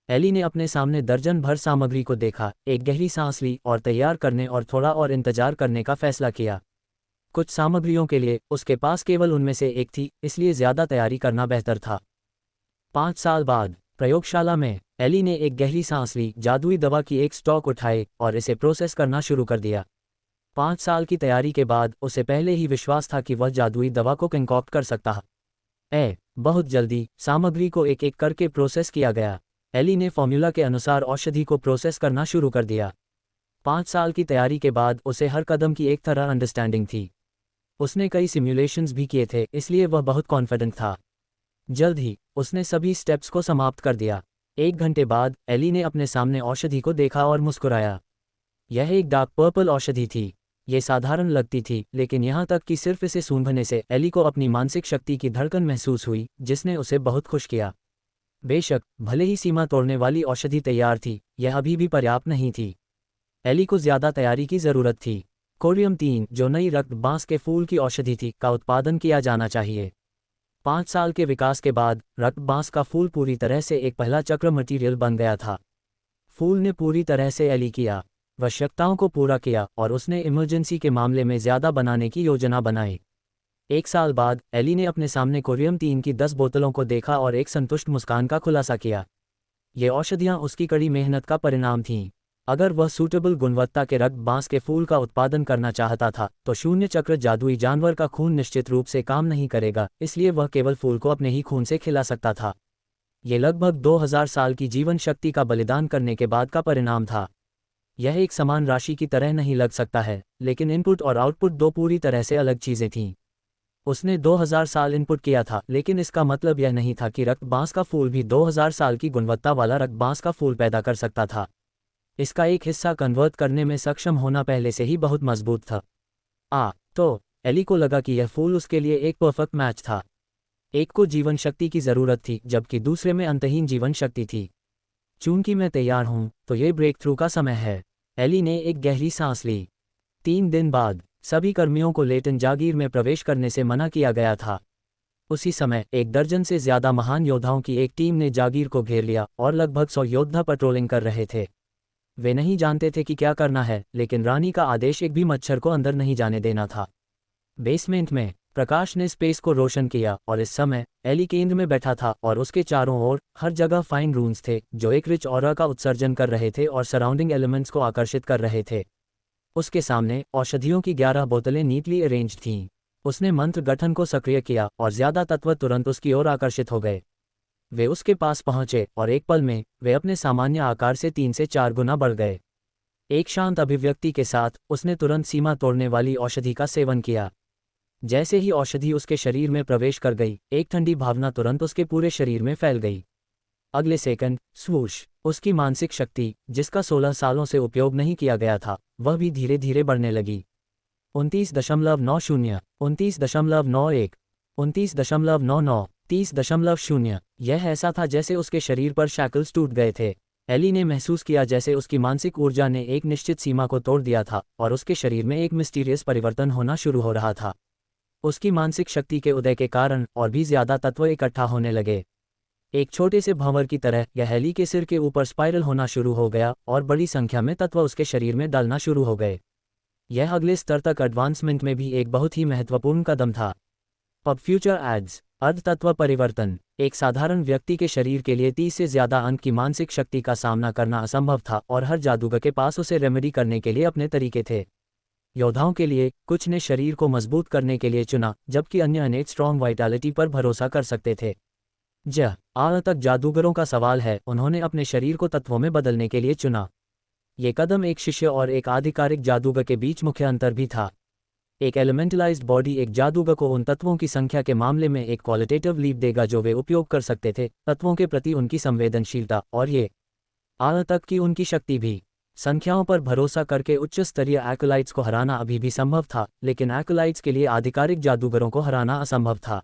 एली ने अपने सामने दर्जन भर सामग्री को देखा, एक गहरी सांस ली और तैयार करने और थोड़ा और इंतजार करने का फैसला किया। कुछ सामग्रियों के लिए उसके पास केवल उनमें से एक थी, इसलिए ज्यादा तैयारी करना बेहतर था। 5 साल बाद प्रयोगशाला में एली ने एक गहरी सांस ली, जादुई दवा की एक स्टॉक उठाए और इसे प्रोसेस करना शुरू कर दिया। 5 साल की तैयारी के बाद उसे पहले ही विश्वास था कि वह जादुई दवा को कंकॉक्ट कर सकता है। बहुत जल्दी सामग्री को एक एक करके प्रोसेस किया गया। एली ने फॉर्मूला के अनुसार औषधि को प्रोसेस करना शुरू कर दिया। 5 साल की तैयारी के बाद उसे हर कदम की एक तरह अंडरस्टैंडिंग थी। उसने कई सिम्युलेशंस भी किए थे, इसलिए वह बहुत कॉन्फिडेंट था। जल्द ही उसने सभी स्टेप्स को समाप्त कर दिया। 1 घंटे बाद एली ने अपने सामने औषधि को देखा और मुस्कुराया। यह एक डार्क पर्पल औषधि थी। ये साधारण लगती थी, लेकिन यहाँ तक कि सिर्फ इसे सूंघने से एली को अपनी मानसिक शक्ति की धड़कन महसूस हुई, जिसने उसे बहुत खुश किया। बेशक भले ही सीमा तोड़ने वाली औषधि तैयार थी, यह अभी भी पर्याप्त नहीं थी। एली को ज्यादा तैयारी की जरूरत थी। कोरियम 3, जो नई रक्तबांस के फूल की औषधि थी, का उत्पादन किया जाना चाहिए। 5 साल के विकास के बाद रक्तबांस का फूल पूरी तरह से एक पहला चक्र मटीरियल बन गया था। फूल ने पूरी तरह से एली की आवश्यकताओं को पूरा किया और उसने इमरजेंसी के मामले में ज्यादा बनाने की योजना बनाई। 1 साल बाद एली ने अपने सामने कोरियम 3 की 10 बोतलों को देखा और एक संतुष्ट मुस्कान का खुलासा किया। ये औषधियां उसकी कड़ी मेहनत का परिणाम थीं। अगर वह सूटेबल गुणवत्ता के रक्तबांस के फूल का उत्पादन करना चाहता था, तो शून्य चक्र जादुई जानवर का खून निश्चित रूप से काम नहीं करेगा, इसलिए वह केवल फूल को अपने ही खून से खिला सकता था। ये लगभग 2000 साल की जीवन शक्ति का बलिदान करने के बाद का परिणाम था। यह एक समान राशि की तरह नहीं लग सकता है, लेकिन इनपुट और आउटपुट 2 पूरी तरह से अलग चीजें थीं। उसने 2000 साल इनपुट किया था, लेकिन इसका मतलब यह नहीं था कि रक्तबांस का फूल भी 2000 साल की गुणवत्ता वाला रक्तबांस का फूल पैदा कर सकता था। इसका एक हिस्सा कन्वर्ट करने में सक्षम होना पहले से ही बहुत मजबूत था। तो एली को लगा कि यह फूल उसके लिए एक परफेक्ट मैच था। एक को जीवन शक्ति की जरूरत थी, जबकि दूसरे में अंतहीन जीवन शक्ति थी। चूंकि मैं तैयार हूं, तो यह ब्रेक थ्रू का समय है। एली ने एक गहरी सांस ली। 3 दिन बाद सभी कर्मियों को लेटन जागीर में प्रवेश करने से मना किया गया था। उसी समय 1 दर्जन से ज्यादा महान योद्धाओं की एक टीम ने जागीर को घेर लिया और लगभग 100 योद्धा पेट्रोलिंग कर रहे थे। वे नहीं जानते थे कि क्या करना है, लेकिन रानी का आदेश एक भी मच्छर को अंदर नहीं जाने देना था। बेसमेंट में प्रकाश ने स्पेस को रोशन किया और इस समय एली केंद्र में बैठा था और उसके चारों ओर हर जगह फाइन रून्स थे जो एक रिच ऑरा का उत्सर्जन कर रहे थे और सराउंडिंग एलिमेंट्स को आकर्षित कर रहे थे। उसके सामने औषधियों की 11 बोतलें नीटली अरेंज्ड थीं। उसने मंत्र गठन को सक्रिय किया और ज्यादा तत्व तुरंत उसकी ओर आकर्षित हो गए। वे उसके पास पहुंचे और एक पल में वे अपने सामान्य आकार से 3 से 4 गुना बढ़ गए। एक शांत अभिव्यक्ति के साथ उसने तुरंत सीमा तोड़ने वाली औषधि का सेवन किया। जैसे ही औषधि उसके शरीर में प्रवेश कर गई, एक ठंडी भावना तुरंत उसके पूरे शरीर में फैल गई। अगले सेकंड स्वूश, उसकी मानसिक शक्ति, जिसका 16 सालों से उपयोग नहीं किया गया था, वह भी धीरे धीरे बढ़ने लगी। 29.90, 29.91, 29.99, 30.0। यह ऐसा था जैसे उसके शरीर पर शैकल्स टूट गए थे। एली ने महसूस किया जैसे उसकी मानसिक ऊर्जा ने एक निश्चित सीमा को तोड़ दिया था और उसके शरीर में एक मिस्टीरियस परिवर्तन होना शुरू हो रहा था। उसकी मानसिक शक्ति के उदय के कारण और भी ज्यादा तत्व इकट्ठा होने लगे। एक छोटे से भंवर की तरह यह एली के सिर के ऊपर स्पाइरल होना शुरू हो गया और बड़ी संख्या में तत्व उसके शरीर में डलना शुरू हो गए। यह अगले स्तर तक एडवांसमेंट में भी एक बहुत ही महत्वपूर्ण कदम था। पब फ्यूचर एड्स अर्धतत्व परिवर्तन। एक साधारण व्यक्ति के शरीर के लिए 30 से ज्यादा अंक की मानसिक शक्ति का सामना करना असंभव था और हर जादूगर के पास उसे रेमेडी करने के लिए अपने तरीके थे। योद्धाओं के लिए कुछ ने शरीर को मजबूत करने के लिए चुना, जबकि अन्य अनेक स्ट्रॉन्ग वाइटैलिटी पर भरोसा कर सकते थे। आज तक जादूगरों का सवाल है, उन्होंने अपने शरीर को तत्वों में बदलने के लिए चुना। ये कदम एक शिष्य और एक आधिकारिक जादूगर के बीच मुख्य अंतर भी था। एक एलिमेंटलाइज्ड बॉडी एक जादूगर को उन तत्वों की संख्या के मामले में एक क्वालिटेटिव लीप देगा जो वे उपयोग कर सकते थे, तत्वों के प्रति उनकी संवेदनशीलता और ये आज तक की उनकी शक्ति भी। संख्याओं पर भरोसा करके उच्च स्तरीय एक्युलाइट्स को हराना अभी भी संभव था, लेकिन एक्युलाइट्स के लिए आधिकारिक जादूगरों को हराना असंभव था।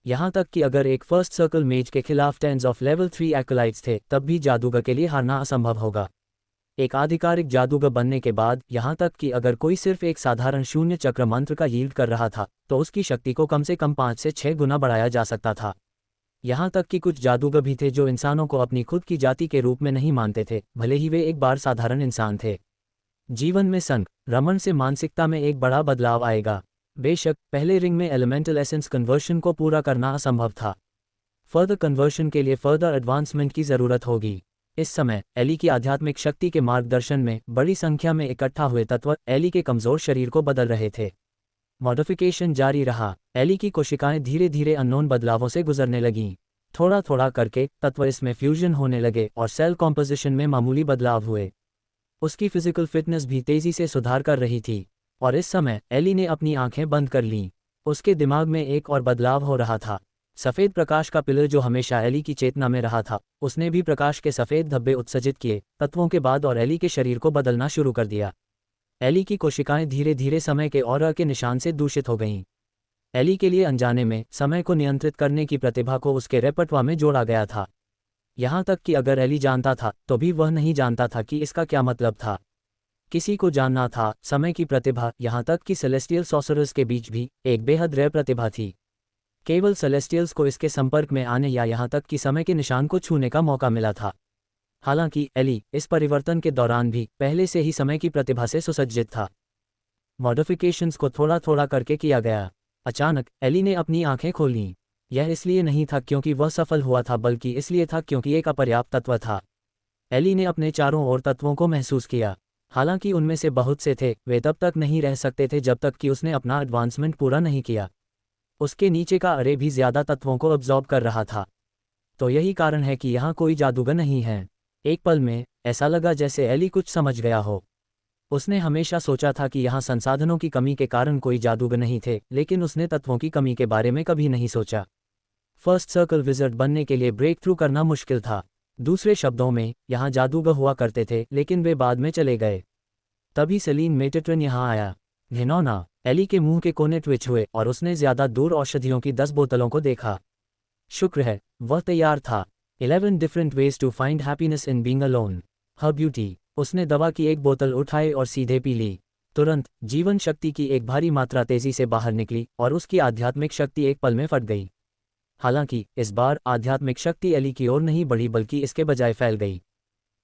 यहाँ तक कि अगर एक फर्स्ट सर्कल मेज के खिलाफ 10 ऑफ लेवल 3 एक्युलाइट्स थे, तब भी जादूगर के लिए हारना असंभव होगा। एक आधिकारिक जादूगर बनने के बाद, यहाँ तक कि अगर कोई सिर्फ एक साधारण शून्य चक्र मंत्र का यील्ड कर रहा था, तो उसकी शक्ति को कम से कम 5 से 6 गुना बढ़ाया जा सकता था। यहाँ तक कि कुछ जादूगर भी थे जो इंसानों को अपनी खुद की जाति के रूप में नहीं मानते थे, भले ही वे एक बार साधारण इंसान थे। जीवन में संक्रमण से मानसिकता में एक बड़ा बदलाव आएगा। बेशक पहले रिंग में एलिमेंटल एसेंस कन्वर्शन को पूरा करना असंभव था। फर्दर कन्वर्शन के लिए फर्दर एडवांसमेंट की जरूरत होगी। इस समय एली की आध्यात्मिक शक्ति के मार्गदर्शन में बड़ी संख्या में इकट्ठा हुए तत्व एली के कमजोर शरीर को बदल रहे थे। मॉडिफिकेशन जारी रहा। एली की कोशिकाएं धीरे धीरे अननोन बदलावों से गुजरने लगीं। थोड़ा थोड़ा करके तत्व इसमें फ्यूजन होने लगे और सेल कॉम्पोजिशन में मामूली बदलाव हुए। उसकी फिजिकल फिटनेस भी तेजी से सुधार कर रही थी और इस समय एली ने अपनी आंखें बंद कर लीं। उसके दिमाग में एक और बदलाव हो रहा था। सफ़ेद प्रकाश का पिलर जो हमेशा एली की चेतना में रहा था, उसने भी प्रकाश के सफ़ेद धब्बे उत्सर्जित किए तत्वों के बाद और एली के शरीर को बदलना शुरू कर दिया। एली की कोशिकाएं धीरे धीरे समय के ऑरा के निशान से दूषित हो गईं। एली के लिए अनजाने में समय को नियंत्रित करने की प्रतिभा को उसके रेपर्टवा में जोड़ा गया था। यहाँ तक कि अगर एली जानता था तो भी वह नहीं जानता था कि इसका क्या मतलब था। किसी को जानना था समय की प्रतिभा, यहाँ तक कि सेलेस्टियल सॉर्सरर्स के बीच भी एक बेहद रेयर प्रतिभा थी। केवल सेलेस्टियल्स को इसके संपर्क में आने या यहाँ तक कि समय के निशान को छूने का मौका मिला था। हालांकि एली इस परिवर्तन के दौरान भी पहले से ही समय की प्रतिभा से सुसज्जित था। मॉडिफिकेशंस को थोड़ा थोड़ा करके किया गया। अचानक एली ने अपनी आंखें खोलीं। यह इसलिए नहीं था क्योंकि वह सफल हुआ था, बल्कि इसलिए था क्योंकि एक अपर्याप्त तत्व था। एली ने अपने चारों ओर तत्वों को महसूस किया। हालांकि उनमें से बहुत से थे, वे तब तक नहीं रह सकते थे जब तक कि उसने अपना एडवांसमेंट पूरा नहीं किया। उसके नीचे का अरे भी ज्यादा तत्वों को अब्जॉर्ब कर रहा था। तो यही कारण है कि यहाँ कोई जादूगर नहीं है। एक पल में ऐसा लगा जैसे एली कुछ समझ गया हो। उसने हमेशा सोचा था कि यहाँ संसाधनों की कमी के कारण कोई जादूगर नहीं थे, लेकिन उसने तत्वों की कमी के बारे में कभी नहीं सोचा। फर्स्ट सर्कल विज़र्ड बनने के लिए ब्रेक थ्रू करना मुश्किल था। दूसरे शब्दों में, यहाँ जादूगर हुआ करते थे, लेकिन वे बाद में चले गए। तभी सेलिन मेटेट्रन यहाँ आया। घिनौना। एली के मुंह के कोने ट्विच हुए और उसने ज्यादा दूर औषधियों की 10 बोतलों को देखा। शुक्र है वह तैयार था। 11 different ways to find happiness in being alone. Her beauty. उसने दवा की एक बोतल उठाई और सीधे पी ली। तुरंत जीवन शक्ति की एक भारी मात्रा तेजी से बाहर निकली और उसकी आध्यात्मिक शक्ति एक पल में फट गई। हालांकि इस बार आध्यात्मिक शक्ति एली की ओर नहीं बढ़ी बल्कि इसके बजाय फैल गई।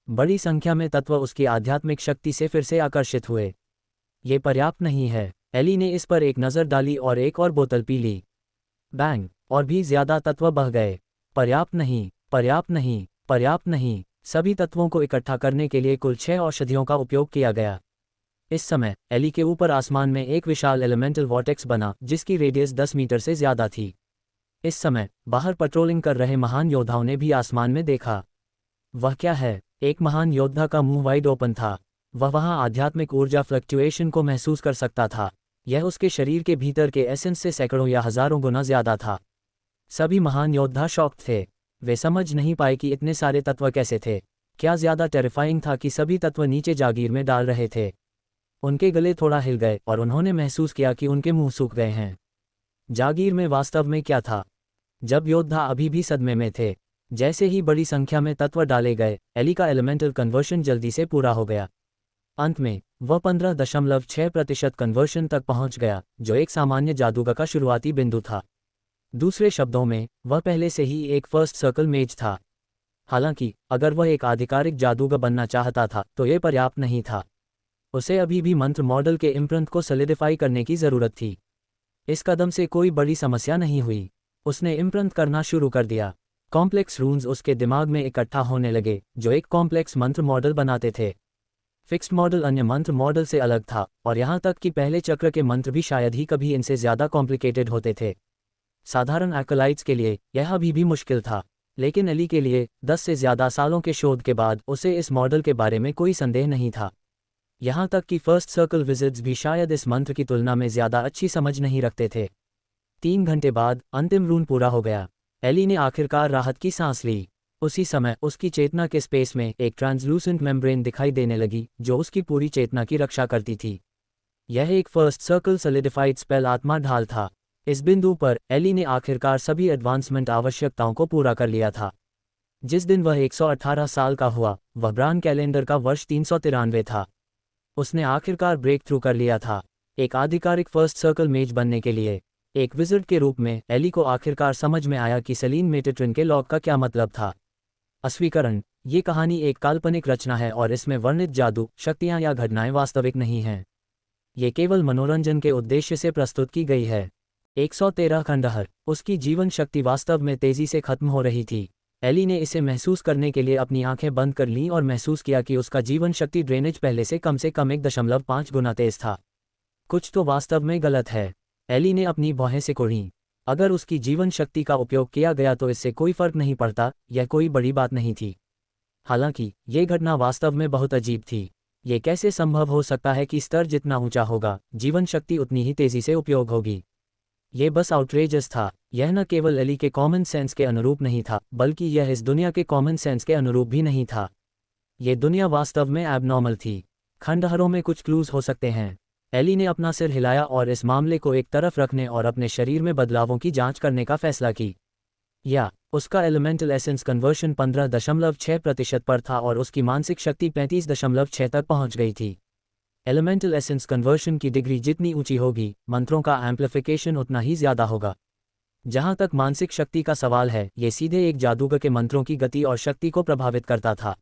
बड़ी संख्या में तत्व उसकी आध्यात्मिक शक्ति से फिर से आकर्षित हुए। ये पर्याप्त नहीं है। एली ने इस पर एक नज़र डाली और एक और बोतल पी ली। बैंग! और भी ज्यादा तत्व बह गए। पर्याप्त नहीं, पर्याप्त नहीं, पर्याप्त नहीं। सभी तत्वों को इकट्ठा करने के लिए कुल 6 औषधियों का उपयोग किया गया। इस समय एली के ऊपर आसमान में एक विशाल एलिमेंटल वॉर्टेक्स बना जिसकी रेडियस 10 मीटर से ज्यादा थी। इस समय बाहर पेट्रोलिंग कर रहे महान योद्धाओं ने भी आसमान में देखा। वह क्या है? एक महान योद्धा का मुंह वाइड ओपन था। वह वहां आध्यात्मिक ऊर्जा फ्लक्चुएशन को महसूस कर सकता था। यह उसके शरीर के भीतर के एसेंस से सैकड़ों या हजारों गुना ज्यादा था। सभी महान योद्धा शॉक्ड थे। वे समझ नहीं पाए कि इतने सारे तत्व कैसे थे। क्या ज्यादा टेरिफाइंग था कि सभी तत्व नीचे जागीर में डाल रहे थे। उनके गले थोड़ा हिल गए और उन्होंने महसूस किया कि उनके मुंह सूख गए हैं। जागीर में वास्तव में क्या था? जब योद्धा अभी भी सदमे में थे। जैसे ही बड़ी संख्या में तत्व डाले गए, एली का एलिमेंटल कन्वर्शन जल्दी से पूरा हो गया। अंत में वह 15.6% कन्वर्शन तक पहुंच गया, जो एक सामान्य जादूगर का शुरुआती बिंदु था। दूसरे शब्दों में, वह पहले से ही एक फर्स्ट सर्कल मेज था। हालांकि अगर वह एक आधिकारिक जादूगर बनना चाहता था तो यह पर्याप्त नहीं था। उसे अभी भी मंत्र मॉडल के इम्प्रिंट को सॉलिडिफाई करने की जरूरत थी। इस कदम से कोई बड़ी समस्या नहीं हुई। उसने इम्प्रिंट करना शुरू कर दिया। कॉम्प्लेक्स रून्स उसके दिमाग में इकट्ठा होने लगे जो एक कॉम्प्लेक्स मंत्र मॉडल बनाते थे। फिक्स्ड मॉडल अन्य मंत्र मॉडल से अलग था और यहाँ तक कि पहले चक्र के मंत्र भी शायद ही कभी इनसे ज़्यादा कॉम्प्लिकेटेड होते थे। साधारण एक्लाइट्स के लिए यह अभी भी मुश्किल था, लेकिन एली के लिए 10 से ज़्यादा सालों के शोध के बाद उसे इस मॉडल के बारे में कोई संदेह नहीं था। यहाँ तक कि फर्स्ट सर्कल विजिट्स भी शायद इस मंत्र की तुलना में ज़्यादा अच्छी समझ नहीं रखते थे। 3 घंटे बाद अंतिम रून पूरा हो गया। एली ने आखिरकार राहत की सांस ली। उसी समय उसकी चेतना के स्पेस में एक ट्रांसलूसेंट मेम्ब्रेन दिखाई देने लगी जो उसकी पूरी चेतना की रक्षा करती थी। यह एक फर्स्ट सर्कल सॉलिडिफाइड स्पेल आत्मा ढाल था। इस बिंदु पर एली ने आखिरकार सभी एडवांसमेंट आवश्यकताओं को पूरा कर लिया था। जिस दिन वह 118 साल का हुआ, वह ब्रान कैलेंडर का वर्ष 393 था। उसने आखिरकार ब्रेक थ्रू कर लिया था। एक आधिकारिक फर्स्ट सर्कल मेज बनने के लिए एक विजिट के रूप में एली को आखिरकार समझ में आया कि सेलिन मेटेट्रिन के लॉग का क्या मतलब था। अस्वीकरण: ये कहानी एक काल्पनिक रचना है और इसमें वर्णित जादू, शक्तियाँ या घटनाएं वास्तविक नहीं हैं। ये केवल मनोरंजन के उद्देश्य से प्रस्तुत की गई है। 113 खंडहर। उसकी जीवन शक्ति वास्तव में तेजी से खत्म हो रही थी। एली ने इसे महसूस करने के लिए अपनी आंखें बंद कर लीं और महसूस किया कि उसका जीवन शक्ति ड्रेनेज पहले से कम 1.5 गुना तेज था। कुछ तो वास्तव में गलत है। एली ने अपनी भौहें सिकोड़ीं। अगर उसकी जीवन शक्ति का उपयोग किया गया तो इससे कोई फर्क नहीं पड़ता, यह कोई बड़ी बात नहीं थी। हालांकि ये घटना वास्तव में बहुत अजीब थी। ये कैसे संभव हो सकता है कि स्तर जितना ऊंचा होगा, जीवन शक्ति उतनी ही तेजी से उपयोग होगी? ये बस आउटरेजस था। यह न केवल एली के कॉमन सेंस के अनुरूप नहीं था, बल्कि यह इस दुनिया के कॉमन सेंस के अनुरूप भी नहीं था। ये दुनिया वास्तव में एबनॉर्मल थी। खंडहरों में कुछ क्लूज हो सकते हैं। एली ने अपना सिर हिलाया और इस मामले को एक तरफ रखने और अपने शरीर में बदलावों की जांच करने का फैसला की। या उसका एलिमेंटल एसेंस कन्वर्शन 15.6% पर था और उसकी मानसिक शक्ति 35.6 तक पहुंच गई थी। एलिमेंटल एसेंस कन्वर्शन की डिग्री जितनी ऊंची होगी, मंत्रों का एम्प्लीफिकेशन उतना ही ज्यादा होगा। जहां तक मानसिक शक्ति का सवाल है, ये सीधे एक जादूगर के मंत्रों की गति और शक्ति को प्रभावित करता था।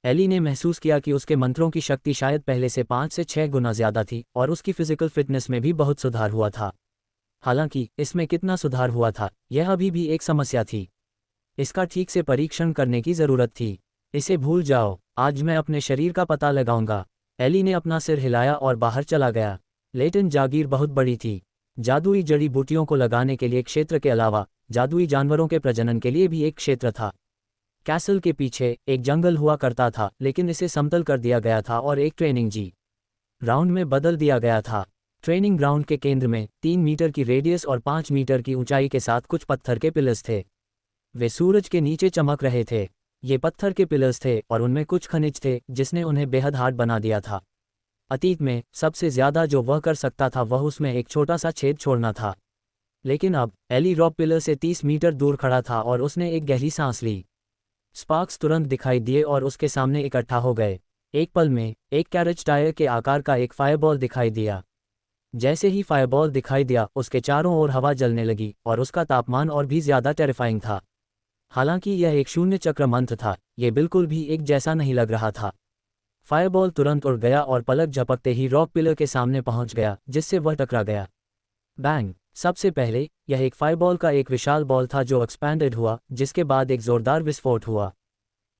एली ने महसूस किया कि उसके मंत्रों की शक्ति शायद पहले से 5 से 6 गुना ज्यादा थी और उसकी फिजिकल फिटनेस में भी बहुत सुधार हुआ था। हालांकि इसमें कितना सुधार हुआ था, यह अभी भी एक समस्या थी। इसका ठीक से परीक्षण करने की जरूरत थी। इसे भूल जाओ, आज मैं अपने शरीर का पता लगाऊंगा। एली ने अपना सिर हिलाया और बाहर चला गया। लेटन जागीर बहुत बड़ी थी। जादुई जड़ी बूटियों को लगाने के लिए क्षेत्र के अलावा जादुई जानवरों के प्रजनन के लिए भी एक क्षेत्र था। कैसल के पीछे एक जंगल हुआ करता था, लेकिन इसे समतल कर दिया गया था और एक ट्रेनिंग राउंड में बदल दिया गया था। ट्रेनिंग ग्राउंड के केंद्र में 3 मीटर की रेडियस और 5 मीटर की ऊंचाई के साथ कुछ पत्थर के पिलर्स थे। वे सूरज के नीचे चमक रहे थे। ये पत्थर के पिलर्स थे और उनमें कुछ खनिज थे जिसने उन्हें बेहद हार्ड बना दिया था। अतीत में सबसे ज्यादा जो वह कर सकता था वह उसमें एक छोटा सा छेद छोड़ना था। लेकिन अब एली रॉक पिलर से 30 मीटर दूर खड़ा था और उसने एक गहरी सांस ली। स्पार्क्स तुरंत दिखाई दिए और उसके सामने इकट्ठा हो गए। एक पल में एक कैरेज टायर के आकार का एक फायरबॉल दिखाई दिया। जैसे ही फायरबॉल दिखाई दिया, उसके चारों ओर हवा जलने लगी और उसका तापमान और भी ज्यादा टेरिफाइंग था। हालांकि यह एक शून्य चक्र मंत्र था, यह बिल्कुल भी एक जैसा नहीं लग रहा था। फायरबॉल तुरंत उड़ गया और पलक झपकते ही रॉक पिलर के सामने पहुंच गया, जिससे वह टकरा गया। बैंग! सबसे पहले यह एक फायरबॉल का एक विशाल बॉल था जो एक्सपैंडेड हुआ, जिसके बाद एक जोरदार विस्फोट हुआ।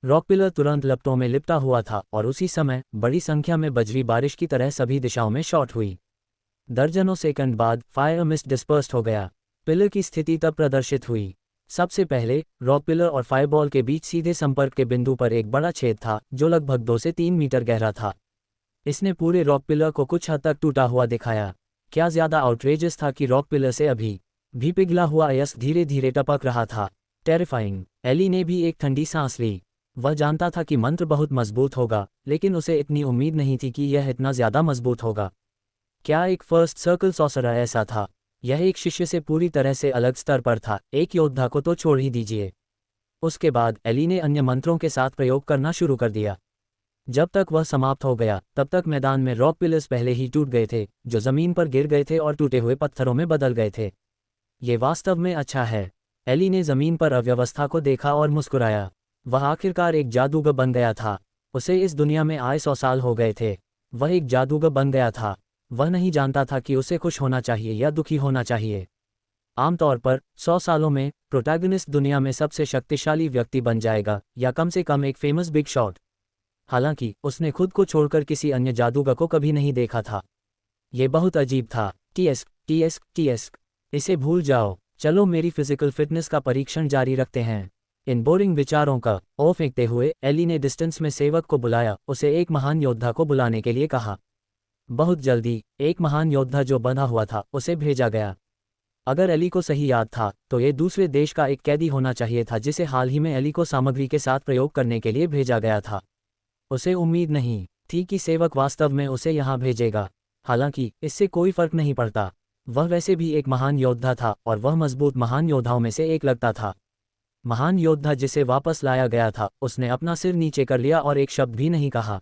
रॉक पिलर तुरंत लपटों में लिपटा हुआ था और उसी समय बड़ी संख्या में बजरी बारिश की तरह सभी दिशाओं में शॉट हुई। दर्जनों सेकंड बाद फायर मिस्ट डिस्पर्स्ड हो गया। पिलर की स्थिति तब प्रदर्शित हुई। सबसे पहले रॉक पिलर और फायरबॉल के बीच सीधे संपर्क के बिंदु पर एक बड़ा छेद था जो लगभग 2 से 3 मीटर गहरा था। इसने पूरे रॉक पिलर को कुछ हद तक टूटा हुआ दिखाया। क्या ज्यादा आउटरेजियस था कि रॉक पिलर से अभी भी पिघला हुआ आयस धीरे धीरे टपक रहा था। टेरिफाइंग! एली ने भी एक ठंडी सांस ली। वह जानता था कि मंत्र बहुत मजबूत होगा, लेकिन उसे इतनी उम्मीद नहीं थी कि यह इतना ज्यादा मजबूत होगा। क्या एक फर्स्ट सर्कल सॉर्सरर ऐसा था? यह एक शिष्य से पूरी तरह से अलग स्तर पर था, एक योद्धा को तो छोड़ ही दीजिए। उसके बाद एली ने अन्य मंत्रों के साथ प्रयोग करना शुरू कर दिया। जब तक वह समाप्त हो गया, तब तक मैदान में रॉक पिलर्स पहले ही टूट गए थे, जो जमीन पर गिर गए थे और टूटे हुए पत्थरों में बदल गए थे। ये वास्तव में अच्छा है। एली ने जमीन पर अव्यवस्था को देखा और मुस्कुराया। वह आखिरकार एक जादूगर बन गया था। उसे इस दुनिया में आए 100 साल हो गए थे। वह एक जादूगर बन गया था। वह नहीं जानता था कि उसे खुश होना चाहिए या दुखी होना चाहिए। आमतौर पर 100 सालों में प्रोटैगनिस्ट दुनिया में सबसे शक्तिशाली व्यक्ति बन जाएगा, या कम से कम एक फेमस बिग शॉट। हालांकि उसने खुद को छोड़कर किसी अन्य जादूगर को कभी नहीं देखा था। यह बहुत अजीब था। टीएस्क टीएस्क टीएस्क। इसे भूल जाओ, चलो मेरी फिजिकल फिटनेस का परीक्षण जारी रखते हैं। इन बोरिंग विचारों का ओ फेंकते हुए एली ने डिस्टेंस में सेवक को बुलाया, उसे एक महान योद्धा को बुलाने के लिए कहा। बहुत जल्दी एक महान योद्धा जो बंधा हुआ था उसे भेजा गया। अगर एली को सही याद था तो ये दूसरे देश का एक कैदी होना चाहिए था जिसे हाल ही में एली को सामग्री के साथ प्रयोग करने के लिए भेजा गया था। उसे उम्मीद नहीं थी कि सेवक वास्तव में उसे यहाँ भेजेगा। हालांकि इससे कोई फर्क नहीं पड़ता, वह वैसे भी एक महान योद्धा था और वह मजबूत महान योद्धाओं में से एक लगता था। महान योद्धा जिसे वापस लाया गया था, उसने अपना सिर नीचे कर लिया और एक शब्द भी नहीं कहा।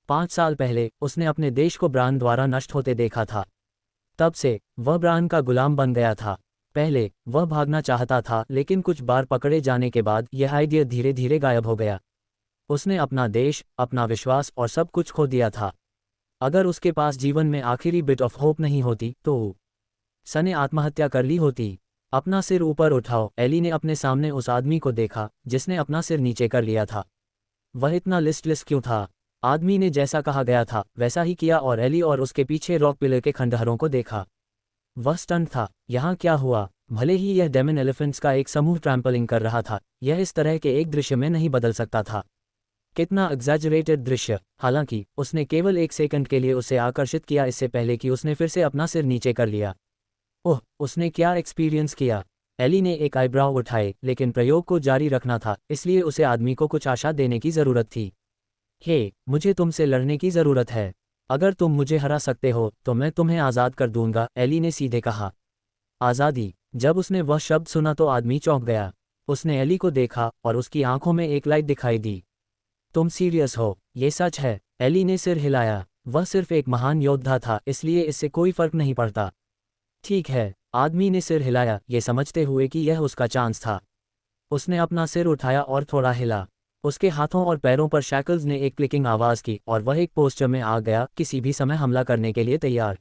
5 साल पहले उसने अपने देश को ब्रांड द्वारा नष्ट होते देखा था। तब से वह ब्रांड का गुलाम बन गया था। पहले वह भागना चाहता था, लेकिन कुछ बार पकड़े जाने के बाद यह आइडिया धीरे धीरे गायब हो गया। उसने अपना देश, अपना विश्वास और सब कुछ खो दिया था। अगर उसके पास जीवन में आखिरी बिट ऑफ होप नहीं होती तो सने आत्महत्या कर ली होती। अपना सिर ऊपर उठाओ। एली ने अपने सामने उस आदमी को देखा जिसने अपना सिर नीचे कर लिया था। वह इतना लिस्टलेस क्यों था? आदमी ने जैसा कहा गया था वैसा ही किया और एली और उसके पीछे रॉक पिलर के खंडहरों को देखा। वह स्टंट था। यहाँ क्या हुआ? भले ही यह डेमन एलिफेंट्स का एक समूह ट्रैम्पलिंग कर रहा था, यह इस तरह के एक दृश्य में नहीं बदल सकता था। कितना एग्जैजरेटेड दृश्य। हालांकि उसने केवल 1 सेकंड के लिए उसे आकर्षित किया, इससे पहले कि उसने फिर से अपना सिर नीचे कर लिया। ओह, उसने क्या एक्सपीरियंस किया? एली ने एक आईब्राव उठाए, लेकिन प्रयोग को जारी रखना था, इसलिए उसे आदमी को कुछ आशा देने की जरूरत थी। हे, मुझे तुमसे लड़ने की जरूरत है। अगर तुम मुझे हरा सकते हो तो मैं तुम्हें आज़ाद कर दूंगा, एली ने सीधे कहा। आज़ादी? जब उसने वह शब्द सुना तो आदमी चौंक गया। उसने एली को देखा और उसकी आंखों में एक लाइट दिखाई दी। तुम सीरियस हो? ये सच है? एली ने सिर हिलाया। वह सिर्फ एक महान योद्धा था, इसलिए इससे कोई फर्क नहीं पड़ता। ठीक है, आदमी ने सिर हिलाया, ये समझते हुए कि यह उसका चांस था। उसने अपना सिर उठाया और थोड़ा हिला। उसके हाथों और पैरों पर शैकल्स ने एक क्लिकिंग आवाज़ की और वह एक पोस्चर में आ गया, किसी भी समय हमला करने के लिए तैयार।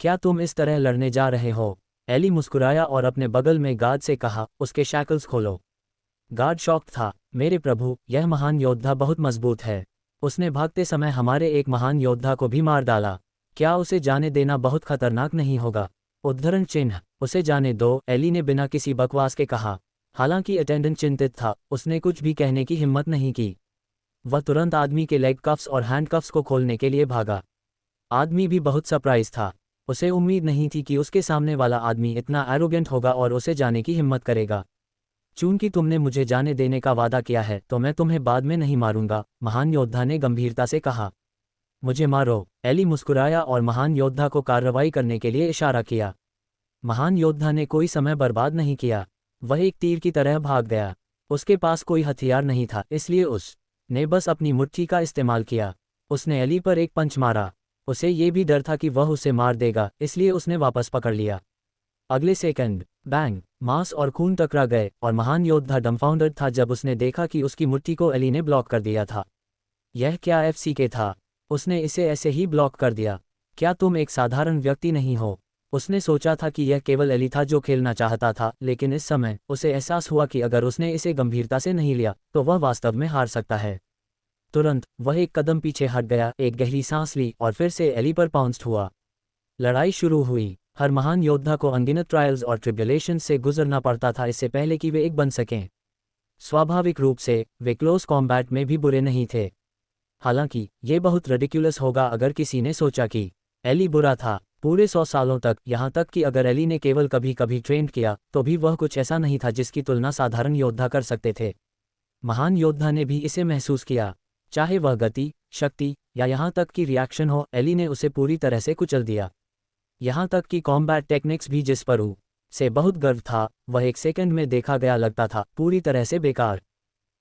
क्या तुम इस तरह लड़ने जा रहे हो? एली मुस्कुराया और अपने बगल में गार्ड से कहा, उसके शैकल्स खोलो। गार्ड शॉक्ड था। मेरे प्रभु, यह महान योद्धा बहुत मजबूत है। उसने भागते समय हमारे एक महान योद्धा को भी मार डाला। क्या उसे जाने देना बहुत खतरनाक नहीं होगा? उद्धरण चिन्ह। उसे जाने दो, एली ने बिना किसी बकवास के कहा। हालांकि अटेंडेंट चिंतित था, उसने कुछ भी कहने की हिम्मत नहीं की। वह तुरंत आदमी के लेग कफ्स और हैंड कफ्स को खोलने के लिए भागा। आदमी भी बहुत सरप्राइज था। उसे उम्मीद नहीं थी कि उसके सामने वाला आदमी इतना एरोगेंट होगा और उसे जाने की हिम्मत करेगा। चूंकि तुमने मुझे जाने देने का वादा किया है तो मैं तुम्हें बाद में नहीं मारूंगा, महान योद्धा ने गंभीरता से कहा। मुझे मारो, एली मुस्कुराया और महान योद्धा को कार्रवाई करने के लिए इशारा किया। महान योद्धा ने कोई समय बर्बाद नहीं किया। वह एक तीर की तरह भाग गया। उसके पास कोई हथियार नहीं था, इसलिए उसने बस अपनी मुट्ठी का इस्तेमाल किया। उसने एली पर एक पंच मारा। उसे ये भी डर था कि वह उसे मार देगा, इसलिए उसने वापस पकड़ लिया। अगले सेकंड बैंग, मांस और खून टकरा गए और महान योद्धा डम्फाउंडर था जब उसने देखा कि उसकी मुट्ठी को एली ने ब्लॉक कर दिया था। यह क्या एफसीके था? उसने इसे ऐसे ही ब्लॉक कर दिया। क्या तुम एक साधारण व्यक्ति नहीं हो? उसने सोचा था कि यह केवल एली था जो खेलना चाहता था, लेकिन इस समय उसे एहसास हुआ कि अगर उसने इसे गंभीरता से नहीं लिया तो वह वास्तव में हार सकता है। तुरंत वह एक कदम पीछे हट गया, एक गहरी सांस ली और फिर से एली पर पाउंस्ड हुआ। लड़ाई शुरू हुई। हर महान योद्धा को अनगिनत ट्रायल्स और ट्रिब्यूलेशन से गुजरना पड़ता था इससे पहले कि वे एक बन सकें। स्वाभाविक रूप से वे क्लोज कॉम्बैट में भी बुरे नहीं थे। हालांकि ये बहुत रिडिकुलस होगा अगर किसी ने सोचा कि एली बुरा था। पूरे 100 सालों तक, यहाँ तक कि अगर एली ने केवल कभी कभी ट्रेंड किया तो भी वह कुछ ऐसा नहीं था जिसकी तुलना साधारण योद्धा कर सकते थे। महान योद्धा ने भी इसे महसूस किया। चाहे वह गति, शक्ति या यहाँ तक कि रिएक्शन हो, एली ने उसे पूरी तरह से कुचल दिया। यहाँ तक कि कॉम्बैट टेक्निक्स भी, जिस पर से बहुत गर्व था, वह एक सेकंड में देखा गया लगता था पूरी तरह से बेकार।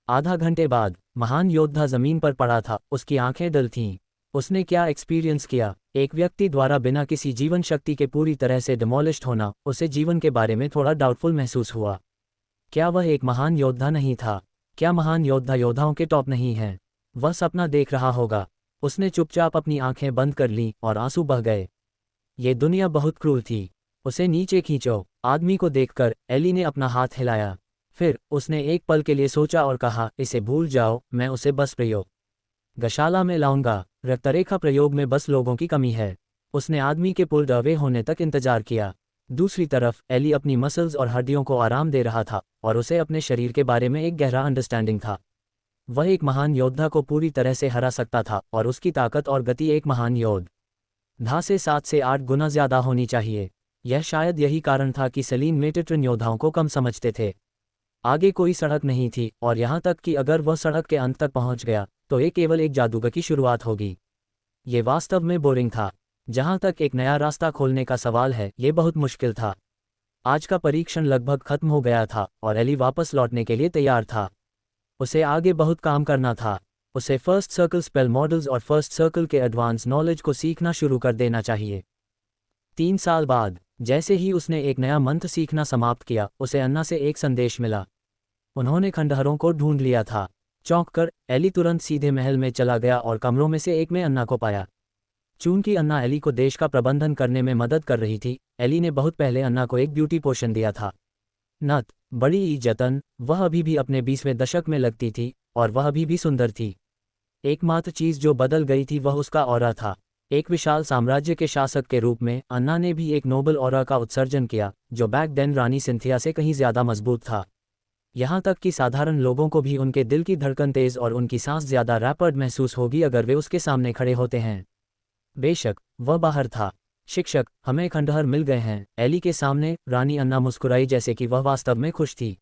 आधा घंटे बाद महान योद्धा जमीन पर पड़ा था, उसकी आंखें डल थीं। उसने क्या एक्सपीरियंस किया? एक व्यक्ति द्वारा बिना किसी जीवन शक्ति के पूरी तरह से डिमोलिश्ड होना। उसे जीवन के बारे में थोड़ा डाउटफुल महसूस हुआ। क्या वह एक महान योद्धा नहीं था? क्या महान योद्धा योद्धाओं के टॉप नहीं हैं? वह सपना देख रहा होगा। उसने चुपचाप अपनी आंखें बंद कर लीं और आंसू बह गए। ये दुनिया बहुत क्रूर थी। उसे नीचे खींचो। आदमी को देखकर एली ने अपना हाथ हिलाया। फिर उसने एक पल के लिए सोचा और कहा, इसे भूल जाओ, मैं उसे बस प्रयोग गशाला में लाऊंगा। रक्तरेखा प्रयोग में बस लोगों की कमी है। उसने आदमी के पुल्ड अवे होने तक इंतजार किया। दूसरी तरफ एली अपनी मसल्स और हड्डियों को आराम दे रहा था और उसे अपने शरीर के बारे में एक गहरा अंडरस्टैंडिंग था। वह एक महान योद्धा को पूरी तरह से हरा सकता था और उसकी ताकत और गति एक महान योद्धा से 7 से 8 गुना ज्यादा होनी चाहिए। यह शायद यही कारण था कि सलीन मेटेट्रन योद्धाओं को कम समझते थे। आगे कोई सड़क नहीं थी और यहाँ तक कि अगर वह सड़क के अंत तक पहुँच गया तो ये केवल एक जादूगर की शुरुआत होगी। ये वास्तव में बोरिंग था। जहाँ तक एक नया रास्ता खोलने का सवाल है, ये बहुत मुश्किल था। आज का परीक्षण लगभग खत्म हो गया था और एली वापस लौटने के लिए तैयार था। उसे आगे बहुत काम करना था। उसे फर्स्ट सर्कल स्पेल मॉडल्स और फर्स्ट सर्कल के एडवांस नॉलेज को सीखना शुरू कर देना चाहिए। 3 साल बाद जैसे ही उसने एक नया मंत्र सीखना समाप्त किया, उसे अन्ना से एक संदेश मिला। उन्होंने खंडहरों को ढूंढ लिया था। चौंक कर एली तुरंत सीधे महल में चला गया और कमरों में से एक में अन्ना को पाया। चूंकि अन्ना एली को देश का प्रबंधन करने में मदद कर रही थी, एली ने बहुत पहले अन्ना को एक ब्यूटी पोशन दिया था। नत बड़ी जतन, वह अभी भी अपने 20वें दशक में लगती थी और वह अभी भी सुंदर थी। एकमात्र चीज जो बदल गई थी वह उसका ऑरा था। एक विशाल साम्राज्य के शासक के रूप में अन्ना ने भी एक नोबल ऑरा का उत्सर्जन किया जो बैक देन रानी सिंथिया से कहीं ज्यादा मजबूत था। यहाँ तक कि साधारण लोगों को भी उनके दिल की धड़कन तेज और उनकी सांस ज्यादा रैपिड महसूस होगी अगर वे उसके सामने खड़े होते हैं। बेशक वह बाहर था। शिक्षक, हमें खंडहर मिल गए हैं। एली के सामने रानी अन्ना मुस्कुराई जैसे कि वह वास्तव में खुश थी।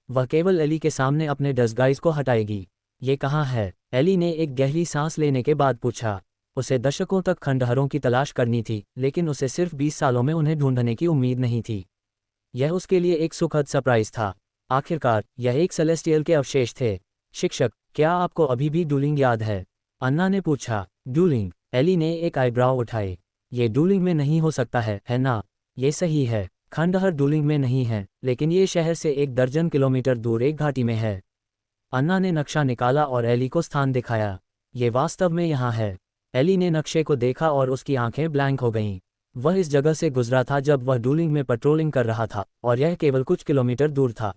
वह केवल एली के सामने अपने डिस्गाइज को हटाएगी। ये कहाँ है? एली ने एक गहरी सांस लेने के बाद पूछा। उसे दशकों तक खंडहरों की तलाश करनी थी, लेकिन उसे सिर्फ 20 सालों में उन्हें ढूंढने की उम्मीद नहीं थी। यह उसके लिए एक सुखद सरप्राइज था। आखिरकार यह एक सेलेस्टियल के अवशेष थे। शिक्षक, क्या आपको अभी भी डूलिंग याद है? अन्ना ने पूछा। डूलिंग? एली ने एक आईब्राव उठाए। ये डूलिंग में नहीं हो सकता है ना? ये सही है। खंडहर डूलिंग में नहीं है, लेकिन ये शहर से 1 दर्जन किलोमीटर दूर एक घाटी में है। अन्ना ने नक्शा निकाला और एली को स्थान दिखाया। ये वास्तव में यहाँ है। एली ने नक्शे को देखा और उसकी आंखें ब्लैंक हो गईं। वह इस जगह से गुजरा था जब वह डूलिंग में पेट्रोलिंग कर रहा था और यह केवल कुछ किलोमीटर दूर था।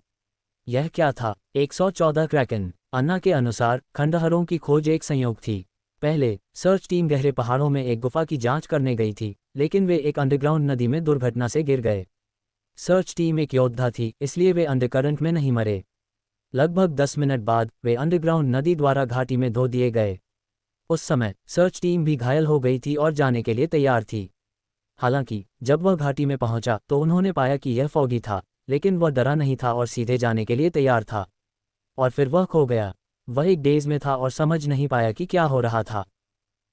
यह क्या था? 114 क्रैकन। अन्ना के अनुसार खंडहरों की खोज एक संयोग थी। पहले सर्च टीम गहरे पहाड़ों में एक गुफा की जांच करने गई थी, लेकिन वे एक अंडरग्राउंड नदी में दुर्घटना से गिर गए। सर्च टीम एक योद्धा थी, इसलिए वे अंडरकरंट में नहीं मरे। लगभग 10 मिनट बाद वे अंडरग्राउंड नदी द्वारा घाटी में धो दिए गए। उस समय सर्च टीम भी घायल हो गई थी और जाने के लिए तैयार थी। हालांकि जब वह घाटी में पहुंचा तो उन्होंने पाया कि यह फॉगी था, लेकिन वह डरा नहीं था और सीधे जाने के लिए तैयार था। और फिर वह खो गया। वह एक डेज में था और समझ नहीं पाया कि क्या हो रहा था।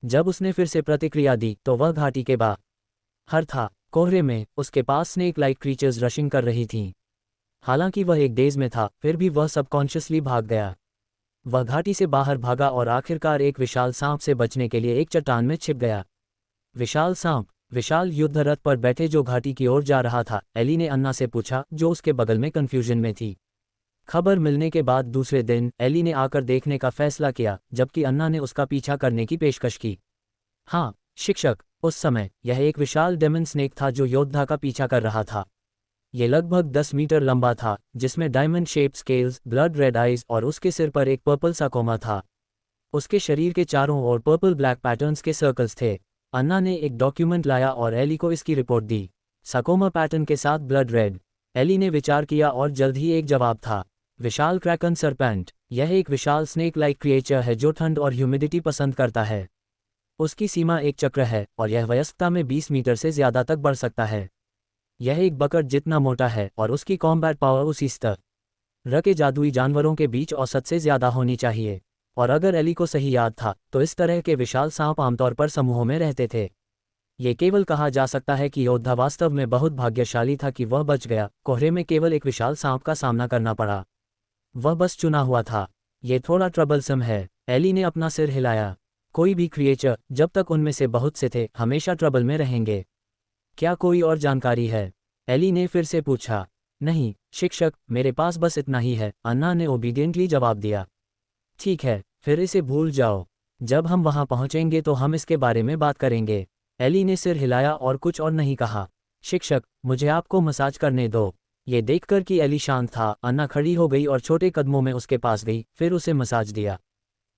जब उसने फिर से प्रतिक्रिया दी तो वह घाटी के बाहर था। कोहरे में उसके पास स्नेक लाइक क्रीचर्स रशिंग कर रही थीं। हालांकि वह एक डेज में था, फिर भी वह सबकॉन्शियसली भाग गया। वह घाटी से बाहर भागा और आखिरकार एक विशाल सांप से बचने के लिए एक चट्टान में छिप गया। विशाल सांप, विशाल युद्ध रथ पर बैठे जो घाटी की ओर जा रहा था, एली ने अन्ना से पूछा, जो उसके बगल में कंफ्यूजन में थी। खबर मिलने के बाद दूसरे दिन एली ने आकर देखने का फैसला किया, जबकि अन्ना ने उसका पीछा करने की पेशकश की। हाँ शिक्षक, उस समय यह एक विशाल डेमन स्नेक था जो योद्धा का पीछा कर रहा था। ये लगभग 10 मीटर लंबा था, जिसमें diamond shaped scales, blood red eyes और उसके सिर पर एक पर्पल सा कोमा था। उसके शरीर के चारों ओर पर्पल ब्लैक पैटर्न्स के सर्कल्स थे। अन्ना ने एक डॉक्यूमेंट लाया और एली को इसकी रिपोर्ट दी। साकोमा पैटर्न के साथ ब्लड रेड। एली ने विचार किया और जल्द ही एक जवाब था। विशाल क्रैकन सरपेंट। यह एक विशाल स्नेक लाइक क्रिएचर है जो ठंड और ह्यूमिडिटी पसंद करता है। उसकी सीमा एक चक्र है और यह वयस्कता में 20 मीटर से ज़्यादा तक बढ़ सकता है। यह एक बकट जितना मोटा है और उसकी कॉम्बैट पावर उसी स्तर के जादुई जानवरों के बीच औसत से ज़्यादा होनी चाहिए। और अगर एली को सही याद था तो इस तरह के विशाल सांप आमतौर पर समूहों में रहते थे। ये केवल कहा जा सकता है कि योद्धा वास्तव में बहुत भाग्यशाली था कि वह बच गया। कोहरे में केवल एक विशाल सांप का सामना करना पड़ा। वह बस चुना हुआ था। ये थोड़ा ट्रबलसम है। एली ने अपना सिर हिलाया। कोई भी क्रिएचर, जब तक उनमें से बहुत से थे, हमेशा ट्रबल में रहेंगे। क्या कोई और जानकारी है? एली ने फिर से पूछा। नहीं शिक्षक, मेरे पास बस इतना ही है, अन्ना ने ओबीडियंटली जवाब दिया। ठीक है, फिर इसे भूल जाओ। जब हम वहां पहुंचेंगे तो हम इसके बारे में बात करेंगे। एली ने सिर हिलाया और कुछ और नहीं कहा। शिक्षक, मुझे आपको मसाज करने दो। ये देखकर कि एली शांत था, अन्ना खड़ी हो गई और छोटे कदमों में उसके पास गई, फिर उसे मसाज दिया।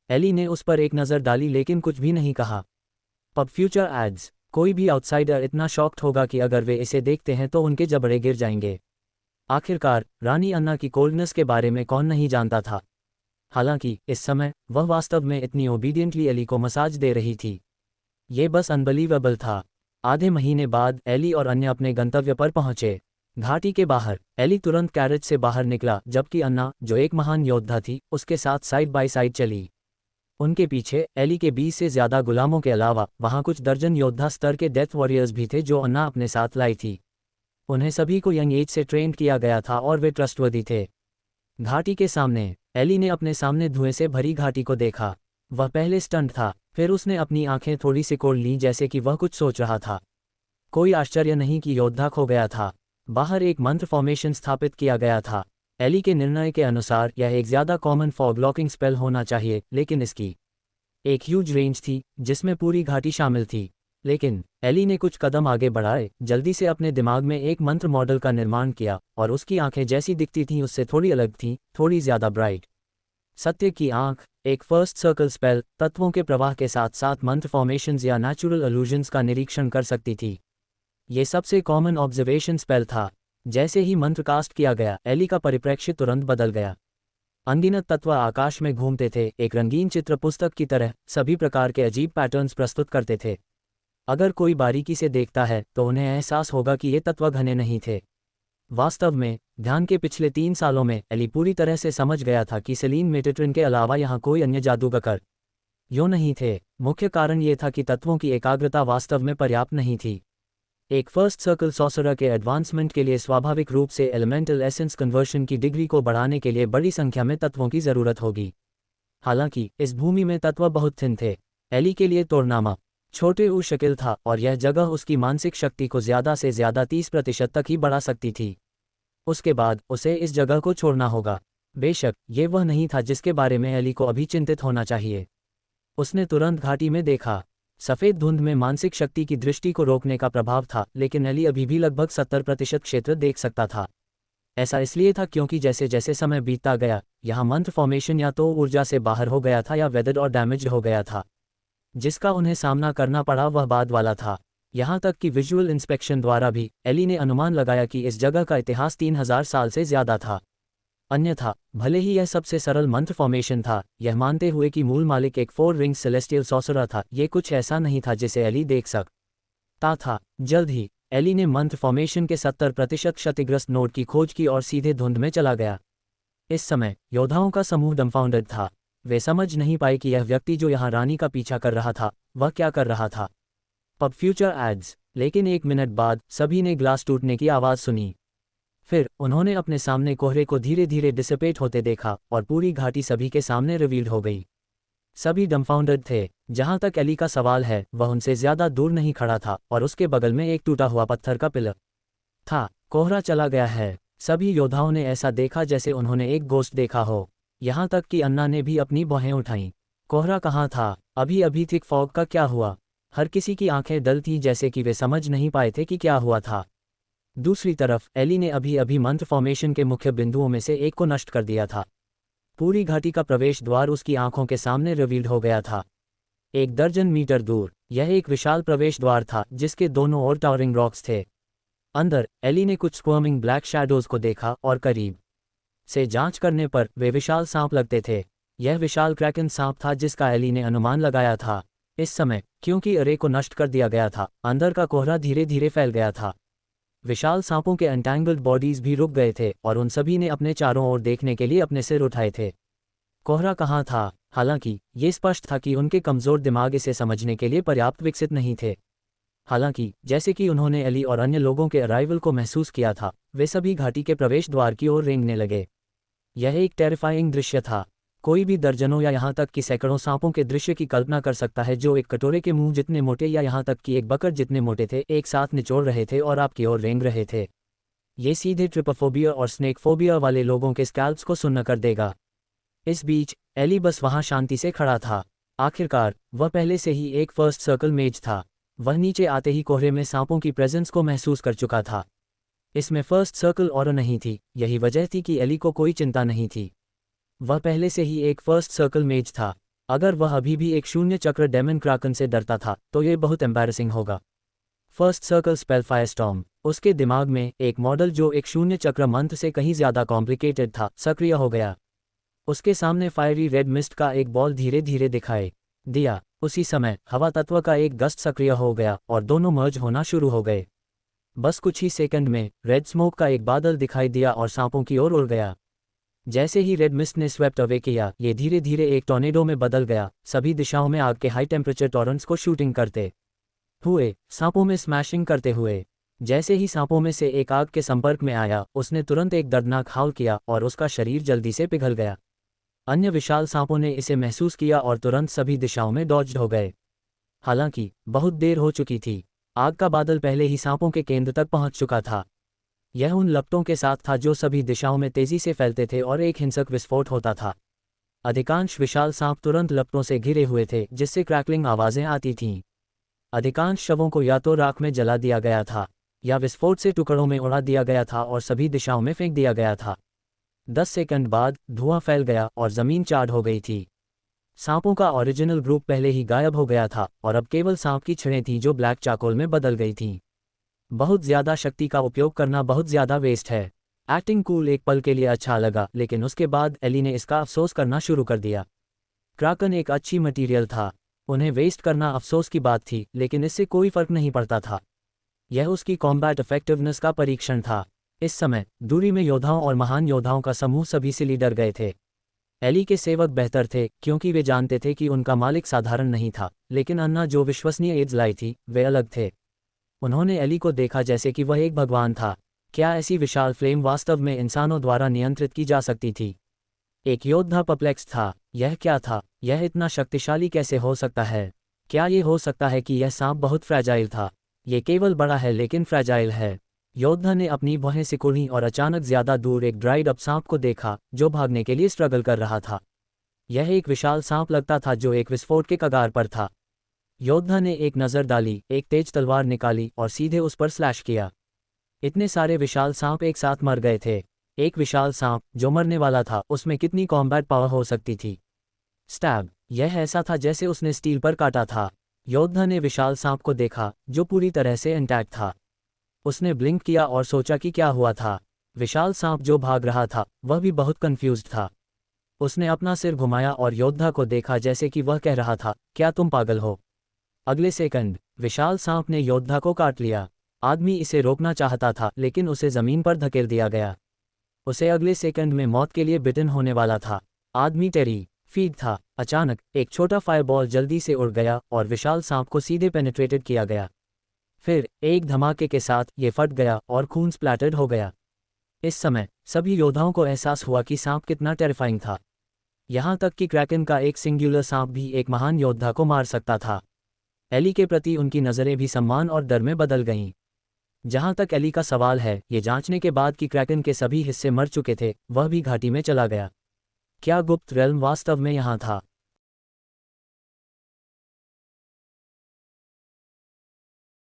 एली ने उस पर एक नज़र डाली लेकिन कुछ भी नहीं कहा। Pub future ads. कोई भी आउटसाइडर इतना शॉक्ड होगा कि अगर वे इसे देखते हैं तो उनके जबड़े गिर जाएंगे। आखिरकार रानी अन्ना की कोल्डनेस के बारे में कौन नहीं जानता था। हालांकि इस समय वह वास्तव में इतनी ओबीडियंटली एली को मसाज दे रही थी। ये बस अनबिलीवेबल था। आधे महीने बाद एली और अन्य अपने गंतव्य पर पहुंचे। घाटी के बाहर एली तुरंत कैरेज से बाहर निकला, जबकि अन्ना, जो एक महान योद्धा थी, उसके साथ साइड बाय साइड चली। उनके पीछे एली के 20 से ज़्यादा गुलामों के अलावा वहां कुछ दर्जन योद्धा स्तर के डेथ वॉरियर्स भी थे जो अन्ना अपने साथ लाई थी। उन्हें सभी को यंग एज से ट्रेंड किया गया था और वे ट्रस्टवर्दी थे। घाटी के सामने एली ने अपने सामने धुएं से भरी घाटी को देखा। वह पहले स्टंट था, फिर उसने अपनी आंखें थोड़ी सिकोड़ लीं जैसे कि वह कुछ सोच रहा था। कोई आश्चर्य नहीं कि योद्धा खो गया था। बाहर एक मंत्र फॉर्मेशन स्थापित किया गया था। एली के निर्णय के अनुसार यह एक ज़्यादा कॉमन फॉग लॉकिंग स्पेल होना चाहिए, लेकिन इसकी एक ह्यूज रेंज थी जिसमें पूरी घाटी शामिल थी। लेकिन एली ने कुछ कदम आगे बढ़ाए, जल्दी से अपने दिमाग में एक मंत्र मॉडल का निर्माण किया और उसकी आंखें जैसी दिखती थीं उससे थोड़ी अलग थीं, थोड़ी ज़्यादा ब्राइट। सत्य की आंख, एक फर्स्ट सर्कल स्पेल, तत्वों के प्रवाह के साथ साथ मंत्र फॉर्मेशंस या नेचुरल अलूजन्स का निरीक्षण कर सकती थी। ये सबसे कॉमन ऑब्जर्वेशन स्पेल था। जैसे ही मंत्र कास्ट किया गया, एली का परिप्रेक्ष्य तुरंत बदल गया। अनगिनत तत्व आकाश में घूमते थे, एक रंगीन चित्र पुस्तक की तरह, सभी प्रकार के अजीब पैटर्न्स प्रस्तुत करते थे। अगर कोई बारीकी से देखता है तो उन्हें एहसास होगा कि ये तत्व घने नहीं थे। वास्तव में ध्यान के पिछले 3 सालों में एली पूरी तरह से समझ गया था कि सेलीन मेटेट्रिन के अलावा यहाँ कोई अन्य जादूगर यूं नहीं थे। मुख्य कारण ये था कि तत्वों की एकाग्रता वास्तव में पर्याप्त नहीं थी। एक फर्स्ट सर्कल सॉर्सरर के एडवांसमेंट के लिए स्वाभाविक रूप से एलिमेंटल एसेंस कन्वर्शन की डिग्री को बढ़ाने के लिए बड़ी संख्या में तत्वों की ज़रूरत होगी। हालांकि इस भूमि में तत्व बहुत थिन थे। एली के लिए तोड़नामा छोटे ऊ शकिल था और यह जगह उसकी मानसिक शक्ति को ज़्यादा से ज़्यादा 30% तक ही बढ़ा सकती थी। उसके बाद उसे इस जगह को छोड़ना होगा। बेशक ये वह नहीं था जिसके बारे में एली को अभी चिंतित होना चाहिए। उसने तुरंत घाटी में देखा। सफ़ेद धुंध में मानसिक शक्ति की दृष्टि को रोकने का प्रभाव था, लेकिन एली अभी भी लगभग 70% क्षेत्र देख सकता था। ऐसा इसलिए था क्योंकि जैसे जैसे समय बीतता गया, यहाँ मंत्र फॉर्मेशन या तो ऊर्जा से बाहर हो गया था या वेदर्ड और डैमेज हो गया था। जिसका उन्हें सामना करना पड़ा वह बाद वाला था। यहाँ तक कि विजुअल इंस्पेक्शन द्वारा भी एली ने अनुमान लगाया कि इस जगह का इतिहास 3000 साल से ज़्यादा था। अन्यथा भले ही यह सबसे सरल मंत्र फॉर्मेशन था, यह मानते हुए कि मूल मालिक एक 4 रिंग सेलेस्टियल सॉर्सरर था, ये कुछ ऐसा नहीं था जिसे एली देख सकता था। जल्द ही एली ने मंत्र फॉर्मेशन के 70% क्षतिग्रस्त नोड की खोज की और सीधे धुंध में चला गया। इस समय योद्धाओं का समूह डम्फाउंडेड था। वे समझ नहीं पाए कि यह व्यक्ति जो यहाँ रानी का पीछा कर रहा था वह क्या कर रहा था। Pub future ads. लेकिन 1 मिनट बाद सभी ने ग्लास टूटने की आवाज़ सुनी। फिर उन्होंने अपने सामने कोहरे को धीरे धीरे डिसिपेट होते देखा और पूरी घाटी सभी के सामने रिवील्ड हो गई। सभी डम्फाउंडर्ड थे। जहां तक एली का सवाल है, वह उनसे ज्यादा दूर नहीं खड़ा था और उसके बगल में एक टूटा हुआ पत्थर का पिलर था। कोहरा चला गया है। सभी योद्धाओं ने ऐसा देखा जैसे उन्होंने एक गोश्त देखा हो। यहाँ तक कि अन्ना ने भी अपनी भौहें उठाईं। कोहरा कहाँ था? अभी अभी थिक फॉग का क्या हुआ? हर किसी की आंखें डल थीं, जैसे कि वे समझ नहीं पाए थे कि क्या हुआ था। दूसरी तरफ एली ने अभी अभी मंत्र फॉर्मेशन के मुख्य बिंदुओं में से एक को नष्ट कर दिया था। पूरी घाटी का प्रवेश द्वार उसकी आंखों के सामने रिवील्ड हो गया था। 1 दर्जन मीटर दूर यह एक विशाल प्रवेश द्वार था जिसके दोनों ओर टावरिंग रॉक्स थे। अंदर एली ने कुछ स्क्वर्मिंग ब्लैक शैडोज को देखा और करीब से जांच करने पर वे विशाल सांप लगते थे। यह विशाल क्रैकन सांप था जिसका एली ने अनुमान लगाया था। इस समय क्योंकि अरे को नष्ट कर दिया गया था, अंदर का कोहरा धीरे धीरे फैल गया था। विशाल सांपों के एंटैंगल्ड बॉडीज भी रुक गए थे और उन सभी ने अपने चारों ओर देखने के लिए अपने सिर उठाए थे। कोहरा कहाँ था? हालांकि ये स्पष्ट था कि उनके कमज़ोर दिमाग इसे समझने के लिए पर्याप्त विकसित नहीं थे। हालांकि जैसे कि उन्होंने एली और अन्य लोगों के अराइवल को महसूस किया था, वे सभी घाटी के प्रवेश द्वार की ओर रेंगने लगे। यह एक टेरिफाइंग दृश्य था। कोई भी दर्जनों या यहाँ तक कि सैकड़ों सांपों के दृश्य की कल्पना कर सकता है जो एक कटोरे के मुंह जितने मोटे या यहाँ तक कि एक बकर जितने मोटे थे, एक साथ निचोड़ रहे थे और आपकी ओर रेंग रहे थे। ये सीधे ट्रिपोफोबिया और स्नेकफोबिया वाले लोगों के स्कैल्प्स को सुन्न कर देगा। इस बीच एली बस वहाँ शांति से खड़ा था। आखिरकार वह पहले से ही एक फर्स्ट सर्कल मेज था। वह नीचे आते ही कोहरे में सांपों की प्रेजेंस को महसूस कर चुका था। इसमें फर्स्ट सर्कल और नहीं थी। यही वजह थी कि एली को कोई चिंता नहीं थी। वह पहले से ही एक फर्स्ट सर्कल मेज था। अगर वह अभी भी एक शून्य चक्र डेमन क्राकन से डरता था तो ये बहुत एम्बैरसिंग होगा। First circle spell firestorm. उसके दिमाग में एक मॉडल जो एक शून्य चक्र मंत्र से कहीं ज्यादा कॉम्प्लिकेटेड था सक्रिय हो गया। उसके सामने फायरी रेड मिस्ट का एक बॉल धीरे धीरे दिखाई दिया। उसी समय हवा तत्व का एक गस्ट सक्रिय हो गया और दोनों मर्ज होना शुरू हो गए। बस कुछ ही सेकंड में रेड स्मोक का एक बादल दिखाई दिया और सांपों की ओर उड़ गया। जैसे ही रेड मिस्ट ने स्वेप्ट अवे किया, ये धीरे धीरे एक टॉर्नेडो में बदल गया। सभी दिशाओं में आग के हाई टेम्परेचर टॉरेंट्स को शूटिंग करते हुए, सांपों में स्मैशिंग करते हुए। जैसे ही सांपों में से एक आग के संपर्क में आया, उसने तुरंत एक दर्दनाक हाउल किया और उसका शरीर जल्दी से पिघल गया। अन्य विशाल सांपों ने इसे महसूस किया और तुरंत सभी दिशाओं में डॉज्ड हो गए। हालांकि बहुत देर हो चुकी थी। आग का बादल पहले ही सांपों के केंद्र तक पहुंच चुका था। यह उन लपटों के साथ था जो सभी दिशाओं में तेजी से फैलते थे और एक हिंसक विस्फोट होता था। अधिकांश विशाल सांप तुरंत लपटों से घिरे हुए थे जिससे क्रैकलिंग आवाजें आती थीं। अधिकांश शवों को या तो राख में जला दिया गया था या विस्फोट से टुकड़ों में उड़ा दिया गया था और सभी दिशाओं में फेंक दिया गया था। 10 सेकंड बाद धुआं फैल गया और जमीन चार्ड हो गई थी। सांपों का ओरिजिनल ग्रुप पहले ही गायब हो गया था और अब केवल सांप की छड़ें थीं जो ब्लैक चाकोल में बदल गई थीं। बहुत ज्यादा शक्ति का उपयोग करना बहुत ज्यादा वेस्ट है। एक्टिंग कूल एक पल के लिए अच्छा लगा, लेकिन उसके बाद एली ने इसका अफसोस करना शुरू कर दिया। क्राकन एक अच्छी मटेरियल था। उन्हें वेस्ट करना अफसोस की बात थी, लेकिन इससे कोई फर्क नहीं पड़ता था। यह उसकी कॉम्बैट इफेक्टिवनेस का परीक्षण था। इस समय दूरी में योद्धाओं और महान योद्धाओं का समूह सभी से डर गए थे। एली के सेवक बेहतर थे क्योंकि वे जानते थे कि उनका मालिक साधारण नहीं था, लेकिन अन्ना जो विश्वसनीय एड्स लाई थी वे अलग थे। उन्होंने एली को देखा जैसे कि वह एक भगवान था। क्या ऐसी विशाल फ्लेम वास्तव में इंसानों द्वारा नियंत्रित की जा सकती थी? एक योद्धा परप्लेक्स था। यह क्या था? यह इतना शक्तिशाली कैसे हो सकता है? क्या ये हो सकता है कि यह सांप बहुत फ्रैजाइल था? ये केवल बड़ा है लेकिन फ्रैजाइल है। योद्धा ने अपनी भौहें सिकुड़ी और अचानक ज्यादा दूर एक ड्राइड अप सांप को देखा जो भागने के लिए स्ट्रगल कर रहा था। यह एक विशाल सांप लगता था जो एक विस्फोट के कगार पर था। योद्धा ने एक नज़र डाली, एक तेज तलवार निकाली और सीधे उस पर स्लैश किया। इतने सारे विशाल सांप एक साथ मर गए थे। एक विशाल सांप जो मरने वाला था, उसमें कितनी कॉम्बैट पावर हो सकती थी? स्टैब। यह ऐसा था जैसे उसने स्टील पर काटा था। योद्धा ने विशाल सांप को देखा जो पूरी तरह से इंटैक्ट था। उसने ब्लिंक किया और सोचा कि क्या हुआ था। विशाल सांप जो भाग रहा था वह भी बहुत कंफ्यूज्ड था। उसने अपना सिर घुमाया और योद्धा को देखा जैसे कि वह कह रहा था, क्या तुम पागल हो? अगले सेकंड विशाल सांप ने योद्धा को काट लिया। आदमी इसे रोकना चाहता था लेकिन उसे जमीन पर धकेल दिया गया। उसे अगले सेकंड में मौत के लिए बिटन होने वाला था। आदमी टेरी फीड था। अचानक एक छोटा फायरबॉल जल्दी से उड़ गया और विशाल सांप को सीधे पेनिट्रेटेड किया गया। फिर एक धमाके के साथ ये फट गया और खून स्प्लैटर्ड हो गया। इस समय सभी योद्धाओं को एहसास हुआ कि सांप कितना टेरिफाइंग था। यहाँ तक कि क्रैकन का एक सिंगुलर सांप भी एक महान योद्धा को मार सकता था। एली के प्रति उनकी नज़रें भी सम्मान और डर में बदल गईं। जहाँ तक एली का सवाल है, ये जांचने के बाद कि क्रैकन के सभी हिस्से मर चुके थे, वह भी घाटी में चला गया। क्या गुप्त रेल्म वास्तव में यहाँ था?